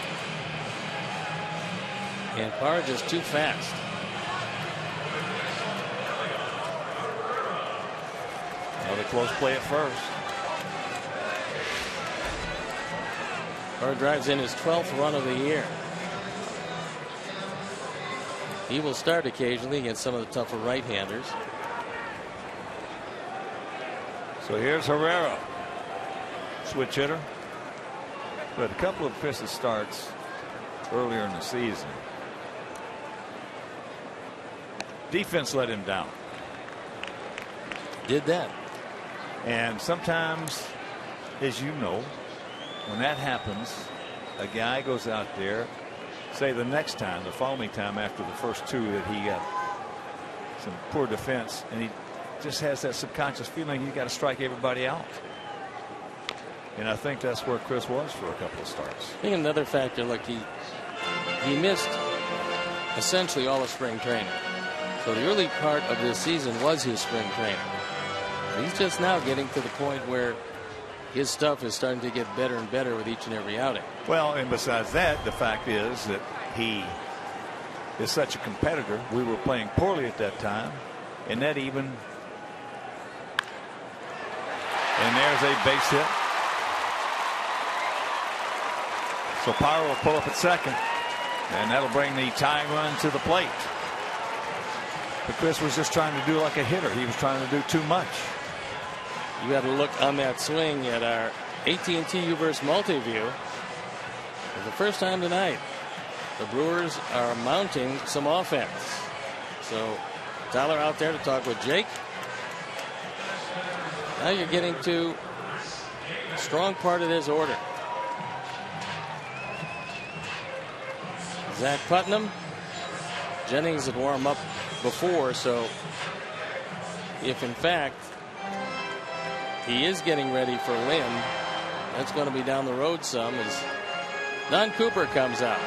And Parra just too fast. Another close play at first. Parra drives in his 12th run of the year. He will start occasionally against some of the tougher right-handers. So here's Herrera, switch hitter. But a couple of pistol starts earlier in the season. Defense let him down. Did that. And sometimes, as you know, when that happens, a guy goes out there, say the next time, the following time after the first two that he got some poor defense, and he just has that subconscious feeling you got to strike everybody out. And I think that's where Chris was for a couple of starts. I think another factor, look, he missed essentially all of spring training. So the early part of this season was his spring training. He's just now getting to the point where his stuff is starting to get better and better with each and every outing. Well, and besides that, the fact is that he is such a competitor. We were playing poorly at that time, and that even. And there's a base hit. So Parra will pull up at second, and that'll bring the tying run to the plate. But Chris was just trying to do like a hitter. He was trying to do too much. You got to look on that swing at our AT&T Uverse multi-view. For the first time tonight, the Brewers are mounting some offense. So Tyler out there to talk with Jake. Now you're getting to a strong part of this order. Zach Putnam, Jennings had warmed up before, so if in fact he is getting ready for Lynn, that's going to be down the road some as Don Cooper comes out.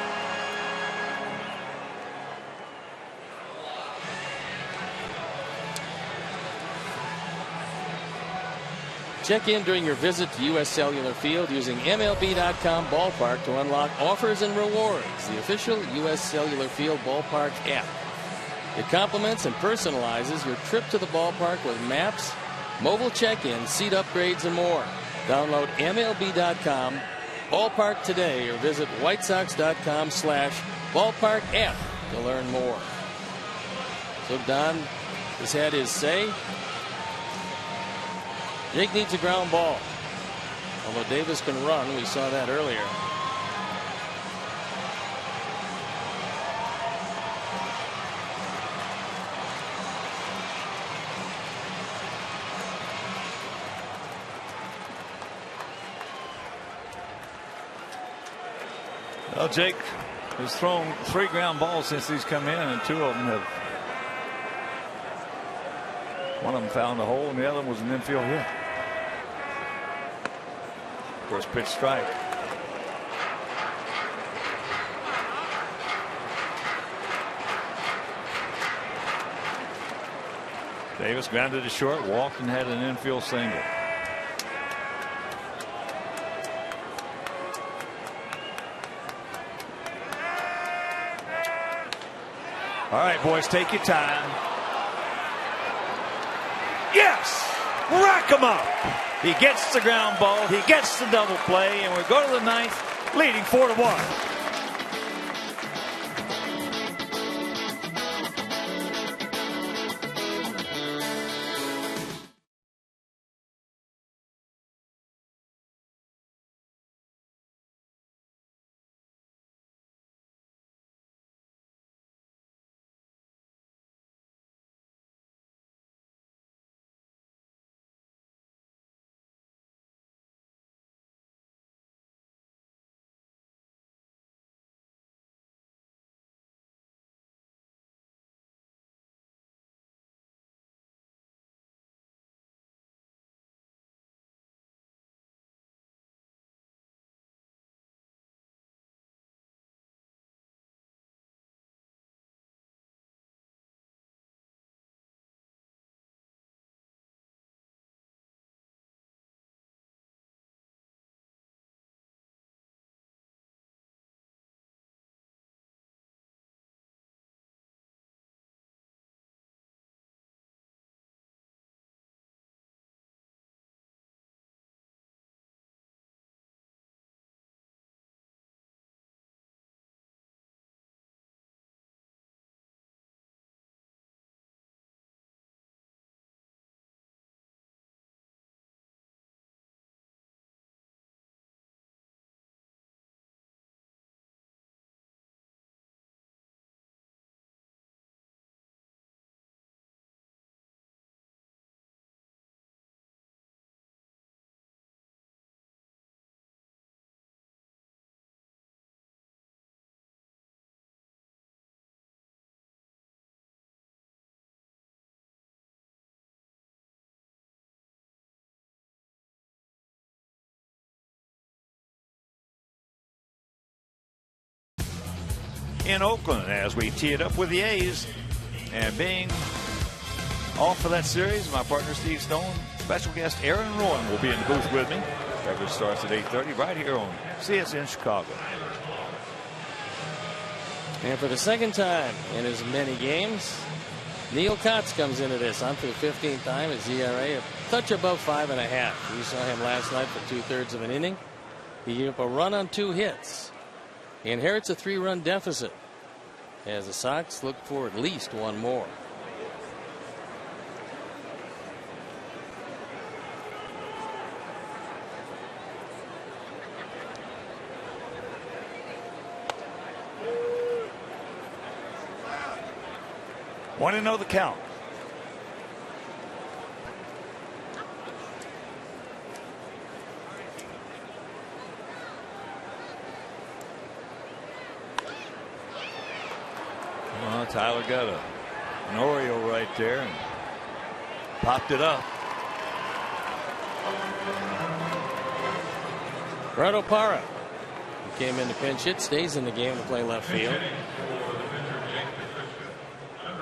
Check in during your visit to U.S. Cellular Field using MLB.com Ballpark to unlock offers and rewards. The official U.S. Cellular Field Ballpark app. It complements and personalizes your trip to the ballpark with maps, mobile check-in, seat upgrades, and more. Download MLB.com Ballpark today or visit WhiteSox.com/ballpark app to learn more. So Don has had his say. Jake needs a ground ball. Although Davis can run, we saw that earlier. Well, Jake has thrown 3 ground balls since he's come in, and 2 of them have. One of them found a hole, and the other one was an infield hit. First pitch strike. Davis grounded to short, walked, and had an infield single. All right, boys, take your time. Yes! Rack him up! He gets the ground ball, he gets the double play, and we go to the 9th, leading 4-1. In Oakland as we tee it up with the A's, and being off for that series, my partner Steve Stone, special guest Aaron Rowan will be in the booth with me. Coverage starts at 8:30 right here on CSN Chicago. And for the second time in as many games, Neil Kotz comes into this on for the 15th time. His ERA a touch above 5.5. We saw him last night for 2/3 of an inning. He gave up a run on 2 hits. He inherits a 3-run deficit as the Sox look for at least one more. Want to know the count? Tyler got an Oriole right there and popped it up. Gerardo Parra, who came in to pinch hit, stays in the game to play left field.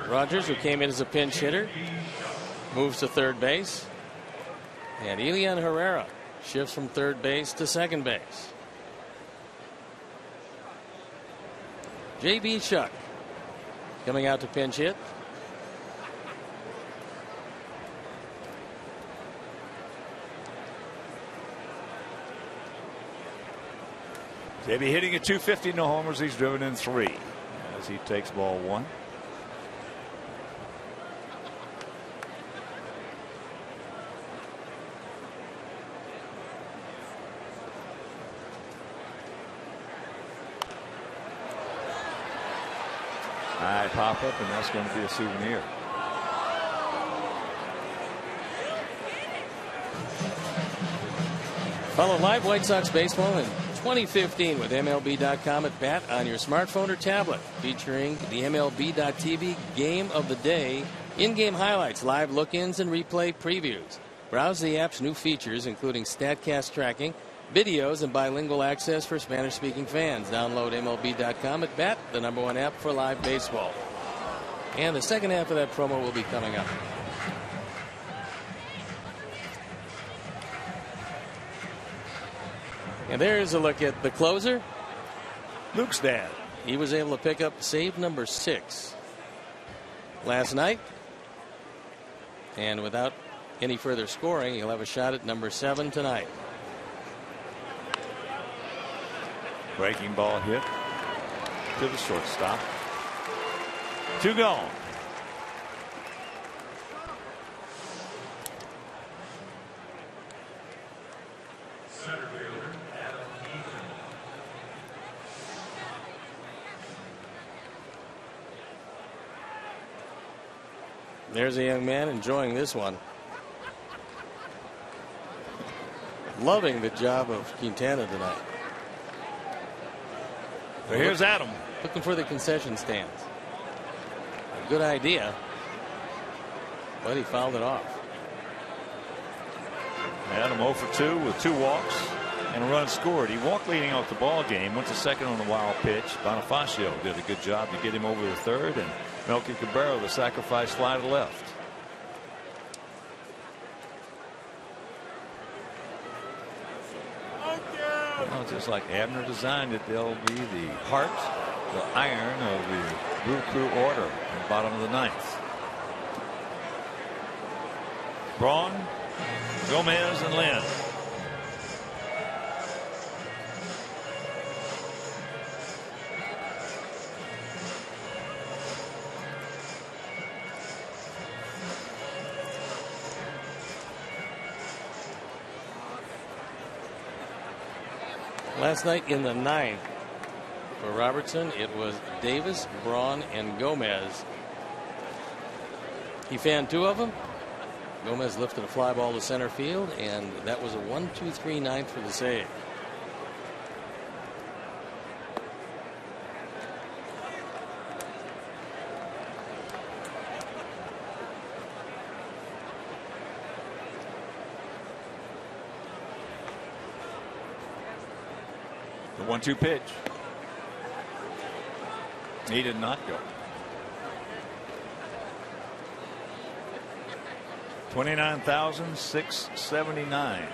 Rogers, who came in as a pinch hitter, moves to third base. And Elian Herrera shifts from third base to second base. J.B. Shuck coming out to pinch hit. JB hitting at .250, no homers. He's driven in 3 as he takes ball 1. High pop up, and that's going to be a souvenir. Follow live White Sox baseball in 2015 with MLB.com at bat on your smartphone or tablet, featuring the MLB.TV Game of the Day, in-game highlights, live look-ins, and replay previews. Browse the app's new features, including StatCast tracking, videos, and bilingual access for Spanish-speaking fans. Download MLB.com at bat, the #1 app for live baseball. And the second half of that promo will be coming up. And there's a look at the closer, Luke's dad. He was able to pick up save number 6 last night. And without any further scoring, he'll have a shot at number 7 tonight. Breaking ball hit to the shortstop. 2 gone. There's a young man enjoying this one. Loving the job of Quintana tonight. So here's Adam. Looking for the concession stands. A good idea, but he fouled it off. Adam 0 for 2 with 2 walks and a run scored. He walked leading off the ball game, went to second on the wild pitch. Bonifacio did a good job to get him over to third, and Melky Cabrera, the sacrifice fly to left. Well, just like Abner designed it, they'll be the heart, the iron of the Brew Crew order in the bottom of the 9th. Braun, Gomez, and Lynn. Last night in the 9th for Robertson, it was Davis, Braun, and Gomez. He fanned 2 of them. Gomez lifted a fly ball to center field, and that was a 1-2-3 9th for the save. The 1-2 pitch. He did not go. 29,679.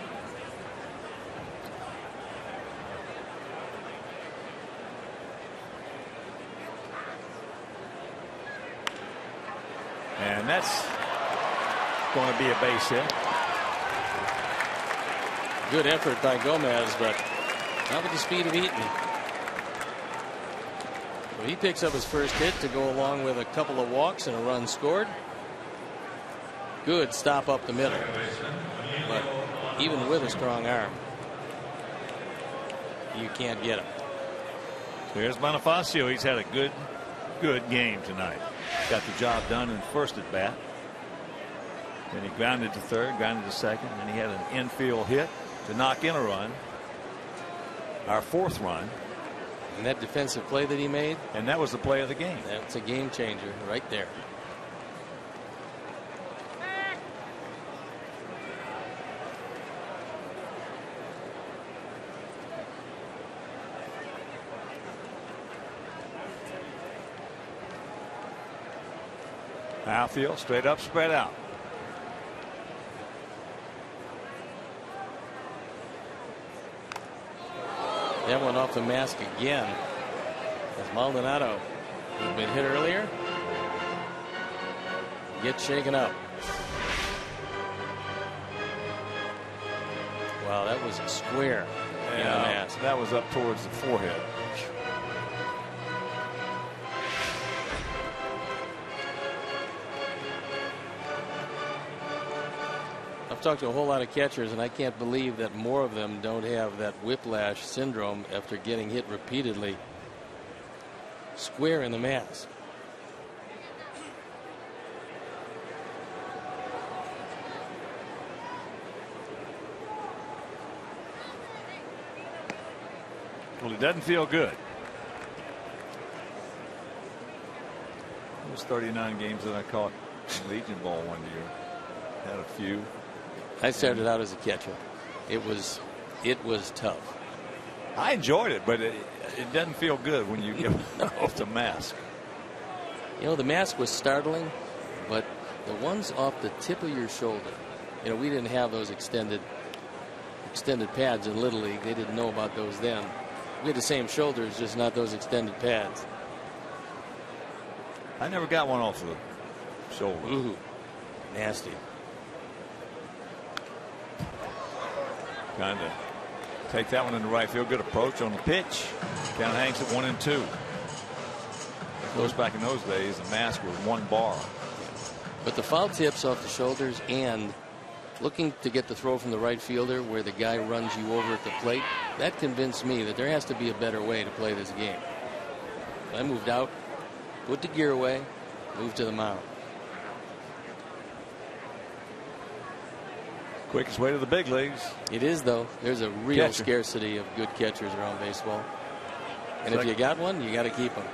And that's going to be a base hit. Good effort by Gomez, but not with the speed of Eaton. So he picks up his first hit to go along with a couple of walks and a run scored. Good stop up the middle, but even with a strong arm, you can't get him. There's Bonifacio. He's had a good game tonight. Got the job done in first at bat. Then he grounded to third, grounded to second, and he had an infield hit to knock in a run. Our 4th run. And that defensive play that he made. And that was the play of the game. That's a game changer right there. Outfield, straight up, spread out. That one off the mask again. As Maldonado, who'd been hit earlier, gets shaken up. Wow, that was square in the mask. That was up towards the forehead. I've talked to a whole lot of catchers, and I can't believe that more of them don't have that whiplash syndrome after getting hit repeatedly square in the mask. Well, it doesn't feel good. Those 39 games that I caught in Legion Ball one year. Had a few. I started out as a catcher. It was tough. I enjoyed it, but it doesn't feel good when you get off the mask. You know, the mask was startling, but the ones off the tip of your shoulder, you know, we didn't have those extended pads in Little League. They didn't know about those then. We had the same shoulders, just not those extended pads. I never got one off the shoulder. Ooh, nasty. Trying to take that one in the right field. Good approach on the pitch. Count hangs at 1-2. Of course, back in those days, the mask was one bar. But the foul tips off the shoulders and looking to get the throw from the right fielder where the guy runs you over at the plate, that convinced me that there has to be a better way to play this game. I moved out, put the gear away, moved to the mound. Quickest way to the big leagues. It is, though. There's a real scarcity of good catchers around baseball. And if you got one, you got to keep them.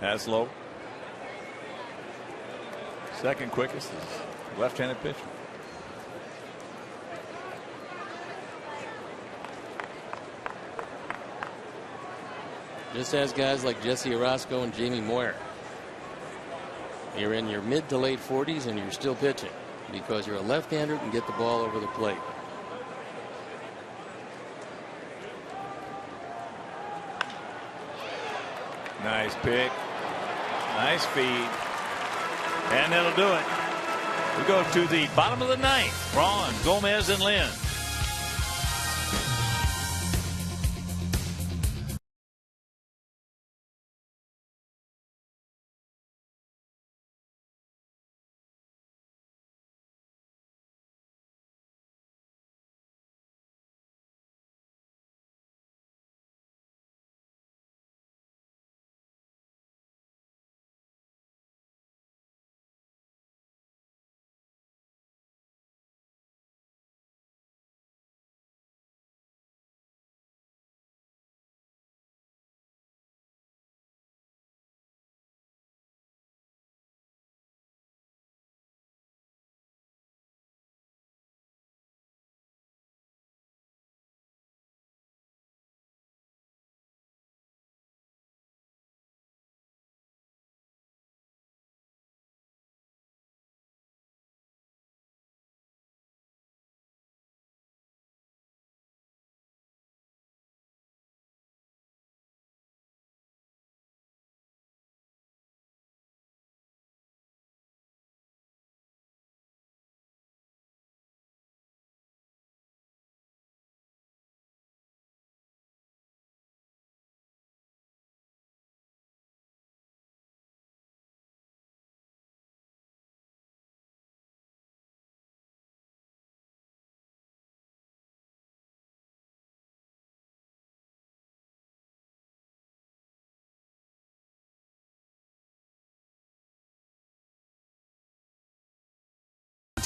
Haslow. Second quickest is left-handed pitcher. Just as guys like Jesse Orosco and Jamie Moyer. You're in your mid to late 40s and you're still pitching because you're a left-hander and get the ball over the plate. Nice pick. Nice feed. And that'll do it. We go to the bottom of the ninth. Braun, Gomez, and Lynn.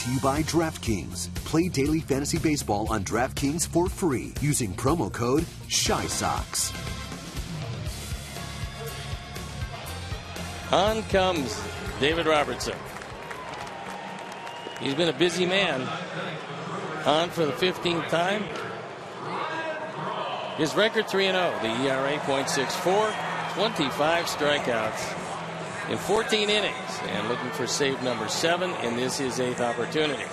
to you by DraftKings. Play daily fantasy baseball on DraftKings for free using promo code ShySox. On comes David Robertson. He's been a busy man. On for the 15th time. His record 3-0. The ERA .64. 25 strikeouts in 14 innings. And looking for save number 7 in this his 8th opportunity.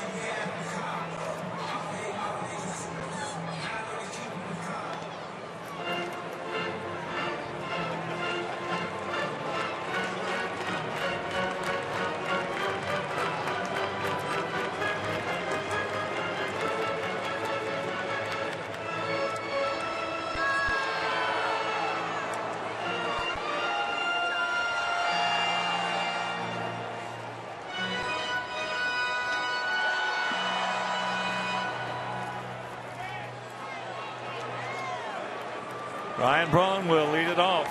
Ryan Braun will lead it off.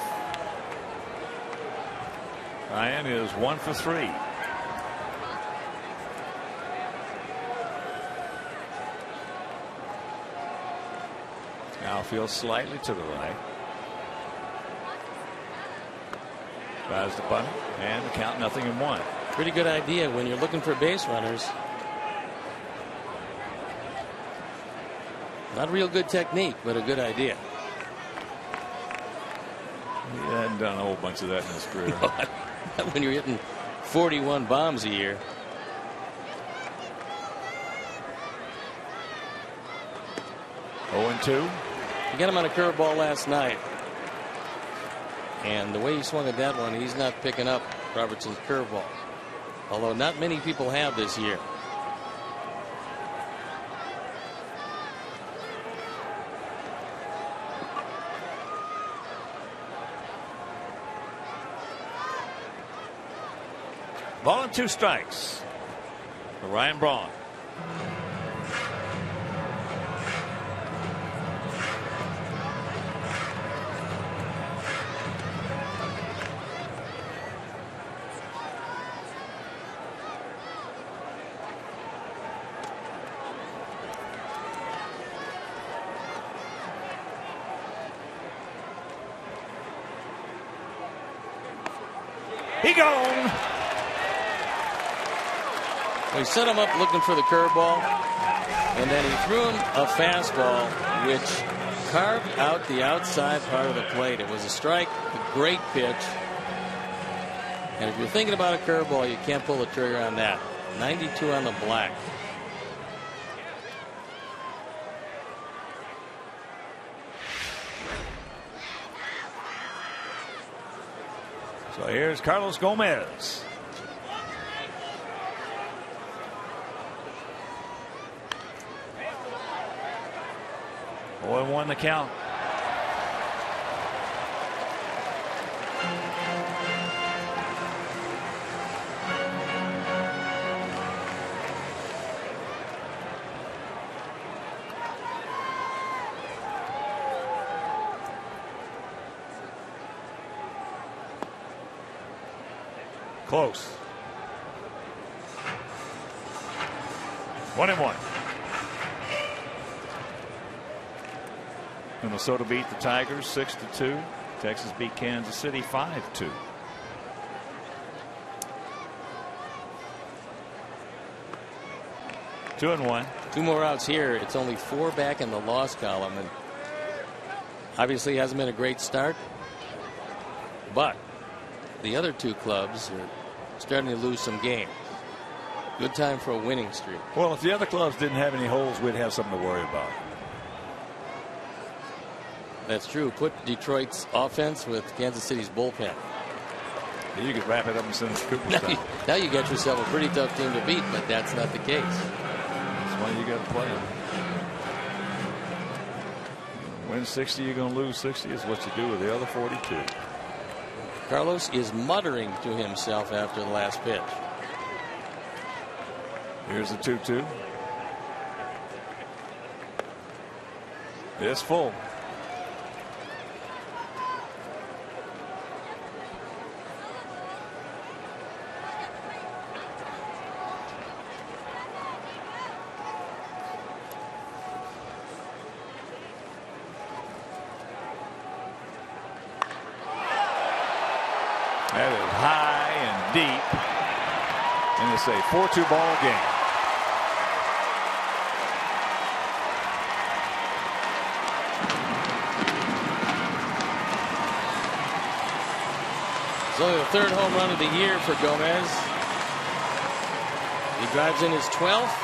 Ryan is 1 for 3. Outfield slightly to the right. Tries to bunt and the count 0-1. Pretty good idea when you're looking for base runners. Not real good technique, but a good idea. He hadn't done a whole bunch of that in his career. When you're hitting 41 bombs a year. Oh, 2. He got him on a curveball last night. And the way he swung at that one, he's not picking up Robertson's curveball. Although not many people have this year. Ball and 2 strikes for Ryan Braun. He gone. He set him up looking for the curveball, and then he threw him a fastball which carved out the outside part of the plate. It was a strike, a great pitch. And if you're thinking about a curveball, you can't pull the trigger on that. 92 on the black. So here's Carlos Gomez. Won the count. Close. 1-1. Minnesota beat the Tigers 6-2. Texas beat Kansas City 5-2. Two and 1. 2 more outs here. It's only 4 back in the loss column, and obviously hasn't been a great start. But the other 2 clubs are starting to lose some games. Good time for a winning streak. Well, if the other clubs didn't have any holes, we'd have something to worry about. That's true. Put Detroit's offense with Kansas City's bullpen. You could wrap it up and send it to Cooperstown. Now you get yourself a pretty tough team to beat, but that's not the case. That's why you got to play them. Win 60, you're going to lose 60 is what you do with the other 42. Carlos is muttering to himself after the last pitch. Here's the 2-2. It's full. That is high and deep. And it's a 4-2 ball game. It's only the third home run of the year for Gomez. He drives in his 12th.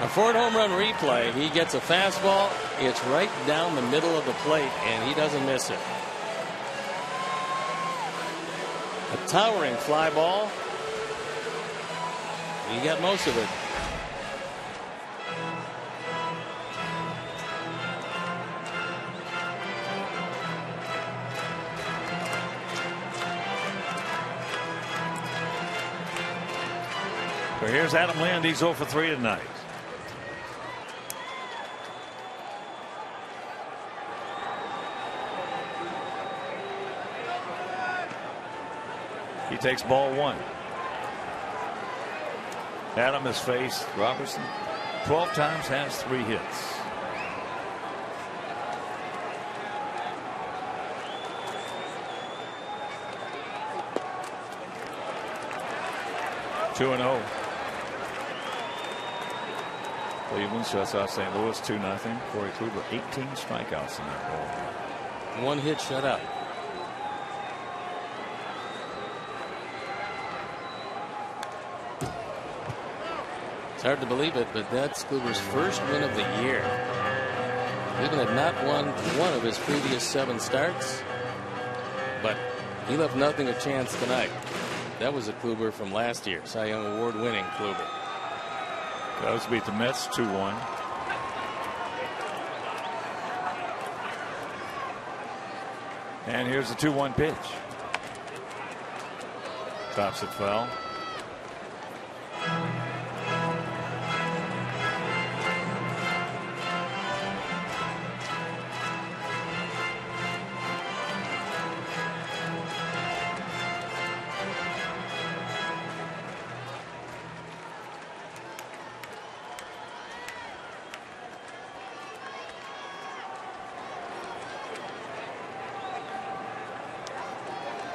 A Ford home run replay. He gets a fastball. It's right down the middle of the plate, and he doesn't miss it. A towering fly ball. He got most of it. So here's Adam Lind. He's 0 for 3 tonight. He takes ball 1. Adam has faced Robertson 12 times, has 3 hits. Two and 0. Cleveland shuts out St. Louis 2-0. Corey Kluber 18 strikeouts in that ball. 1 hit shutout. It's hard to believe it, but that's Kluber's first win of the year. Cleveland had not won 1 of his previous 7 starts, but he left nothing a chance tonight. That was a Kluber from last year, Cy Young Award winning Kluber. Cubs beat the Mets 2-1. And here's the 2-1 pitch. Tops it foul.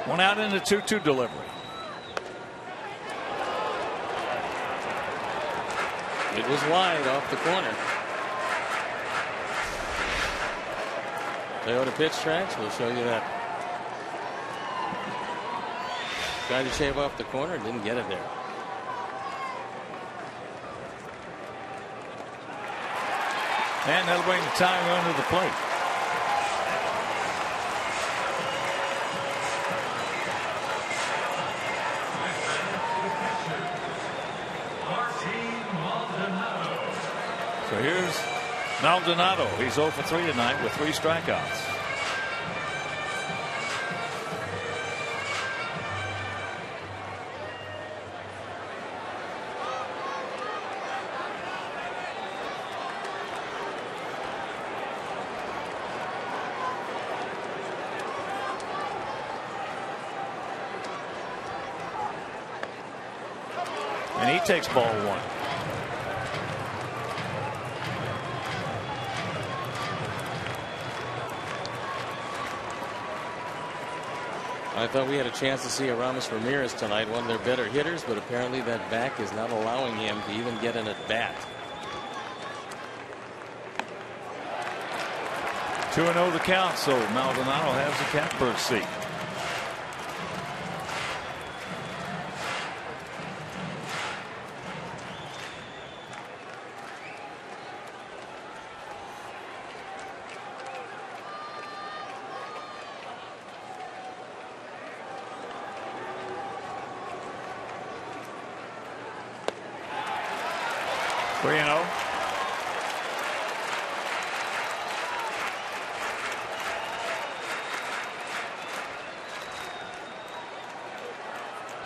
One out in the 2-2 delivery. It was wide off the corner. Toyota pitch tracks. We'll show you that. Tried to shave off the corner. Didn't get it there. And that'll bring the tying run to the plate. So here's Maldonado. He's 0 for 3 tonight with 3 strikeouts. And he takes ball 1. I thought we had a chance to see Aramis Ramirez tonight, one of their better hitters, but apparently that back is not allowing him to even get an at bat. 2-0 the count, so Maldonado has the catbird seat.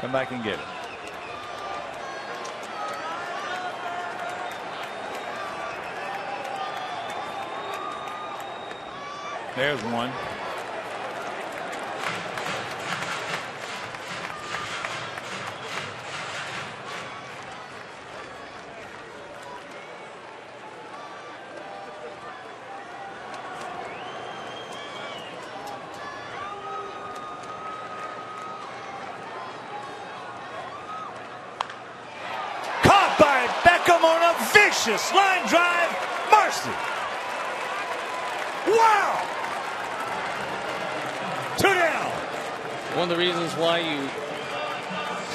Come back and get it. There's one. vicious line drive. Mercy. Wow. 2 down. One of the reasons why you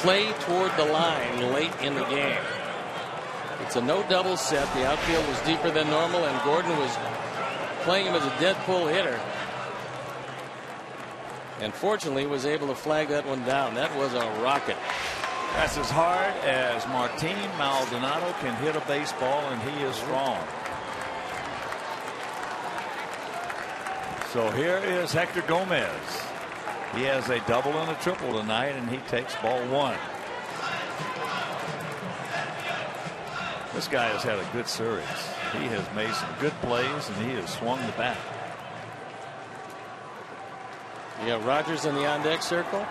play toward the line late in the game. It's a no double set. The outfield was deeper than normal, and Gordon was playing him as a dead pull hitter. And fortunately was able to flag that one down. That was a rocket. That's as hard as Martin Maldonado can hit a baseball, and he is strong. So here is Hector Gomez. He has a double and a triple tonight, and he takes ball 1. This guy has had a good series. He has made some good plays, and he has swung the bat. You got Rogers in the on deck circle.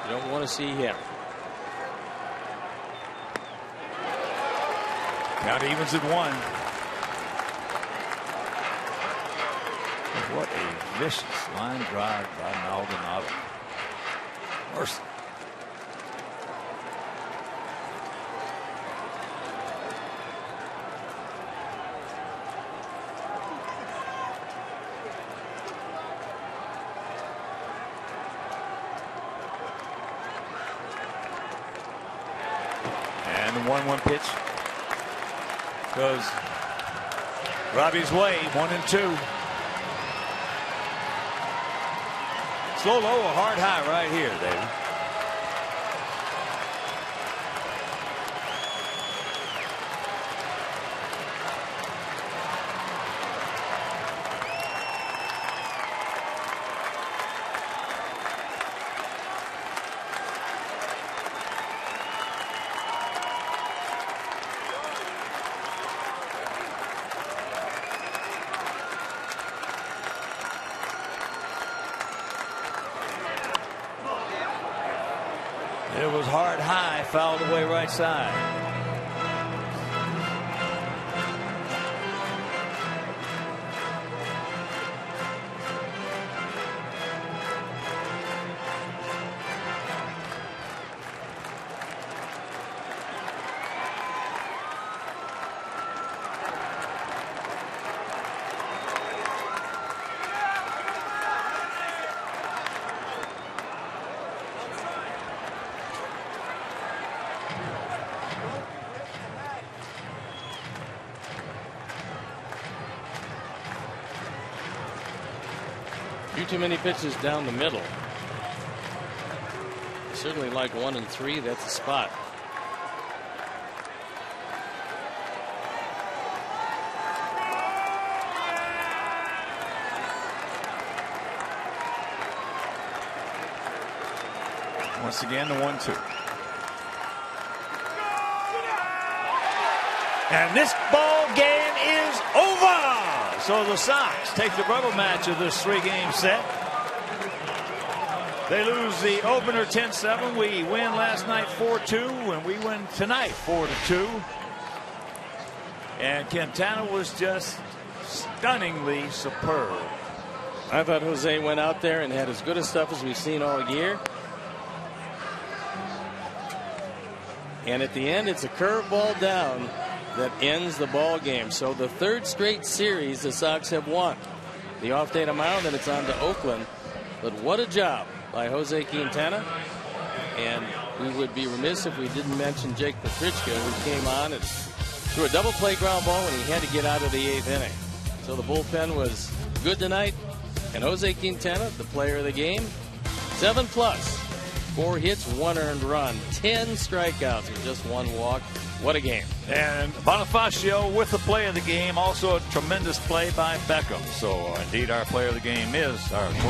You don't want to see him. Count evens at 1. What a vicious line drive by Maldonado. Mercy. And the 1-1 pitch goes Robbie's way. 1-2. Slow low or hard high right here, David. It was hard high, fouled away right side. Too many pitches down the middle. Certainly like 1 and 3. That's the spot. Once again, the 1-2. And this ball game is over. So the Sox take the rubber match of this 3-game set. They lose the opener 10-7. We win last night 4-2, and we win tonight 4-2. And Quintana was just stunningly superb. I thought Jose went out there and had as good a stuff as we've seen all year. And at the end, it's a curveball down that ends the ball game. So the 3rd straight series the Sox have won. The off day tomorrow, then it's on to Oakland. But what a job by Jose Quintana. And we would be remiss if we didn't mention Jake Petrichka, who came on and threw a double play ground ball when he had to get out of the 8th inning. So the bullpen was good tonight. And Jose Quintana, the player of the game, 7+. 4 hits, 1 earned run, 10 strikeouts with just 1 walk. What a game. And Bonifacio with the play of the game. Also a tremendous play by Beckham. So indeed our player of the game is our 20.